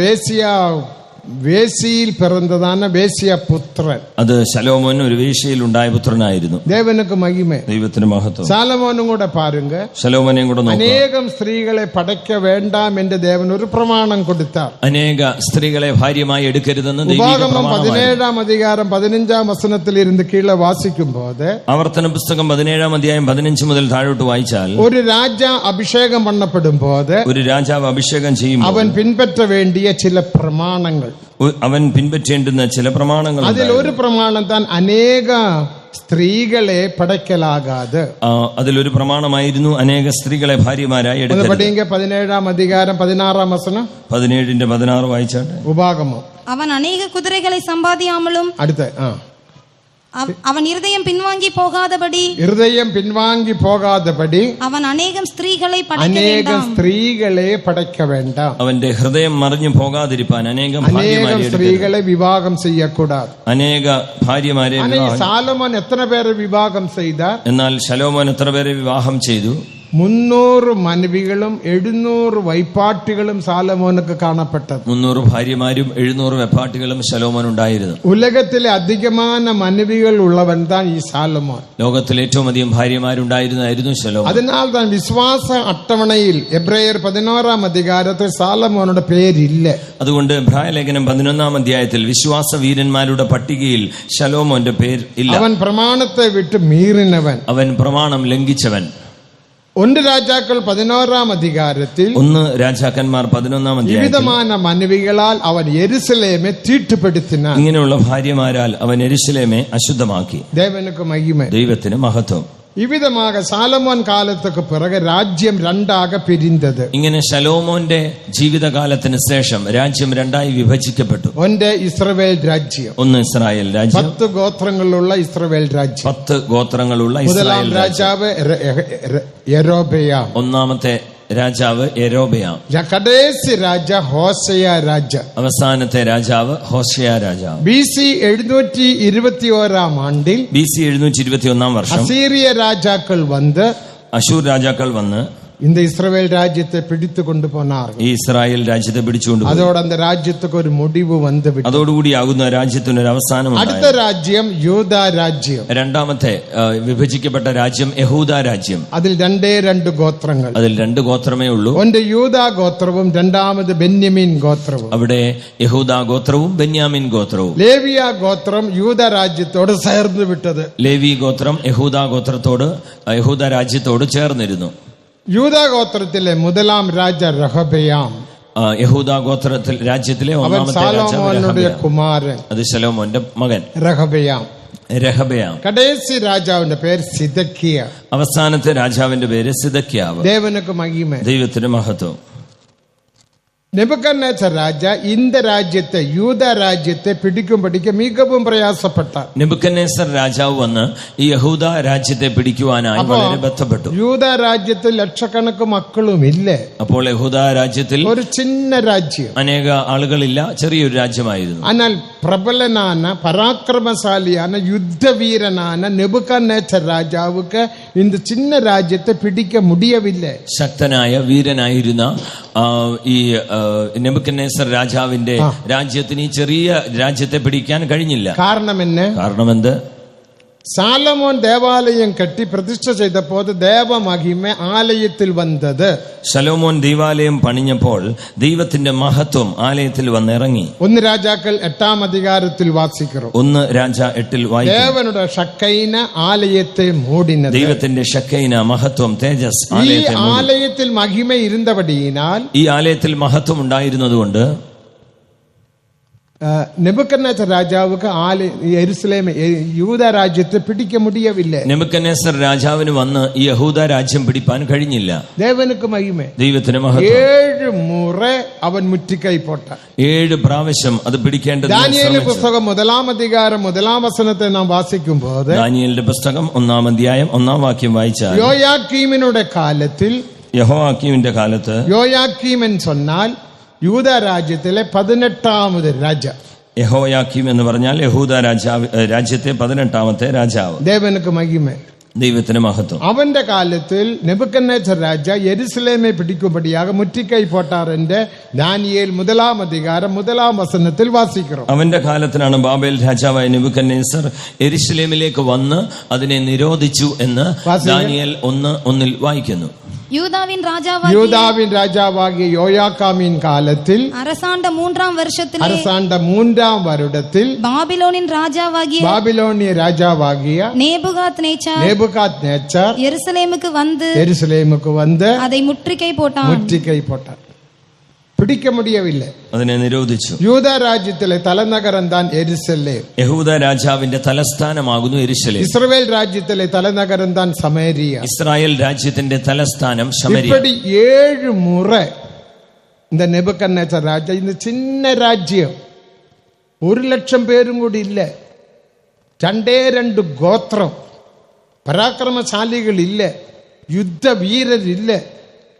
വേശ്യയിൽ പിറന്നതാണ്, വേശ്യ പുത്രൻ. അത് ശലോമോൻ ഒരു വേശ്യയിൽ ഉണ്ടായ പുത്രനായിരുന്നു. ദേവനുക്ക് മഹിമ, ദൈവത്തിന് മഹത്വം. സാലമോനും കൂടെ പാരുങ്ക, ശലോമോനെയും കൂടെ അനേകം സ്ത്രീകളെ പടയ്ക്ക വേണ്ടാം എന്റെ ദേവൻ ഒരു പ്രമാണം കൊടുത്താർ. അനേക സ്ത്രീകളെ ഭാര്യമായി എടുക്കരുതെന്ന് ഉപാഗമം 17-ാം അധികാരം 15-ാം വസനത്തിൽ ഇരുന്ന് കീഴെ വാസിക്കുമ്പോൾ, ആവർത്തന പുസ്തകം 17-ാം അധ്യായം 15 മുതൽ താഴോട്ട് വായിച്ചാൽ, ഒരു രാജ അഭിഷേകം പണ്ണപ്പെടുമ്പോൾ, ഒരു രാജാവ് അഭിഷേകം ചെയ്യുമ്പോൾ അവൻ പിൻപറ്റ വേണ്ടിയ ചില പ്രമാണങ്ങൾ, അവൻ പിൻപറ്റേണ്ടുന്ന ചില പ്രമാണങ്ങൾ. അതിൽ ഒരു പ്രമാണം താൻ അനേക സ്ത്രീകളെ പടയ്ക്കലാകാതെ, അതിലൊരു പ്രമാണമായിരുന്നു അനേക സ്ത്രീകളെ ഭാര്യമാരായി എടുക്കുക. 17-ാം അധികാരം 16-ാം വസനം, 17-ന്റെ 16 വായിച്ചാട്ടെ. ഉപാഗമം. അവൻ അനേക കുതിരകളെ സമ്പാദിയാമലും, അടുത്ത അവൻ ഹൃദയം പിൻവാങ്ങി പോകാതെപടി അവൻ അനേകം സ്ത്രീകളെ പടയ്ക്ക വേണ്ട. അവന്റെ ഹൃദയം മറിഞ്ഞു പോകാതിരിപ്പാൻ അനേകം സ്ത്രീകളെ വിവാഹം ചെയ്യക്കൂടാതെ. അനേക ഭാര്യമാരെ. സാലോമോൻ എത്ര പേരെ വിവാഹം ചെയ്ത? എന്നാൽ ശലോമോൻ എത്ര പേരെ വിവാഹം ചെയ്തു? 300 മനവികളും 700 വൈപ്പാട്ടികളും സാലമോനുക്ക് കാണപ്പെട്ടത്. 300 ഭാര്യമാരും 700 വെപ്പാട്ടികളും ശലോമോൻ ഉണ്ടായിരുന്നു. ഉലകത്തിലെ അധികமான മനവികൾ ഉള്ളവൻ താൻ ഈ സാലമോൻ. ലോകത്തിൽ ഏറ്റവും അധികം ഭാര്യമാരുണ്ടായിരുന്നായിരുന്നു ശലോമോൻ. അതിനാൽ താൻ വിശ്വാസ അട്ടവണയിൽ എബ്രായർ 11-ാം അധികാരത്തിൽ സാലമോനുടെ പേരില്ല. അതുകൊണ്ട് എബ്രായ ലേഖനം 11-ാം അധ്യായത്തിൽ വിശ്വാസ വീരന്മാരുടെ പട്ടികയിൽ ശലോമോന്റെ പേര് ഇല്ല. അവൻ പ്രമാണത്തെ വിട്ട് മീറിനവൻ, അവൻ പ്രമാണം ലംഘിച്ചവൻ. 1 രാജാക്കൾ 11-ാം അധികാരത്തിൽ, 1 രാജാക്കന്മാർ 11-ാം അധ്യായത്തിൽ, വിവിധമായ മനവികളാൽ അവൻ യെരുശലേമെ തീട്ടുപെടുത്തിനാൻ. ഇങ്ങനെയുള്ള ഭാര്യമാരാൽ അവൻ യെരുശലേമെ അശുദ്ധമാക്കി. ദേവനുക്ക് മഹിമ, ദൈവത്തിന് മഹത്വം. ഇവിധமாக സാലമോൻ കാലത്തുക്ക് പിറകെ രാജ്യം രണ്ടാകെ പിരിന്തത്. ഇങ്ങനെ ശലോമോന്റെ ജീവിതകാലത്തിന് ശേഷം രാജ്യം രണ്ടായി വിഭജിക്കപ്പെട്ടു. 1 ഇസ്രായേൽ രാജ്യം, 1 ഇസ്രായേൽ രാജ്യം, 10 ഗോത്രങ്ങളുള്ള ഇസ്രായേൽ രാജ്യം, 10 ഗോത്രങ്ങളുള്ള മുതലാം രാജാവ് യരോബയാം, ഒന്നാമത്തെ രാജാവ് യരോബയാം. കടേസി രാജ ഹോശയ രാജ, അവസാനത്തെ രാജാവ് ഹോശയ രാജാവ്. BC 721-ാം ആണ്ടിൽ, BC 721-ാം വർഷം, അസീറിയ രാജാക്കൾ വന്ന്, അശൂർ രാജാക്കൾ വന്ന് இந்த இஸ்ரவேல் ராஜ்யத்தை பிடித்து கொண்டு போனார்கள். ഈ ഇസ്രായേൽ രാജ്യത്തെ പിടിച്ചുകൊണ്ട് പോയി. അതോടെ அந்த രാജ്യத்துக்கு ഒരു முடிவு വന്നുവിട്ടു. അതോടുകൂടിയാകുന്ന രാജ്യത്തിന് ഒരു അവസാനം ഉണ്ടായി. അടുത്ത രാജ്യം യൂദ രാജ്യം, രണ്ടാമത്തെ വിഭജിക്കപ്പെട്ട രാജ്യം യഹൂദ രാജ്യം. അതിൽ 2 ഗോത്രങ്ങൾ, അതിൽ 2 ഗോത്രമേ ഉള്ളൂ. ഒന്ന് യൂദ ഗോത്രവും രണ്ടാമത് ബെന്യാമീൻ ഗോത്രവും. അവിടെ യഹൂദ ഗോത്രവും ബെന്യാമീൻ ഗോത്രവും. ലേവിയ ഗോത്രം യൂദ രാജ്യത്തോട് ചേർന്ന് വിട്ടത്. ലേവി ഗോത്രം യഹൂദ ഗോത്രത്തോട് യഹൂദ രാജ്യത്തോട് ചേർന്നിരുന്നു. യൂദ ഗോത്രത്തിലെ മുതലാം രാജ റഹബയാം, യഹൂദ ഗോത്രത്തിൽ രാജ്യത്തിലെ ഒന്നാമത്തെ സാലോമോനുടെ കുമാരൻ, അത് ശലോമോന്റെ മകൻ റഹബയാം. കടേസി രാജാവിന്റെ പേര് സിദക്കിയ, അവസാനത്തെ രാജാവിന്റെ പേര് സിദക്കിയാവ്. ദേവനുക്ക് മഹിമ, ദൈവത്തിന് മഹത്വം. നെബൂഖദ്നേസർ രാജ இந்த രാജ്യത്തെ യൂദ രാജ്യത്തെ പിടിക്കുമ്പടിക്ക് മികവും പ്രയാസപ്പെട്ട. നെബൂഖദ്നേസർ രാജാവ് വന്ന് ഈ യഹൂദ രാജ്യത്തെ പിടിക്കുവാനായി വളരെ ബന്ധപ്പെട്ടു. യൂദ രാജ്യത്തിൽ ലക്ഷക്കണക്ക് മക്കളും ഇല്ല. അപ്പോൾ യഹൂദ രാജ്യത്തിൽ ഒരു ചിന്ന രാജ്യം, അനേക ആളുകളില്ല, ചെറിയൊരു രാജ്യമായിരുന്നു. എന്നാൽ പ്രബലനാന പരാക്രമശാലിயான യുദ്ധവീരനാன നെബൂഖദ്നേസർ രാജാവുക്ക് இந்த ചിന്ന രാജ്യത്തെ പിടിക്ക മുടിയവില്ല. ശക്തനായ വീരനായിരുന്ന ഈ നെബൂഖദ്നേസർ രാജാവിന്റെ രാജ്യത്തിന് ഈ ചെറിയ രാജ്യത്തെ പിടിക്കാൻ കഴിഞ്ഞില്ല. കാരണമെന്ത്? സാലമോൻ ദേവാലയം കെട്ടി പ്രതിഷ്ഠ ചെയ്തപ്പോൾ ദേവമഹിമ ആലയത്തിൽ വന്നത്. ശലോമോൻ ദൈവാലയം പണിഞ്ഞപ്പോൾ ദൈവത്തിന്റെ മഹത്വം ആലയത്തിൽ വന്നിറങ്ങി. 1 രാജാക്കൾ 8-ാം അധികാരത്തിൽ വാസിക്കുന്നു. 1 രാജ 8-ൽ വായിക്കുന്നു. ദേവനുടെ ഷക്കൈന ആലയത്തെ മൂടിനത്. ദൈവത്തിന്റെ ഷക്കൈന മഹത്വം തേജസ് ആലയത്തിൽ മഹിമ ഇരുന്നപടിയാൽ, ഈ ആലയത്തിൽ മഹത്വം ഉണ്ടായിരുന്നതുകൊണ്ട് നെബൂഖദ്നേസർ രാജാവുക്ക് യെരുസലേം യൂദ രാജ്യത്തെ പിടിക്ക മുടിയവില്ല. നെബൂഖദ്നേസർ രാജാവിന് വന്ന് ഈ യഹൂദ രാജ്യം പിടിപ്പാൻ കഴിഞ്ഞില്ല. ദേവനുക്ക് മഹിമ. ദൈവത്തിന് മഹത്വം. 7 മുறை അവൻ മുറ്റിക്കൈ പോട്ട. 7 പ്രാവശ്യം അത് പിടിക്കേണ്ടത്. ദാനിയേലിന്റെ പുസ്തകം 1-ാം അധികാരം 1-ാം വചനത്തെ നാം വാസിക്കുമ്പോൾ, ദാനിയേലിന്റെ പുസ്തകം 1-ാം അധ്യായം 1-ാം വാക്യം വായിച്ചാൽ, യോയാക്കീമിനുടെ കാലത്തിൽ, യഹോയാക്കീമിന്റെ കാലത്ത്, യോയാക്കീമൻ சொன்னால் യൂദ രാജ്യത്തിലെ 18ാമത് രാജ. യഹോയാക്കീം എന്ന് പറഞ്ഞാൽ യഹൂദ രാജ്യത്തെ 18ാമത്തെ രാജാവ്. ദേവനുക്ക് മഹിമ. ദൈവത്തിന് മഹത്വം. അവന്റെ കാലത്തിൽ നെബൂഖദ്നേസർ രാജ യെരുസലേമെ പിടിക്കുമ്പടിയാക മുറ്റിക്കൈ പോട്ടാറിന്റെ ദാനിയേൽ 1-ാം അധികാരം 1-ാം വചനത്തിൽ വാസിക്കുന്നു. അവന്റെ കാലത്തിലാണ് ബാബേൽ രാജാവായ നെബൂഖദ്നേസർ യെരുസലേമിലേക്ക് വന്ന് അതിനെ നിരോധിച്ചു എന്ന് ദാനിയേൽ 1:1 വായിക്കുന്നു. യൂദാവിൻ രാജാവാകിയ യോയാക്കാമിൻ കാലത്തിൽ அரசாண்ட 3-ാം வருடത്തിൽ ബാബിലോണിൻ രാജാവാകിയ நேபுகாத்நேச்சார் യെരുസലേമുக்கு வந்து அதை முற்றுகை போட்டான். പിടിക്ക മുടിയവില്ല, അതിനെ നിരോധിച്ചു. യൂദ രാജ്യത്തിലെ തലനഗരം താൻ യെരുസലേം. യഹൂദ രാജാവിന്റെ തലസ്ഥാനമാകുന്നു യെരുശലേം. ഇസ്രായേൽ രാജ്യത്തിലെ തലനഗരം താൻ സമേരിയ. ഇസ്രായേൽ രാജ്യത്തിന്റെ തലസ്ഥാനം ശമരിയ. இப்படி 7 முறை இந்த നെബൂഖദ്നേസർ രാജ, இந்த சின்ன രാജ്യം 1 ലക്ഷം പേരും കൂടി ഇല്ല, 2 ഗോത്രം, പരാക്രമശാലികളില്ല, യുദ്ധവീരരില്ല,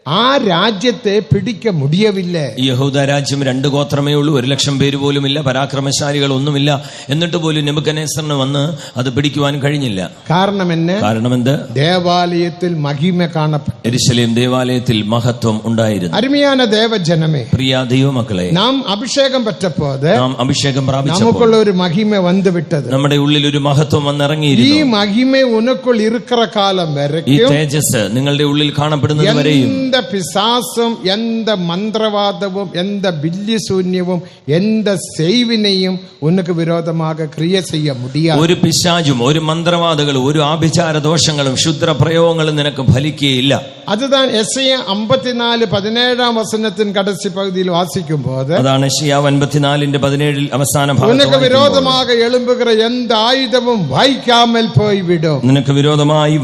ആ രാജ്യത്തെ പിടിക്ക മുടിയവില്ല. ഈ യഹൂദ രാജ്യം 2 ഗോത്രമേ ഉള്ളൂ, 1 ലക്ഷം പേര് പോലുമില്ല, പരാക്രമശാലികൾ ഒന്നുമില്ല. എന്നിട്ട് പോലും നെബൂഖദ്നേസറിന് വന്ന് അത് പിടിക്കുവാൻ കഴിഞ്ഞില്ല. കാരണം എന്ത്? ദേവാലയത്തിൽ മഹിമ കാണപ്പെട്ടു. യെരുശലേം ദേവാലയത്തിൽ മഹത്വം ഉണ്ടായിരുന്നു. അരുമയാന ദേവജനമേ, പ്രിയ ദൈവമക്കളെ, നാം അഭിഷേകം പെറ്റപ്പോൾ, നാം അഭിഷേകം പ്രാപിച്ചപ്പോൾ നമുക്കുള്ള ഒരു മഹിമ വന്നു വിട്ടത്, നമ്മുടെ ഉള്ളിൽ ഒരു മഹത്വം വന്നിറങ്ങിയിരുന്നു. ഈ മഹിമ ഉനക്കുൾ ഇരിക്കുന്ന കാലം വരെ, ഈ തേജസ് നിങ്ങളുടെ ഉള്ളിൽ കാണപ്പെടുന്നത് വരെയും எந்த பிசாசும், எந்த மந்திரவாதமும், எந்த பில்லிசூன்யവും, எந்த செய்வினையும் உனக்கு விரோதமாக கிரியை செய்ய முடியாது. ഒരു പിശാചും, ഒരു മന്ത്രവാദികളും, ഒരു ആഭിചാര ദോഷങ്ങളും ക്ഷുദ്ര പ്രയോഗങ്ങളും നിനക്ക് ഫലിക്കുകയില്ല. அதுதான் எசையா 54:17 வசனத்தின் கடைசி பகுதியில் வாசிக்கும்போது, അതാണ് യെശയ്യാ 54:17 അവസാന ഭാഗത്ത്, உனக்கு விரோதமாக எழும்புகிற எந்த ஆயுதமும் வாய்க்காமல் போய்விடும். നിനക്ക് വിരോധമായി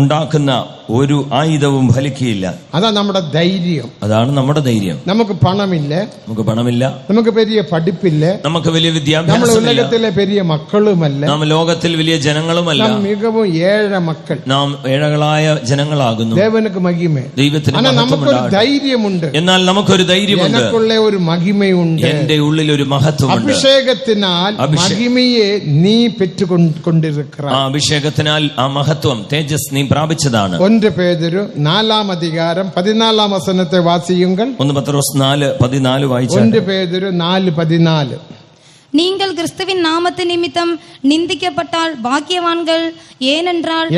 ഉണ്ടാക്കുന്ന ഒരു ആയുധവും ഫലിക്കുകയില്ല. അതാണ് നമ്മുടെ ധൈര്യം. നമുക്ക് പണമില്ല, നമുക്ക് വലിയ പഠിപ്പില്ല, നമുക്ക് വലിയ വിദ്യാഭ്യാസമില്ല, ഉലകത്തിലെ വലിയ മക്കളുമല്ല, നാം ലോകത്തിൽ വലിയ ജനങ്ങളുമല്ല, മികവും ഏഴ മക്കൾ, നാം ഏഴകളായ ജനങ്ങളാകുന്നു. ദേവനുക്ക് മഹിമ. ദൈവത്തിന് നമുക്കൊരു ധൈര്യമുണ്ട്. എന്നാൽ നമുക്കൊരു ധൈര്യമുണ്ട്, എനിക്കുള്ള ഒരു മഹിമയുണ്ട്, എന്റെ ഉള്ളിൽ ഒരു മഹത്വമുണ്ട്. അഭിഷേകത്തിനാൽ മഹിമയെ നീ പെറ്റുകൊണ്ടിരിക്കുക. അഭിഷേകത്തിനാൽ ആ മഹത്വം, തേജസ് നീ പ്രാപിച്ചതാണ്. 1 പേതുരു 4-ാം അധികാരം 14-ാം വചനത്തെ വാസിയുங்கள். 1 പത്രോസ് 4:14 വായിച്ചാൽ, 1 പേതുരു 4:14, நீங்கள் கிறிஸ்துவின் நாமத்து நிமித்தம் நிந்திக்கப்பட்டால் பாக்கியவான்கள், ஏனென்றால்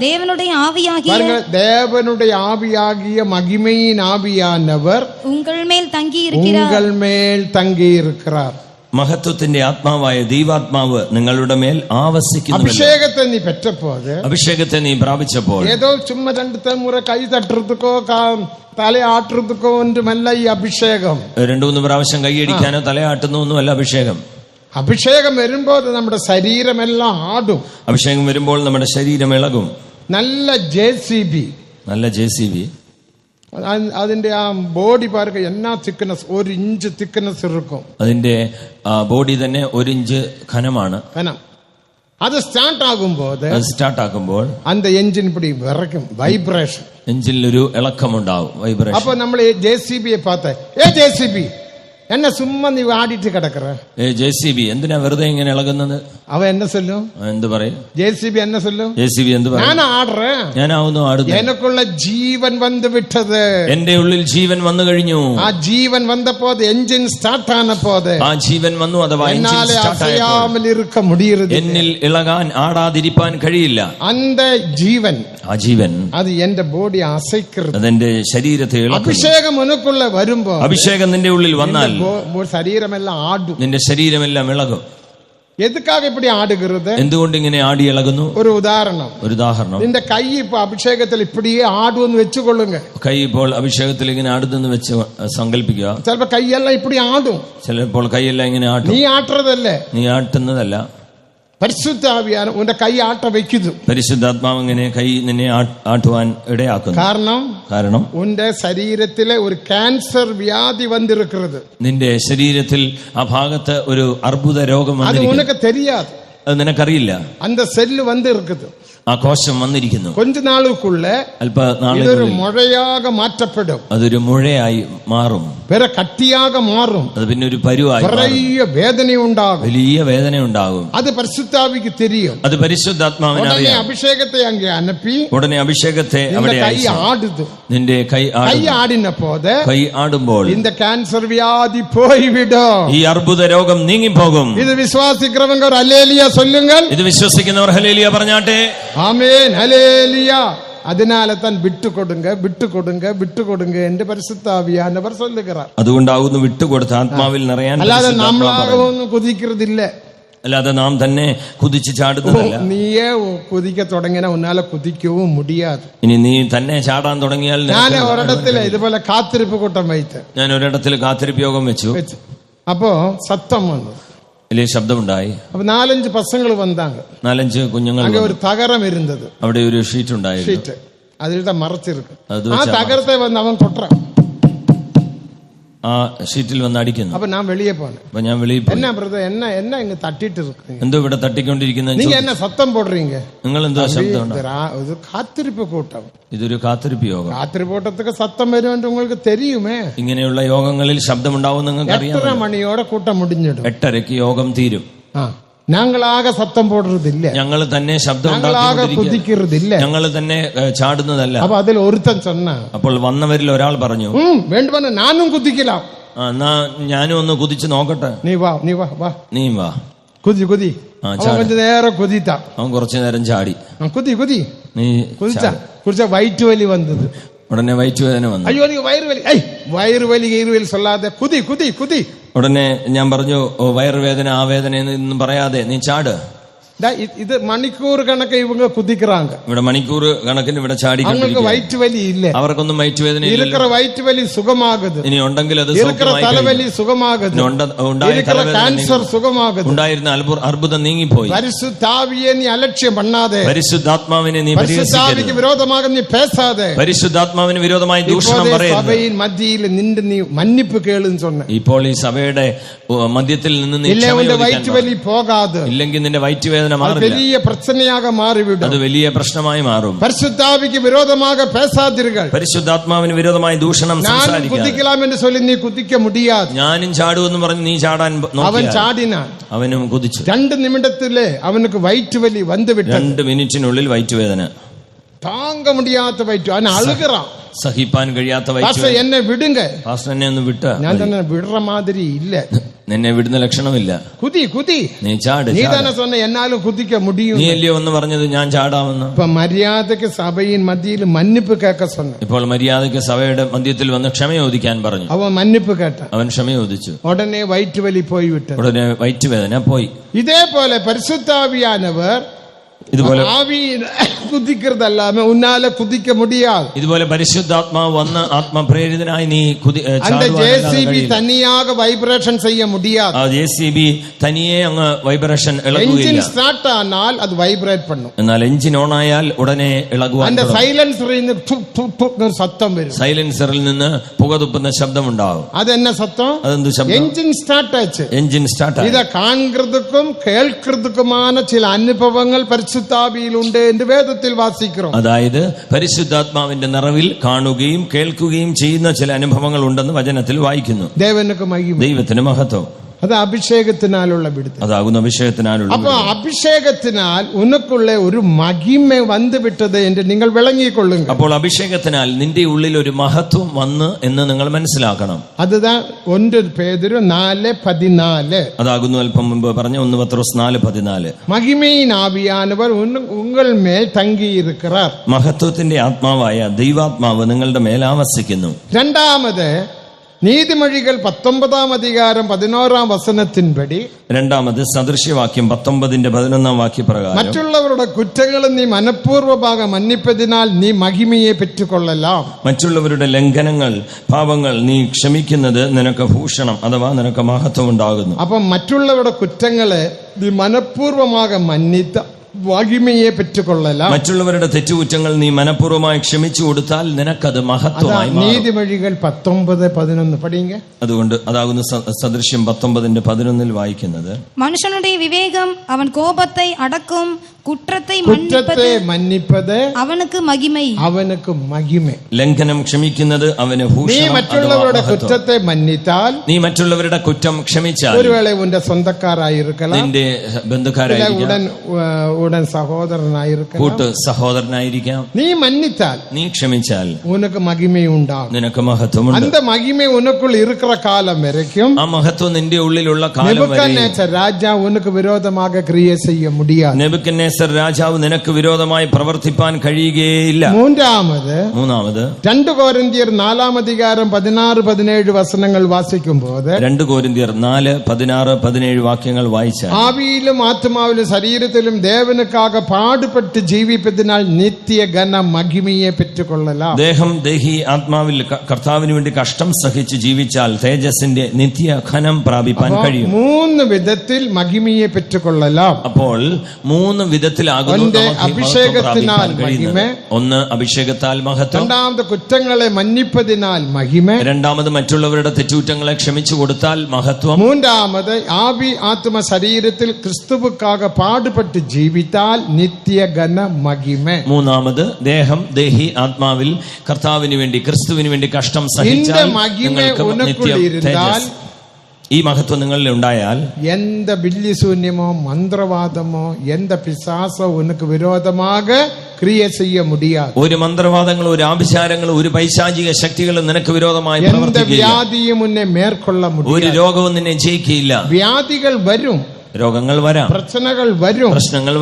தேவனுடைய ஆவியாகிய மகிமையின் ஆவியானவர் உங்கள் மேல் தங்கி இருக்கிறார். മഹത്വത്തിന്റെ ആത്മാവായ ദൈവാത്മാവ് നിങ്ങളുടെ മേൽ ആവസിക്കുന്നു. അഭിഷേകത്തെ നീ പ്രാപിച്ചപ്പോൾ ഏതോ ചുമ്മാ 2 മുറ കൈ തട്ടുന്നതുക്കോ തലയാട്ടുന്നതുക്കോ ഒന്നുമല്ല ഈ അഭിഷേകം. 2-3 പ്രാവശ്യം കൈയടിക്കാനോ തലയാട്ടുന്ന ഒന്നുമല്ല അഭിഷേകം. അഭിഷേകം വരുമ്പോൾ നമ്മുടെ ശരീരമെല്ലാം ആടും. അഭിഷേകം വരുമ്പോൾ നമ്മുടെ ശരീരം ഇളകും. നല്ല JCB അതിന്റെ ആ ബോഡി പാർക്ക് എന്നാ തിക്നെസ്, 1 ഇഞ്ച് തിക്നെസ് ഇരിക്കും. അതിന്റെ ബോഡി തന്നെ 1 ഇഞ്ച് ഘനം. അത് സ്റ്റാർട്ട് ആകുമ്പോൾ അന്ത എഞ്ചിൻ പിടി വിറയ്ക്കും, വൈബ്രേഷൻ, എഞ്ചിനിലൊരു ഇളക്കമുണ്ടാവും, വൈബ്രേഷൻ. അപ്പൊ നമ്മൾ JCBയെ പാത്ത, JCB എന്നെ സുമ്മാ നീ ആടിട്ട് കിടക്കറ, JCB എന്തിനാ വെറുതെ ഇങ്ങനെ ഇളകുന്നത്? അവ എന്നെ ചൊല്ലും, എന്ത് പറയും? JCB എന്നെ ചൊല്ലും, JCB എന്ത് പറയും? ഞാനാവുന്നു ആടുന്നു. എനിക്കുള്ള ജീവൻ വന്നു വിട്ടത്, എന്റെ ഉള്ളിൽ ജീവൻ വന്നു കഴിഞ്ഞു. ആ ജീവൻ വന്നപ്പോ എഞ്ചിൻ സ്റ്റാർട്ട് ആനപ്പോ ആ ജീവൻ വന്നു. അഥവാ ഇരുക്ക മുടിയരുത്, എന്നിൽ ഇളകാൻ ആടാതിരിപ്പാൻ കഴിയില്ല. അന്ത ജീവൻ, ആ ജീവൻ അത് എന്റെ ബോഡി അസൈക്കരുത്, അതെന്റെ ശരീരത്തെ ഇളക്കും. അഭിഷേകം ഉനക്കുള്ള വരുമ്പോ, അഭിഷേകം നിന്റെ ഉള്ളിൽ വന്നാൽ ശരീരമെല്ലാം ആടും, നിന്റെ ശരീരമെല്ലാം ഇളകും. എതുക്കാக இப்படி ஆடுகிறது? എന്തുകൊണ്ട് ഇങ്ങനെ ആടി ഇളകുന്നു? ഒരു ഉദാഹരണം. നിന്റെ കൈ ഇപ്പൊ അഭിഷേകത്തിൽ ഇപ്പടിയേ ആടുമെന്ന് വെച്ചുകൊള്ളുങ്ക. കൈ ഇപ്പോൾ അഭിഷേകത്തിൽ ഇങ്ങനെ ആടുന്നെന്ന് വെച്ച് സങ്കല്പിക്കുക. ചിലപ്പോൾ കൈയെല്ലാം ഇപ്പടി ആടും. ചിലപ്പോൾ കൈയെല്ലാം ഇങ്ങനെ ആട്ടും. നീ ആട്ടുന്നതല്ലേ? നീ ആട്ടുന്നതല്ല. പരിശുദ്ധാവിയാണ് ഉന്റെ കൈ ആട്ട വെക്കുന്നു. പരിശുദ്ധാത്മാവ് ഇങ്ങനെ കൈ നിന്നെ ആട്ടുവാൻ ഇടയാക്കുന്നു. കാരണം ഉന്റെ ശരീരത്തിലെ ഒരു ക്യാൻസർ വ്യാധി വന്നിരിക്കുന്നത്. നിന്റെ ശരീരത്തിൽ ആ ഭാഗത്ത് ഒരു അർബുദ രോഗം വന്നിരിക്കുന്നു. അത് നിനക്കറിയില്ല. அந்த செல் வந்து இருக்குது. ആ കോശം വന്നിരിക്കുന്നു. கொஞ்ச നാളുക്കുള്ള അല്പനാളുകളിൽ മുഴയാക മാറ്റപ്പെടും. അതൊരു മുഴയായി മാറും. വേറെ കട്ടിയാക മാറും. അത് പിന്നെ ഒരു പരുവായി വലിയ വേദനയുണ്ടാകും. വലിയ വേദനയുണ്ടാകും. അത് പരിശുദ്ധാവിക്ക് தெரியும். അത് പരിശുദ്ധാത്മാവിന് അറിയാം. അഭിഷേകത്തെ അങ്ങ് അനുപ്പി ഉടനെ അഭിഷേകത്തെ അവിടെ ആടുന്നു. നിന്റെ കൈ ആടിനപ്പോത് കൈ ആടുമ്പോൾ இந்த ക്യാൻസർ വ്യാധി പോയിവിടും. ഈ അർബുദ രോഗം നീങ്ങിപ്പോകും. ഇത് വിശ്വാസിക്കുന്നവർ ഒരു ഹല്ലേലൂയ சொல்லுங்கள். ഇത് വിശ്വസിക്കുന്നവർ ഹല്ലേലൂയ പറഞ്ഞാട്ടെ. ആമേൻ, ഹല്ലേലൂയ. അതിനാലെ താൻ വിട്ടുകൊടുങ്ക എന്റെ പരിശുദ്ധാവിയാനവർ சொல்லுகிறார். അതുകൊണ്ടാവുന്നു വിട്ടുകൊടുത്ത ആത്മാവിൽ നിറയാൻ. അല്ലാതെ നമ്മളാകൊന്നും കുതിக்கிறதிല്ല. അല്ലാതെ നാം തന്നെ കുതിച്ച് ചാടുന്നതല്ല. നീയേ കുതിക്ക തുടങ്ങിയാൽ ഉന്നാലെ കുതിക്കവും മുടിയാതെ. ഇനി നീ തന്നെ ചാടാൻ തുടങ്ങിയാൽ. ഞാൻ ഒരിടത്തില് ഇതുപോലെ കാത്തിരിപ്പ് കൂട്ടം വൈത്ത്. ഞാൻ ഒരിടത്തിൽ കാത്തിരിപ്പ് യോഗം വെച്ചു. അപ്പോ സത്തം വന്നു. വലിയ ശബ്ദമുണ്ടായി. അപ്പൊ 4-5 പസങ്ങൾ വന്നാങ്ക. 4-5 കുഞ്ഞുങ്ങൾ. ഒരു തകരം ഇരുന്നത്. അവിടെ ഒരു ഷീറ്റ് ഉണ്ടായിരുന്നു. ഷീറ്റ് അതിൽ മറച്ചിരിക്കും. ആ തകരത്തെ വന്ന് അവൻ കൊട്ട ആ ഷീറ്റിൽ വന്ന് അടിക്കുന്നു. അപ്പൊ ഞാൻ വെളിയെ പോണേ. അപ്പൊ ഞാൻ വെളിയിൽ പോയി. എന്നാ ബ്രദർ എന്നെ ഇങ്ങ് തട്ടിട്ട് എന്തോ ഇവിടെ തട്ടിക്കൊണ്ടിരിക്കുന്ന. നീ എന്നെ സത്തം പോടുറീങ്ക. നിങ്ങൾ എന്തോ ശബ്ദം. കാത്തിരിപ്പ് കൂട്ടം. ഇതൊരു കാത്തിരിപ്പ് യോഗം. കാത്തിരിപ്പ് കൂട്ടത്തൊക്കെ സത്തം വരുമെന്ന് നിങ്ങൾക്ക് തെരിയുമേ. ഇങ്ങനെയുള്ള യോഗങ്ങളിൽ ശബ്ദമുണ്ടാവും നിങ്ങൾക്ക് അറിയാം. 8:30 മണിയോടെ കൂട്ടം മുടിഞ്ഞിടും. 8:30 യോഗം തീരും. ഞങ്ങളാകെ സത്തം പോടുന്നതില്ല. ഞങ്ങൾ തന്നെ ശബ്ദം കുതിക്കുന്നതില്ല. ഞങ്ങൾ തന്നെ ചാടുന്നതല്ല. അപ്പൊ അതിൽ ഒരുത്തൻ சொன்ன. അപ്പോൾ വന്നവരിൽ ഒരാൾ പറഞ്ഞു, വേണ്ടുവന്ന ഞാനും കുതിക്കലാം. എന്നാ ഞാനും ഒന്ന് കുതിച്ച് നോക്കട്ടെ. നീ വാ നീ വാ. കുതി കുറച്ചു നേരം കുതിത്ത. അവൻ കുറച്ചു നേരം ചാടി. കുതി നീ കുറിച്ച വയറ്റ് വലി വന്നത്. ഉടനെ വയറ്റുവേദന വന്നു. അയ്യോ നീ വയറുവലി സൊല്ലാതെ കുതി. ഉടനെ ഞാൻ പറഞ്ഞു, വയറുവേദന ആ വേദന എന്നും പറയാതെ നീ ചാട്. ഇത് മണിക്കൂർ കണക്ക് ഇവங்க കുതിക്கிறாங்க. ഇവിടെ മണിക്കൂർ കണക്കിന് ഇവിടെ ചാടി. വയറ്റ് വലി ഇല്ല. അവർക്കൊന്നും വയറ്റുവേദന ഇല്ല. വയറ്റ് വലി സുഖമാകുത്. ഇനി ഉണ്ടെങ്കിൽ അത് തലവലി സുഖമാകുത്. ക്യാൻസർ സുഖമാകുത്. ഉണ്ടായിരുന്ന അർബുദം നീങ്ങിപ്പോയി. പരിശുദ്ധാവിയെ നീ അലക്ഷ്യം പണ്ണാതെ. പരിശുദ്ധാത്മാവിനെ നീ പരിശുദ്ധാവിക്ക് വിരോധമാകും നീ പേസാതെ. പരിശുദ്ധാത്മാവിന് വിരോധമായി ദൂഷണം പറയരുത്. സഭയിൽ മധ്യയിൽ നിന്റെ നീ മന്നിപ്പ് കേളുന്ന് சொன்ன. ഇപ്പോൾ ഈ സഭയുടെ മധ്യത്തിൽ നിന്ന് നീ വയറ്റ് വലി പോകാതെ. ഇല്ലെങ്കിൽ നിന്റെ വയറ്റുവേദന വലിയ പ്രശ്നയാക മാറിവിടും. അത് വലിയ പ്രശ്നമായി മാറും. പരിശുദ്ധാവിക്ക് വിരോധமாக பேசாதீர்கள். പരിശുദ്ധാത്മാവിന് വിരോധമായി ദൂഷണം സംസാരിക്കാതെ. കുതിക്കലാം എന്ന് சொல்லி നീ കുതിക്ക முடியாது. ഞാനും ചാടുമെന്ന് പറഞ്ഞ് നീ ചാടാൻ നോക്കിയാൽ അവൻ ചാടിനാൻ. അവനും കുതിച്ചു. 2 നിമിഷത്തിലെ അവനക്ക് വയറ്റ് വലി വന്നുവിട്ടു. 2 മിനിറ്റിനുള്ളിൽ വയറ്റുവേദന. താങ്ക മുടിയാത്ത വയറ്റ്. അവൻ അഴുകുറാൻ. സഹിപ്പാൻ കഴിയാത്ത വയറ്റ്. എന്നെ വിടുങ്ക. പാസ്റ്റർ എന്നെ ഒന്ന് വിട്ട. ഞാൻ തന്നെ വിടുற മാതിരി ഇല്ല. നിന്നെ വിടുന്ന ലക്ഷണമില്ല. കുതി നീ ചാട്. നീ തന്നെ சொன்ன എന്നാലും കുതിക്ക മുടിയും. നീ അല്ലയോ എന്ന് പറഞ്ഞത് ഞാൻ ചാടാമെന്ന്. ഇപ്പൊ മര്യാദക്ക് സഭയിൽ മധ്യയിൽ മന്നിപ്പ് കേൾക്ക சொன்ன. ഇപ്പോൾ മര്യാദക്ക് സഭയുടെ മധ്യത്തിൽ വന്ന് ക്ഷമ ചോദിക്കാൻ പറഞ്ഞു. അവൻ മന്നിപ്പ് കേട്ട. അവൻ ക്ഷമ ചോദിച്ചു. ഉടനെ വയറ്റ് വലി പോയി വിട്ടു. ഉടനെ വയറ്റുവേദന പോയി. ഇതേപോലെ പരിശുദ്ധാവിയാനവർ ഇതുപോലെ കുതിക്കുന്നതല്ലാമ ഉന്നാലെ കുതിക്ക മുടിയാതെ. ഇതുപോലെ പരിശുദ്ധാത്മാവ് വന്ന് ആത്മപ്രേരിതനായി നീ ജെസിബി തനിയാക വൈബ്രേഷൻ ചെയ്യ മുടിയാതെ. ജെസിബി തനിയെ അങ്ങ് വൈബ്രേഷൻ ഇളകുകയില്ല. എഞ്ചിൻ സ്റ്റാർട്ട് ആനാൽ അത് വൈബ്രേറ്റ് പണ്ണും. എന്നാൽ എഞ്ചിൻ ഓൺ ആയാൽ ഉടനെ ഇളകുവാൻ. സൈലൻസറിൽ നിന്ന് സത്തം വരും. സൈലൻസറിൽ നിന്ന് പുകതുപ്പുന്ന ശബ്ദമുണ്ടാവും. അതെന്നെ സത്തം? അതെന്ത് ശബ്ദം? എഞ്ചിൻ സ്റ്റാർട്ട് ആச்சு. Engine start. ഇത് കാണുന്നതും കേൾക്കുന്നതുமான ചില അനുഭവങ്ങൾ പരിശുദ്ധാവിയിലുണ്ട് എന്ന് വേദത്തിൽ വാസിக்கிறோம். അതായത് പരിശുദ്ധാത്മാവിന്റെ നിറവിൽ കാണുകയും കേൾക്കുകയും ചെയ്യുന്ന ചില അനുഭവങ്ങൾ ഉണ്ടെന്ന് വചനത്തിൽ വായിക്കുന്നു. ദൈവത്തിന് മഹത്വം. അത് അഭിഷേകത്തിനാലുള്ള വിടുതൽ. അതാകുന്ന അഭിഷേകത്തിനാലുള്ള. അപ്പൊ അഭിഷേകത്തിനാൽ ഉനക്കുള്ള ഒരു മഹിമ വന്നു വിട്ടത് എന്ന് നിങ്ങൾ വിളങ്ങിക്കൊള്ളുക. അപ്പോൾ അഭിഷേകത്തിനാൽ നിന്റെ ഉള്ളിൽ ഒരു മഹത്വം വന്ന് എന്ന് നിങ്ങൾ മനസ്സിലാക്കണം. അതുതാ 1 പേതുരു 4:14. അതാകുന്നു അല്പം മുമ്പ് പറഞ്ഞ 1 പത്രോസ് 4:14. മഹിമയിൻ ആവിയാനവർ ഉങ്ങൾ മേൽ തങ്ങിയിരിക്கிறாർ. മഹത്വത്തിന്റെ ആത്മാവായ ദൈവാത്മാവ് നിങ്ങളുടെ മേൽ ആവസിക്കുന്നു. രണ്ടാമത് നീതിമൊഴികൾ 19-ാം അധികാരം 11-ാം വചനത്തിൻപടി, രണ്ടാമത് സദൃശ്യവാക്യം 19-11 വാക്യപ്രകാരം, മറ്റുള്ളവരുടെ കുറ്റങ്ങൾ നീ മനഃപൂർവ്വഭാഗം മന്നിപ്പതിനാൽ നീ മഹിമയെ പെറ്റുകൊള്ളലാം. മറ്റുള്ളവരുടെ ലംഘനങ്ങൾ, പാപങ്ങൾ നീ ക്ഷമിക്കുന്നത് നിനക്ക് ഭൂഷണം അഥവാ നിനക്ക് മഹത്വം ഉണ്ടാകുന്നു. അപ്പം മറ്റുള്ളവരുടെ കുറ്റങ്ങളെ നീ മനഃപൂർവ്വമാക മന്നിത്ത മഹിമയെ പെറ്റുകൊള്ളലാം. മറ്റുള്ളവരുടെ തെറ്റുകുറ്റങ്ങൾ നീ മനഃപൂർവ്വമായി ക്ഷമിച്ചു കൊടുത്താൽ നിനക്കത് മഹത്വമായി മാറും. നീതിമൊഴികൾ 19:11 പഠിங்க. അതുകൊണ്ട് അതാകുന്ന സദൃശ്യം 19:11 വായിക്കുന്നത്, മനുഷ്യനുടെ വിവേകം അവൻ കോപത്തെ അടക്കും, കുற்றത്തെ മன்னிப்பது അവനുക്ക് മഹിമൈ. ലംഘനം ക്ഷമിക്കുന്നത് അവന് ഭൂഷണം. നീ മറ്റുള്ളവരുടെ കുറ്റത്തെ മன்னித்தாൽ, നീ മറ്റുള്ളവരുടെ കുറ്റം ക്ഷമിച്ചാൽ, ഒരുവേളை ഉന്റെ സ്വന്തക്കാരായിരിക്കണം, നിന്റെ ബന്ധുക്കാരായിരിക്കാം, ഉടൻ സഹോദരനായിരിക്കാം, കൂട്ട് സഹോദരനായിരിക്കാം. നീ മன்னித்தாൽ, നീ ക്ഷമിച്ചാൽ ഉനക്ക് മഹിമയുണ്ടാകും, നിനക്ക് മഹത്വമുണ്ട്. அந்த மகிமை உனக்குள் இருக்கிற காலம் வரைக்கும், ആ മഹത്വം നിന്റെ ഉള്ളിലുള്ള കാലം വരെ രാജാ ഉനക്ക് വിരോധமாக ക്രിയ ചെയ്യ முடியாது. നെബൂഖദ്നേസർ രാജാവ് നിനക്ക് വിരോധമായി പ്രവർത്തിപ്പാൻ കഴിയുകയില്ല. മൂന്നാമത് 2 കൊരിന്ത്യർ 4-ാം അധികാരം 16-17 വചനങ്ങൾ വാസിക്കുമ്പോൾ, 2 കൊരിന്ത്യർ 4:16-17 വാക്യങ്ങൾ വായിച്ചാൽ, ആവിയിലും ആത്മാവിലും ശരീരത്തിലും ദേവനുക്കാக പാടുപെട്ട് ജീവിപ്പതിനാൽ നിത്യ ഘന മഹിമയെ പെറ്റുകൊള്ളലാം. ദേഹം ദേഹി ആത്മാവിൽ കർത്താവിന് വേണ്ടി കഷ്ടം സഹിച്ച് ജീവിച്ചാൽ തേജസ്സിന്റെ നിത്യ ഘനം പ്രാപിപ്പാൻ കഴിയും. 3 വിധത്തിൽ മഹിമയെ പെറ്റുകൊള്ളലാം. അപ്പോൾ 3 വിധത്തിലാകുന്നു അഭിഷേകത്തിനാൽ മഹിമ, ഒന്ന് അഭിഷേകത്താൽ മഹത്വം, രണ്ടാമത് കുറ്റങ്ങളെ മன்னிப்பതിനാൽ മഹിമ, രണ്ടാമത് മറ്റുള്ളവരുടെ തെറ്റുകുറ്റങ്ങളെ ക്ഷമിച്ചു കൊടുത്താൽ മഹത്വം, മൂന്നാമത് ആവി ആത്മ ശരീരത്തിൽ ക്രിസ്തുവുക്കാக പാടുപെട്ട് ജീവിത്താൽ നിത്യഘന മഹിമ, മൂന്നാമത് ദേഹം ദേഹി ആത്മാവിൽ കർത്താവിന് വേണ്ടി ക്രിസ്തുവിന് വേണ്ടി കഷ്ടം സഹിച്ചാൽ നിങ്ങൾക്ക് നിത്യം. ഈ മഹത്വം നിങ്ങളിൽ ഉണ്ടായാൽ എന്ത ബില്ലിശൂന്യമോ മന്ത്രവാദമോ എന്ത പിശാസോ ഉനക്ക് വിരോധமாக ക്രിയ ചെയ്യ മുടിയാതെ. ഒരു മന്ത്രവാദങ്ങളോ ഒരു ആഭിചാരങ്ങളോ ഒരു പൈശാചിക ശക്തികളും നിനക്ക് വിരോധമായി പ്രവർത്തിക്കില്ല. വ്യാധിയും മുന്നേ മേற்கொள்ள മുടിയാതെ. ഒരു രോഗവും നിന്നെ ജയിക്കില്ല. വ്യാധികൾ വരും, രോഗങ്ങൾ വരാം, പ്രശ്നങ്ങൾ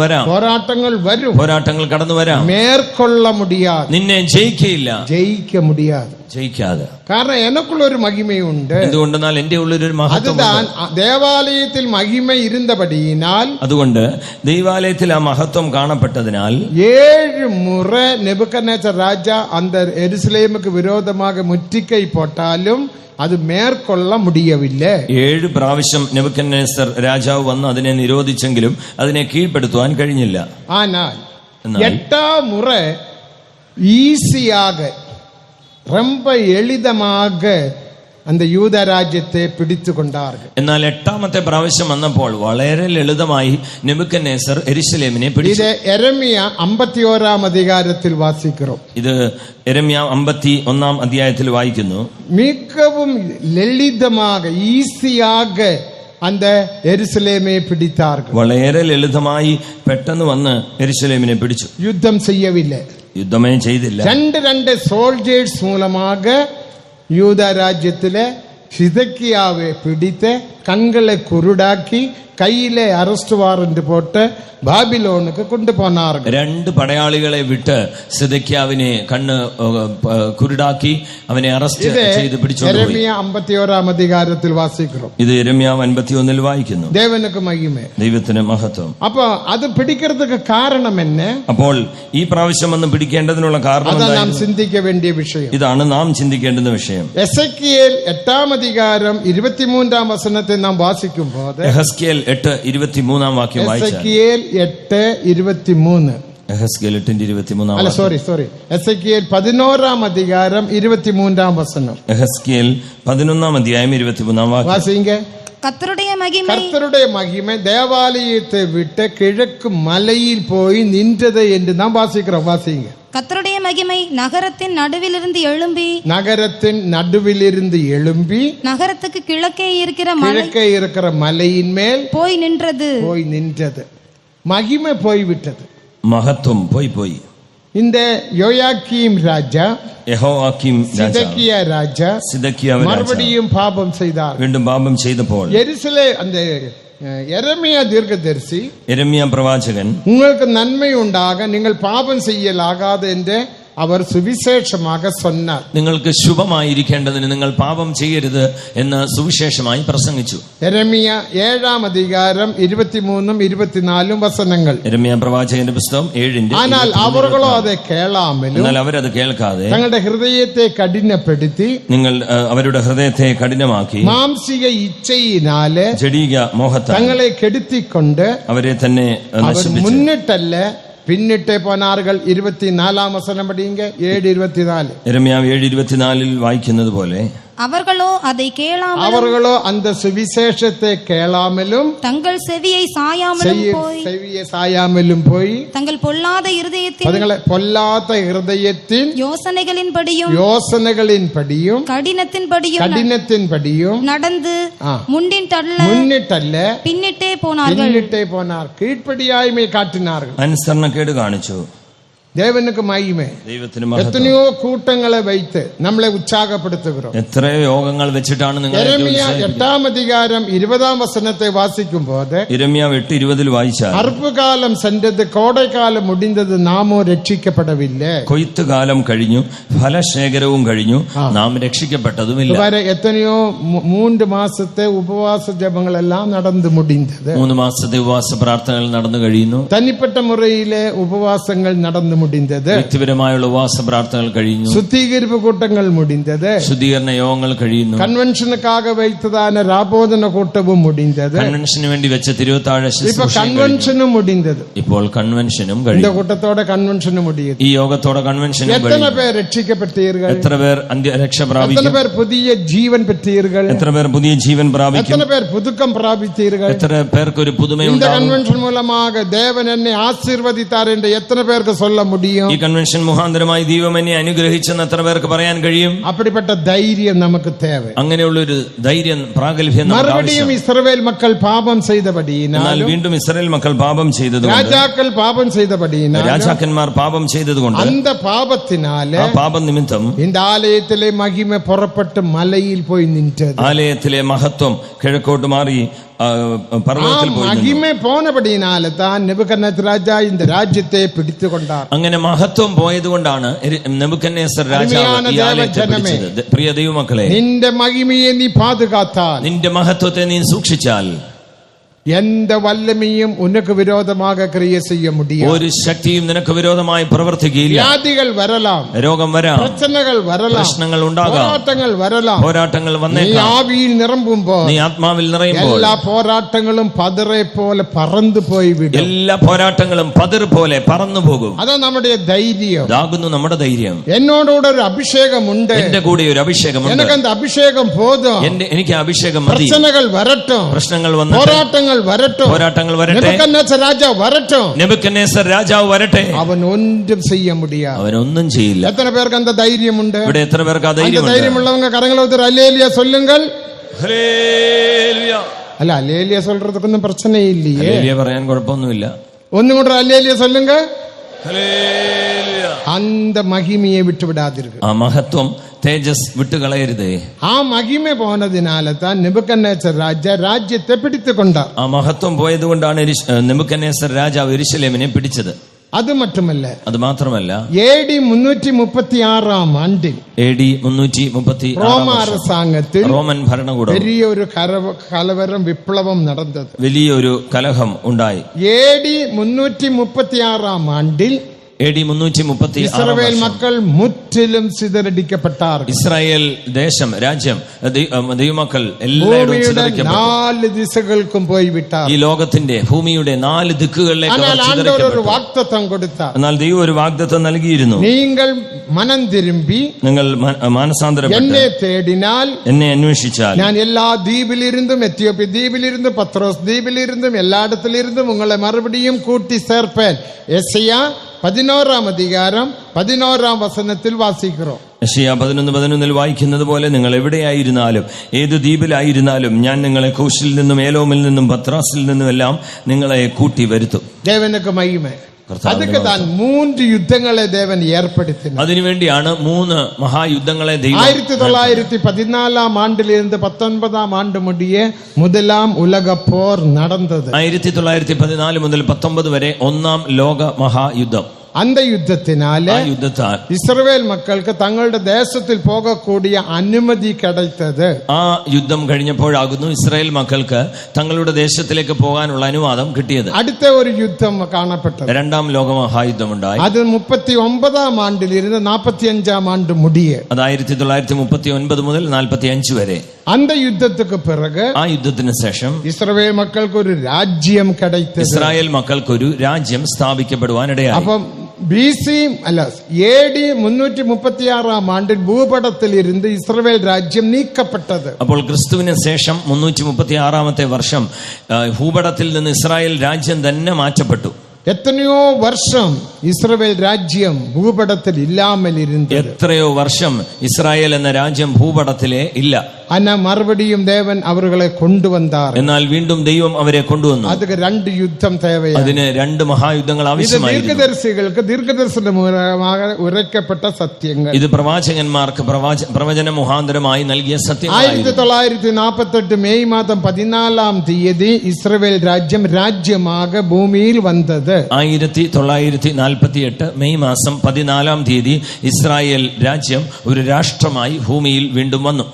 വരാം, പോരാട്ടങ്ങൾ കടന്നു വരാം. മേற்கொள்ள മുടിയാതെ, നിന്നെ ജയിക്കയില്ല, ജയിക്കാതെ. കാരണം എനക്കുള്ള ഒരു മഹിമയുണ്ട്. എന്തുകൊണ്ടെന്നാൽ എന്റെ ഉള്ളിലൊരു മഹത്വം. ദേവാലയത്തിൽ മഹിമ ഇരുന്നപടിയിനാൽ, അതുകൊണ്ട് ദൈവാലയത്തിൽ ആ മഹത്വം കാണപ്പെട്ടതിനാൽ 7 മുறை നെബൂഖദ്നേസർ രാജാ அந்த எருசலேமுக்கு விரோதமாக முற்றுகை போட்டாலும் അത് മേற்கொள்ள മുടിയവില്ല. 7 പ്രാവശ്യം നെബൂഖദ്നേസർ രാജാവ് വന്ന് അതിനെ നിരോധിച്ചെങ്കിലും അതിനെ കീഴ്പ്പെടുത്തുവാൻ കഴിഞ്ഞില്ല. ஆனால் 8ஆம் முறை ஈஸியாக ரொம்ப எளிதமாக அந்த யூத രാജ്യത്തെ പിടിച്ചുകൊണ്ടാர்கள். എന്നാൽ 8ാമത്തെ പ്രാവശ്യം വന്നപ്പോൾ വളരെ ലളിതമായി നെബൂഖദ്നേസർ യെരൂശലേമിനെ പിടിച്ചു. ഇത് യെരമ്യ 51-ാം അധികാരത്തിൽ വാസിக்கிறோം. ഇത് യെരമ്യ 51-ാം അധ്യായത്തിൽ വായിക്കുന്നു. மிகவும் ലളിതமாக ஈஸியாக அந்த യെരൂശലേമെ പിടിத்தார்கள். വളരെ ലളിതമായി പെട്ടെന്ന് വന്ന് യെരൂശലേമിനെ പിടിച്ചു. യുദ്ധം ചെയ്യവില്ല, യുദ്ധമേ ചെയ്തില്ല. 2 സോൾജേഴ്സ് മൂലமாக യൂദ രാജ്യത്തിലെ സിദക്കിയാവെ പിടിത്ത് കണ്ണുകളെ കുരുടാക്കി കയ്യിലെ അറസ്റ്റ് വാറന്റ് പോട്ട് ബാബിലോണുക്ക് കൊണ്ടുപോനാറുണ്ട്. 2 പടയാളികളെ വിട്ട് സിദക്കിയാവിനെ കണ്ണ് കുരുടാക്കി അവനെ അറസ്റ്റ് ചെയ്ത് പിടിച്ചുകൊണ്ടുപോയി. യെരമ്യ 51-ാം അധികാരത്തിൽ വാസിக்கிறோம். ഇത് യെരമ്യ 51-ൽ വായിക്കുന്നു. ദേവനുക്ക് മഹിമ, ദൈവത്തിന് മഹത്വം. അപ്പൊ അത് പിടിക്കുന്നതിന് കാരണം എന്നെ, അപ്പോൾ ഈ പ്രാവശ്യം വന്ന് പിടിക്കേണ്ടതിനുള്ള കാരണം നാം ചിന്തിക്ക വേണ്ടിയ വിഷയം ഇതാണ്. നാം ചിന്തിക്കേണ്ടുന്ന വിഷയം എസെക്കിയേൽ 8-ാം അധികാരം 23-ാം വചനത്തെ നാം വാസിക്കുമ്പോൾ, യെഹെസ്കേൽ 8:23 വാക്യം വായിച്ചാൽ, എസെക്കിയേൽ 8:23, യെഹെസ്കേൽ 8:23, അല്ല സോറി എസെക്കിയേൽ 11-ാം അധികാരം 23-ാം വചനം, യെഹെസ്കേൽ 11-ാം അധ്യായം 23-ാം വാക്യം വാസിங்க. கர்த்தருடைய மகிமை தேவாலயத்தை விட்டு கிழக்கு மலையில் போய் நின்றது என்று நாம் வாசிக்கிறோம். வாசிங்க. கர்த்தருடைய மகிமை நகரத்தின் நடுவிலிருந்து எழும்பி நகரத்துக்கு கிழக்கே இருக்கிற மலையின் மேல் போய் நின்றது. மகிமை போய்விட்டது, மகத்துவம் போய். இந்த யோயாக்கீம் ராஜா, யெகோயாக்கீம் ராஜா மறுபடியும் பாபம் செய்தார். വീണ്ടും പാപം ചെയ്തപ്പോൾ அந்த യെരമ്യ ദീർഘദർശി, യെരമ്യ പ്രവാചകൻ, നിങ്ങൾക്ക് നന്മയുണ്ടാകാൻ നിങ്ങൾ പാപം ചെയ്യലാകാതെ എന്റെ அவர் சுவிசேஷமாக சொன்னார். നിങ്ങൾക്ക് ശുഭമായിരിക്കേണ്ടതിന് നിങ്ങൾ പാപം ചെയ്യരുത് എന്ന് സുവിശേഷമായി പ്രസംഗിച്ചു. യെരമ്യ 7-ാം അധികാരം 23-ഉം 24-ഉം വസനങ്ങൾ. യെരമ്യ പ്രവാചകന്റെ പുസ്തകം 7-ന്റെ. എന്നാൽ അവர்களോ അത് കേളാമലും, എന്നാൽ അവരത് കേൾക്കാതെ തങ്ങളുടെ ഹൃദയത്തെ കഠിനപ്പെടുത്തി, നിങ്ങൾ അവരുടെ ഹൃദയത്തെ കഠിനമാക്കി, മാംസിക ഇച്ഛയിനാല് ജഡീക മോഹത്താൽ തങ്ങളെ കെടുത്തിക്കൊണ്ട് അവരെ തന്നെ നശിപ്പിച്ചു. മുന്നിട്ടല്ല പിന്നിട്ടേ പോനാറുകൾ. 24-ാം വസനം പഠിയുക. 7:24. യെരമ്യാ 7:24 വായിക്കുന്നത് പോലെ அவர்களோ அதை கேளாமலும், அவர்களோ அந்த சுவிசேஷத்தை கேளாமலும், தங்கள் செவியை சாயாமலும் போய், தங்கள் பொல்லாத இருதயத்தின் யோசனைகளின்படியும் கடினத்தின்படியும் நடந்து முன்னிட்டல்ல பின்னிட்டே போனார்கள். கீழ்ப்படியாய்மை காட்டினார்கள். അനുസരണക്കേട് കാണിച്ചു. ദേവനുക്ക് മഹിമേ. എത്രയോ കൂട്ടങ്ങളെ വൈത്ത് നമ്മളെ ഉത്സാഹപ്പെടുത്തുകയും, എത്രയോ യോഗങ്ങൾ വെച്ചിട്ടാണ് നിങ്ങൾ. യെരമ്യ 8-ാം അധികാരം 20-ാം വസനത്തെ വാസിക്കുമ്പോൾ, യെരമ്യ 8:20 വായിച്ചാൽ, അർപ്പുകാലം സെൻறது, കോടൈക്കാലം മുടിந்தது, നാമോ രക്ഷിക്കപ്പെടവില്ലേ. കൊയ്ത്തുകാലം കഴിഞ്ഞു, ഫലശേഖരവും കഴിഞ്ഞു, നാം രക്ഷിക്കപ്പെട്ടതുമില്ല. എത്രയോ 3 മാസത്തെ ഉപവാസ ജപങ്ങളെല്ലാം നടന്നു മുടിந்தது. 3 മാസത്തെ ഉപവാസ പ്രാർത്ഥനകൾ നടന്നു കഴിയുന്നു. തനിപ്പെട്ട മുറയിലെ ഉപവാസങ്ങൾ നടന്നു മുടിந்தது. വ്യക്തിപരമായുള്ള ഉപവാസ പ്രാർത്ഥനകൾ കഴിയുന്നു. ശുദ്ധീകരിപ്പ് കൂട്ടങ്ങൾ മുടിந்தது. ശുദ്ധീകരണ യോഗങ്ങൾ കഴിയുന്നു. കൺവെൻഷനുക്കാக வைத்ததான രാബോധന കൂട്ടവും മുടിந்தது. കൺവെൻഷന് വേണ്ടി വെച്ച തിരുവത്താഴ ഇപ്പോ കൺവെൻഷനും മുടിந்தது. ഇപ്പോൾ കൺവെൻഷനും കഴിഞ്ഞു. இந்த കൂട്ടത്തോടെ കൺവെൻഷനും മുടിയത്. ഈ യോഗത്തോടെ കൺവെൻഷനും കഴിഞ്ഞു. എത്ര പേർ രക്ഷിക്കപ്പെട്ടീர்கள்? എത്ര പേർ രക്ഷ പ്രാപിക്കും? എത്ര പേർ പുതിയ ജീവൻ പെറ്റീர்கள்? എത്ര പേർ പുതിയ ജീവൻ പ്രാപിക്കും? എത്ര പേർ പുതുക്കം പ്രാപിച്ചീர்கள்? എത്ര പേർക്ക് ഒരു പുതുമയുണ്ടാകും? இந்த കൺവെൻഷൻ മൂലமாக தேவன் என்னை ஆசீர்வதித்தார் என்று எத்தனை பேருக்கு சொல்ல முடியும்? ഈ കൺവെൻഷൻ മുഖാന്തരമായി ദൈവം എന്നെ അനുഗ്രഹിച്ചെന്ന് എത്ര പേർക്ക് പറയാൻ കഴിയും? அப்படிப்பட்ட தைரியம் നമുക്ക് தேவை. അങ്ങനെയുള്ള ഒരു ധൈര്യം, പ്രാഗൽഭ്യം നമുക്ക് ആവശ്യമാണ്. മറുപടിയും ഇസ്രായേൽ മക്കൾ പാപം ചെയ്തപടിയിനാൽ, വീണ്ടും ഇസ്രായേൽ മക്കൾ പാപം ചെയ്തതുകൊണ്ട്, രാജാക്കൾ പാപം ചെയ്തപടിയിനാൽ, രാജാക്കന്മാർ പാപം ചെയ്തതുകൊണ്ട്, அந்த പാപത്തിനാല്, ആ പാപം നിമിത്തം இந்த ആലയത്തിലെ മഹിമ പുറപ്പെട്ട് മലയിൽ പോയി നിന്നത്. ആലയത്തിലെ മഹത്വം കിഴക്കോട്ട് മാറി പർവ്വതത്തിൽ പോയി. മഹിമ പോനപടിയിനാൽ താൻ നെബൂഖദ്നേസർ രാജാ இந்த രാജ്യത്തെ പിടിച്ചുകൊണ്ടാർ. അങ്ങനെ മഹത്വം പോയതുകൊണ്ടാണ് നെബൂഖദ്നേസർ രാജാവ് ഈ ആലയത്തെ പിടിച്ചത്. പ്രിയ ദൈവമക്കളെ, നിന്റെ മഹിമയെ നീ പാതുകാത്താൽ, നിന്റെ മഹത്വത്തെ നീ സൂക്ഷിച്ചാൽ, எந்த வல்லமையும் உனக்கு விரோதமாக கிரியை செய்ய முடியாது. ഒരു ശക്തിയും നിനക്ക് വിരോധമായി പ്രവർത്തിക്കില്ല. വ്യാധികൾ വരலாம், രോഗം വരാം, പ്രശ്നങ്ങൾ വരலாம், പ്രശ്നങ്ങൾ ഉണ്ടാകാം, പോരാട്ടങ്ങൾ വരலாம், പോരാട്ടങ്ങൾ വന്നേക്കാം. നീ ആവിയിൽ നിറമ്പുമ്പോൾ, നീ ആത്മാവിൽ നിറയുമ്പോൾ, എല്ലാ പോരാട്ടങ്ങളും പതറെ പോലെ പറന്നു പോയി വിടും. എല്ലാ പോരാട്ടങ്ങളും പതിർ പോലെ പറന്നു പോകും. അതാ നമ്മുടെ ധൈര്യം. ഇതാകുന്നു നമ്മുടെ ധൈര്യം. എന്നോടുകൂടെ ഒരു അഭിഷേകമുണ്ട്, എന്റെ കൂടെ ഒരു അഭിഷേകമുണ്ട്. എനിക്ക് அந்த അഭിഷേകം പോതും. എനിക്ക് അഭിഷേകം മതി. പ്രശ്നങ്ങൾ വരട്டும், പ്രശ്നങ്ങൾ വന്നേ, പോരാട്ടങ്ങൾ വരട്ടെ, നെബൂഖദ്നേസർ രാജാവ് വരട്ടെ, നെബൂഖദ്നേസർ രാജാവ് വരട്ടെ, അവൻ ഒന്നും ചെയ്യാൻ முடியாது, അവൻ ഒന്നും ചെയ്യില്ല. എത്ര പേർക്ക് அந்த ധൈര്യമുണ്ട്? ഇവിടെ എത്ര പേർക്ക് ആ ധൈര്യമുണ്ട്? ധൈര്യമുള്ളവங்க കരങ്ങളെ ഉയർത്തി ഹല്ലേലൂയ சொல்லுங்கள். ഹല്ലേലൂയ. അല്ല, ഹല്ലേലൂയ சொல்றதுക്കൊന്നും പ്രശ്നമില്ലേ? ഹല്ലേലൂയ പറയാൻ കുഴപ്പമൊന്നുമില്ല. ഒന്നും കൂടെ ഹല്ലേലൂയ சொல்லுங்க. ഹല്ലേലൂയ. அந்த മഹിമയെ വിട്ടുവിടാതിരിക്കുക. ആ മഹത്വം, തേജസ് വിട്ടുകളയരുതേ. ആ മഹിമ പോനതിനാല് താൻ നെബൂഖദ്നേസർ രാജ്യത്തെ പിടിച്ചുകൊണ്ട. ആ മഹത്വം പോയതുകൊണ്ടാണ് നെബൂഖദ്നേസർ രാജാവ് യെരൂശലേമിനെ പിടിച്ചത്. അത് മാത്രമല്ല, AD 336-ാം ആണ്ടിൽ, AD 336 റോമ அரசாங்கത്തിൽ, റോമൻ ഭരണകൂടം, വലിയൊരു കലവരം, വിപ്ലവം നടന്നത്. വലിയൊരു കലഹം ഉണ്ടായി. AD 336-ാം ആണ്ടിൽ AD 336 ഇസ്രായേൽ മക്കൾ മുற்றிലും ചിതറടിക്കപ്പെട്ടാർ. ഇസ്രായേൽ ദേശം, രാജ്യം, ദൈവമക്കൾ എല്ലാവരും ചിതറിക്കപ്പെട്ടു. 4 ദിശകൾക്കും പോയി വിട്ടാർ. ഈ ലോകത്തിന്റെ, ഭൂമിയുടെ 4 ദിക്കുകളിലേക്ക് ഒരു വാഗ്ദത്തം കൊടുത്താർ. എന്നാൽ ദൈവം ഒരു വാഗ്ദത്തം നൽകിയിരുന്നു. നിങ്ങൾ മനം തിരുമ്പി, നിങ്ങൾ മാനസാന്തരപ്പെട്ട് എന്നെ തേടിനാൽ, എന്നെ അന്വേഷിച്ചാൽ, ഞാൻ എല്ലാ ദ്വീപിലിരുന്നും, എത്യോപ്യ ദ്വീപിലിരുന്നും, പത്രോസ് ദ്വീപിലിരുന്നും, എല്ലായിടത്തിലിരുന്നും ഉങ്ങളെ മറുപടിയും കൂട്ടി ചേർപ്പേൻ. യെശയ്യാ 11-ാം അധികാരം 11-ാം വസനത്തിൽ വാസിக்கிறோം. യെശയ്യാ 11:11 വായിക്കുന്നത് പോലെ, നിങ്ങൾ എവിടെയായിരുന്നാലും, ഏത് ദ്വീപിലായിരുന്നാലും, ഞാൻ നിങ്ങളെ കൂശിൽ നിന്നും, ഏലോമിൽ നിന്നും, പത്രാസിൽ നിന്നും എല്ലാം നിങ്ങളെ കൂട്ടി വരുത്തും. ദേവനക്ക് മഹിമ. അതൊക്കെ താൻ 3 യുദ്ധങ്ങളെ ദേവൻ ഏർപ്പെടുത്തി. അതിനുവേണ്ടിയാണ് 3 മഹായുദ്ധങ്ങളെ ദൈവം 1914-ാം ആണ്ടിലിരുന്ന് 19-ാം ആണ്ട് മുടിയെ முதலாம் ഉലക പോർ നടന്നത്. 1914 മുതൽ 19 വരെ 1-ാം ലോക മഹായുദ്ധം. அந்த யுத்தத்தினால இஸ்ரவேல் மக்களுக்கு தங்களுடைய தேசத்தில் போகக்கூடிய அனுமதி கிடைத்தது. ആ യുദ്ധം കഴിഞ്ഞപ്പോഴാകുന്നു ഇസ്രായേൽ മക്കൾക്ക് തങ്ങളുടെ ദേശത്തിലേക്ക് പോകാനുള്ള അനുവാദം കിട്ടിയത്. അടുത്ത ഒരു യുദ്ധം കാണപ്പെട്ടത്. രണ്ടാം ലോകമഹായുദ്ധം ഉണ്ടായി. അത് 39-ാം ആണ്ടിൽ ഇരുന്ന് 45-ാം ആണ്ട് മുടിയെ. അത് 1939 മുതൽ 45 വരെ. அந்த யுத்தத்துக்கு பிறகு ആ യുദ്ധത്തിന് ശേഷം ഇസ്രായേൽ മക്കൾക്ക് ഒരു രാജ്യം கிடைத்தது. ഇസ്രായേൽ മക്കൾക്ക് ഒരു രാജ്യം സ്ഥാപിക്കപ്പെടുവാനിടയായി. അപ്പം BC അല്ല AD 336-ാം ആണ്ടിൽ ഭൂപടത്തിൽ ഇരുന്ന് ഇസ്രായേൽ രാജ്യം നീക്കപ്പെട്ടത്. അപ്പോൾ ക്രിസ്തുവിന് ശേഷം 336-ാമത്തെ വർഷം ഭൂപടത്തിൽ നിന്ന് ഇസ്രായേൽ രാജ്യം തന്നെ മാറ്റപ്പെട്ടു. എത്രയോ വർഷം ഇസ്രായേൽ രാജ്യം ഭൂപടത്തിൽ ഇല്ലാமல் ഇരുന്നത്. എത്രയോ വർഷം ഇസ്രായേൽ എന്ന രാജ്യം ഭൂപടത്തിലെ ഇല്ല. ആന മറുപടിയും ദേവൻ അവരെ കൊണ്ടുവന്നാർ. എന്നാൽ വീണ്ടും ദൈവം അവരെ കൊണ്ടുവന്നു. അതിന് 2 യുദ്ധം തേവയാണ്. അതിന് 2 മഹായുദ്ധങ്ങൾ ആവശ്യമായിരുന്നു. ദീർഘദർശികൾക്ക് ദീർഘദർശനമായി ഉറയ്ക്കപ്പെട്ട സത്യങ്ങൾ. ഇത് പ്രവാചകന്മാർക്ക് പ്രവചന മുഖാന്തരമായി നൽകിയ സത്യങ്ങളായിരുന്നു. 1948 മെയ് മാസം 14-ാം തീയതി ഇസ്രായേൽ രാജ്യം രാജ്യമാകെ ഭൂമിയിൽ വന്നത്. 1948 മെയ് മാസം 14-ാം തീയതി ഇസ്രായേൽ രാജ്യം ഒരു രാഷ്ട്രമായി ഭൂമിയിൽ വീണ്ടും വന്നു.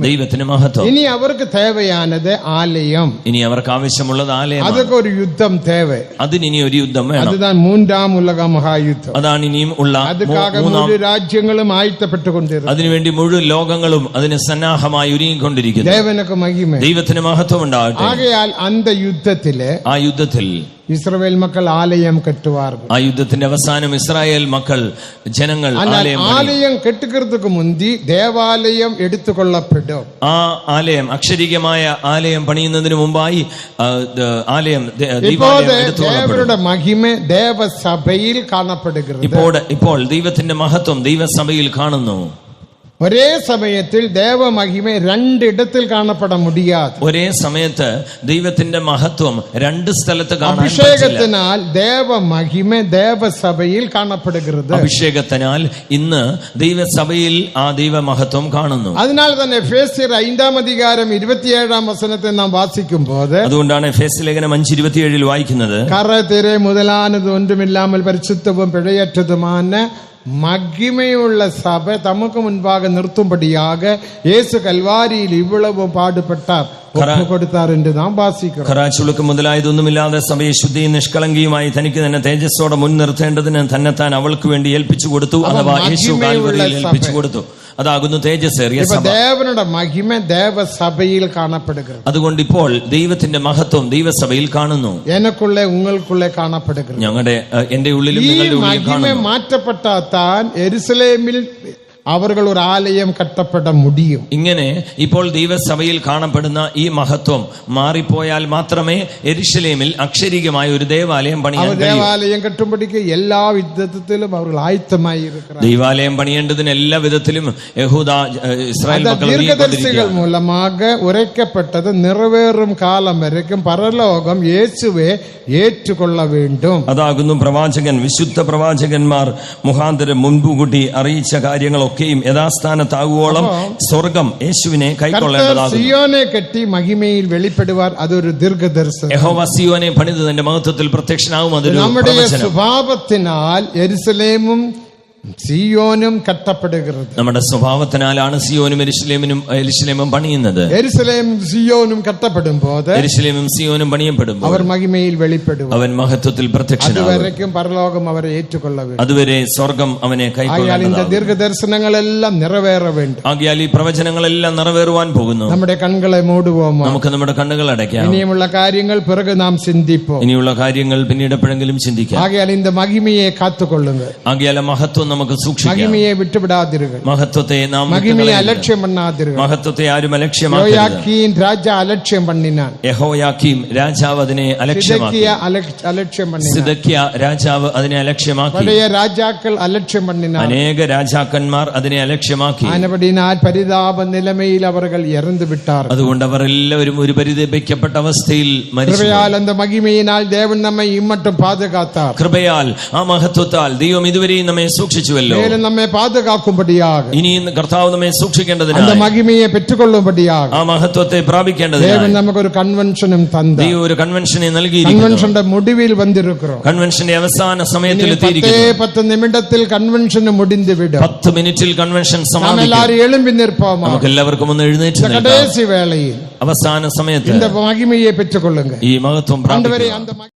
ദൈവത്തിന് മഹത്വം. ഇനി അവർക്ക് തേവയാനത് ആലയം. ഇനി അവർക്ക് ആവശ്യമുള്ളത് ആലയം. അതൊക്കെ ഒരു യുദ്ധം തേവ. അതിനി ഒരു യുദ്ധം വേണം. അതാണ് 3-ാം ഉലക മഹായുദ്ധം. അതാണ് ഇനിയും ഉള്ള മുഴുവൻ രാജ്യങ്ങളും ആയത്തപ്പെട്ടുകൊണ്ടിരുന്നു. അതിനുവേണ്ടി മുഴുവൻ ലോകങ്ങളും അതിന് സന്നാഹമായി ഒരുങ്ങിക്കൊണ്ടിരിക്കുന്നു. ദൈവത്തിന് മഹത്വം ഉണ്ടാകട്ടെ. ആകയാൽ അന്ത യുദ്ധത്തില് ആ യുദ്ധത്തിൽ ഇസ്രായേൽ മക്കൾ ആലയം കെട്ടുവാർന്നു. ആ യുദ്ധത്തിന്റെ അവസാനം ഇസ്രായേൽ മക്കൾ ജനങ്ങൾ ആലയം കെട്ടുകൃതക്ക് മുന്തി ദേവാലയം എടുത്തുകൊള്ളപ്പെടും. ആ ആലയം അക്ഷരികമായ ആലയം പണിയുന്നതിന് മുമ്പായി ആലയം ദേവരുടെ മഹിമ ദേവസഭയിൽ കാണപ്പെടുகிறது. ഇപ്പോൾ ദൈവത്തിന്റെ മഹത്വം ദൈവസഭയിൽ കാണുന്നു. ഒരേ സമയത്തിൽ ദേവമഹിമ 2 ഇടത്തിൽ കാണപ്പെട മുടിയാതെ. ഒരേ സമയത്ത് ദൈവത്തിന്റെ മഹത്വം 2 സ്ഥലത്ത് കാണാൻ പറ്റില്ല. അഭിഷേകത്തിനാൽ ദേവമഹിമ ദേവസഭയിൽ കാണപ്പെടുகிறது. അഭിഷേകത്തിനാൽ ഇന്ന് ദൈവസഭയിൽ ആ ദൈവമഹത്വം കാണുന്നു. അതിനാൽ തന്നെ എഫേസ്യർ 5-ാം അധികാരം 27-ാം വചനത്തെ നാം വാസിക്കുമ്പോൾ, അതുകൊണ്ടാണ് എഫേസ്യ ലേഖനം 5:27 വായിക്കുന്നത്, കറ തിര മുതലാനത് ഒന്നുമില്ലാமல் പരിശുദ്ധവും പിഴയറ്റതുமான മഹിമയുള്ള സഭ തമക്ക് മുൻപാകെ നിർത്തുമ്പടിയാക യേശു കൽവാരിയിൽ ഇவ்வளவு പാടുപെട്ടാർ കൊടുത്താർ എന്ന് നാം വാസിക്കണം. ഖറാച്ചുളുക്ക് മുതലായതൊന്നുമില്ലാതെ സഭയെ ശുദ്ധിയും നിഷ്കളങ്കിയുമായി തനിക്ക് തന്നെ തേജസ്സോടെ മുൻ നിർത്തേണ്ടതിന് തന്നെത്താൻ അവൾക്ക് വേണ്ടി ഏൽപ്പിച്ചു കൊടുത്തു. അഥവാ യേശു കാൽവരിയിൽ ഏൽപ്പിച്ചു കൊടുത്തു. അതാകുന്നു തേജസ്സേറിയ സഭ. ദേവനുടെ മഹിമ ദേവസഭയിൽ കാണപ്പെടുക. അതുകൊണ്ട് ഇപ്പോൾ ദൈവത്തിന്റെ മഹത്വം ദൈവസഭയിൽ കാണുന്നു. എനക്കുള്ള ഉങ്ങൾക്കുള്ള കാണപ്പെടുക. ഞങ്ങളുടെ എന്റെ ഉള്ളിലും നിങ്ങളുടെ ഉള്ളിലും കാണുന്നു. മാറ്റപ്പെട്ടാൽ യെരുശലേമിൽ അവർ ഒരു ആലയം കെട്ടപ്പെട മുടിയും. ഇങ്ങനെ ഇപ്പോൾ ദൈവസഭയിൽ കാണപ്പെടുന്ന ഈ മഹത്വം മാറിപ്പോയാൽ മാത്രമേ യെരുശലേമിൽ അക്ഷരികമായ ഒരു ദേവാലയം പണിയാൻ കഴിയൂ. ദേവാലയം കെട്ടുമ്പോഴേക്ക് എല്ലാ വിധത്തിലും അവർ ആയത്തമായി. ദൈവാലയം പണിയേണ്ടതിന് എല്ലാ വിധത്തിലും യഹൂദ ഇസ്രായേൽ ദീർഘദർശികൾ മൂലമാക ഉറയ്ക്കപ്പെട്ടത് നിറവേറും കാലം വരയ്ക്കും പരലോകം യേശുവെ ഏറ്റുകൊള്ള വേണ്ടും. അതാകുന്നു പ്രവാചകൻ വിശുദ്ധ പ്രവാചകന്മാർ മുഖാന്തരം മുൻകൂട്ടി അറിയിച്ച കാര്യങ്ങളൊക്കെ യഥാസ്ഥാനത്താകുവോളം സ്വർഗം യേശുവിനെ കൈക്കൊള്ളേണ്ടതാകുന്നു. സിയോനെ കെട്ടി മഹിമയിൽ വെളിപ്പെടുവാർ അതൊരു ദീർഘദർശനം. യഹോവ സിയോനെ പണിത് തന്റെ മഹത്വത്തിൽ പ്രത്യക്ഷനാവും. അതൊരു നമ്മുടെ സ്വഭാവത്തിനാൽ യെരുശലേമും സിയോനും കെട്ടപ്പെടുகிறது. നമ്മുടെ സ്വഭാവത്തിനാലാണ് സിയോനും യെരുശലേമും പണിയുന്നത്. യെരുശലേമും സിയോനും കെട്ടപ്പെടുമ്പോൾ യെരുശലേമും സിയോനും പണിയപ്പെടുമ്പോൾ അവർ മഹിമയിൽ വെളിപ്പെടും. അവൻ മഹത്വത്തിൽ പ്രത്യക്ഷനാകും. അതുവരേക്കും പരലോകം അവരെ ഏറ്റുകൊള്ളവേ. അതുവരെ സ്വർഗം അവനെ കൈക്കൊള്ളേണ്ടതാകുന്നു. ദീർഘദർശനങ്ങളെല്ലാം നിറവേറ വേണ്ടും. ആകയാൽ ഈ പ്രവചനങ്ങളെല്ലാം നിറവേറുവാൻ പോകുന്നു. നമ്മുടെ കണ്ണുകളെ മൂടുவோம். നമുക്ക് നമ്മുടെ കണ്ണുകൾ അടയ്ക്കാം. ഇനിയുമുള്ള കാര്യങ്ങൾ പിറകു നാം ചിന്തിപ്പോ. ഇനിയുള്ള കാര്യങ്ങൾ പിന്നീട് എപ്പോഴെങ്കിലും ചിന്തിക്കാം. ആകയാൽ இந்த മഹിമയെ കാത്തുകൊള്ളുക. ആകയാൽ മഹത്വം നമുക്ക് സൂക്ഷിക്കാം. മഹിമയെ വിട്ടുവിടാതിരുക. മഹത്വത്തെ നാം മഹിമയെ അലക്ഷ്യം പണ്ണാതിരുക. മഹത്വത്തെ ആരും അലക്ഷ്യമാക്കരുത്. യോയാക്കീം രാജ അലക്ഷ്യം പണ്ണിനാൻ. യഹോയാക്കീം രാജാവ് അതിനെ അലക്ഷ്യമാക്കി. അലക്ഷ്യം പണ്ണിനാൻ. സിദക്കിയ രാജാവ് അതിനെ അലക്ഷ്യമാക്കി. പഴയ രാജാക്കൾ അലക്ഷ്യം പണ്ണിനാൻ. അനേക രാജാക്കന്മാർ അതിനെ അലക്ഷ്യമാക്കി. ആനപടിനാൽ പരിതാപ നിലമയിൽ അവർ ഇറന്നു വിട്ടാർ. അതുകൊണ്ട് അവർ എല്ലാവരും ഒരു പരിതപിക്കപ്പെട്ട അവസ്ഥയിൽ മരിച്ചു. കൃപയാൽ அந்த മഹിമയിനാൽ ദേവൻ നമ്മെ ഇമ്മട്ടും പാതുകാത്താർ. കൃപയാൽ ആ മഹത്വത്താൽ ദൈവം ഇതുവരെയും നമ്മെ സൂക്ഷിച്ചു. സൂക്ഷിച്ചുവല്ലോ. மேலும் நம்மை பாதுகாக்கும்படியாக ഇനി കർത്താവ് നമ്മെ அந்த സൂക്ഷിക്കേണ്ടതിനായി மகிமையை பெற்றுக்கொள்ளும்படியாக ആ മഹത്വത്തെ പ്രാപിക്കേണ്ടതിനായി தேவன் நமக்கு ஒரு കൺവെൻഷനും തന്നു. ദൈവം ഒരു കൺവെൻഷനെ നൽകിയിരിക്കുന്നു. കൺവെൻഷന്റെ മുടിവിൽ വന്നിരിக்கிறோம். കൺവെൻഷന്റെ അവസാന സമയത്തിൽ എത്തിയിരിക്കുന്നു. 10 നിമിഷത്തിൽ കൺവെൻഷൻ முடிந்துவிடும். 10 മിനിറ്റിൽ കൺവെൻഷൻ സമാപിക്കും. എല്ലാവരും എഴുമ്പി നിൽப்போம். നമുക്ക് എല്ലാവർക്കും ഒന്ന് എഴുന്നേറ്റ് നിൽക്കാം. കടേസി വേളയിൽ അവസാന സമയത്ത് இந்த மகிமையை பெற்றுக்கொள்ளுங்க. ഈ മഹത്വം പ്രാപിക്കുക.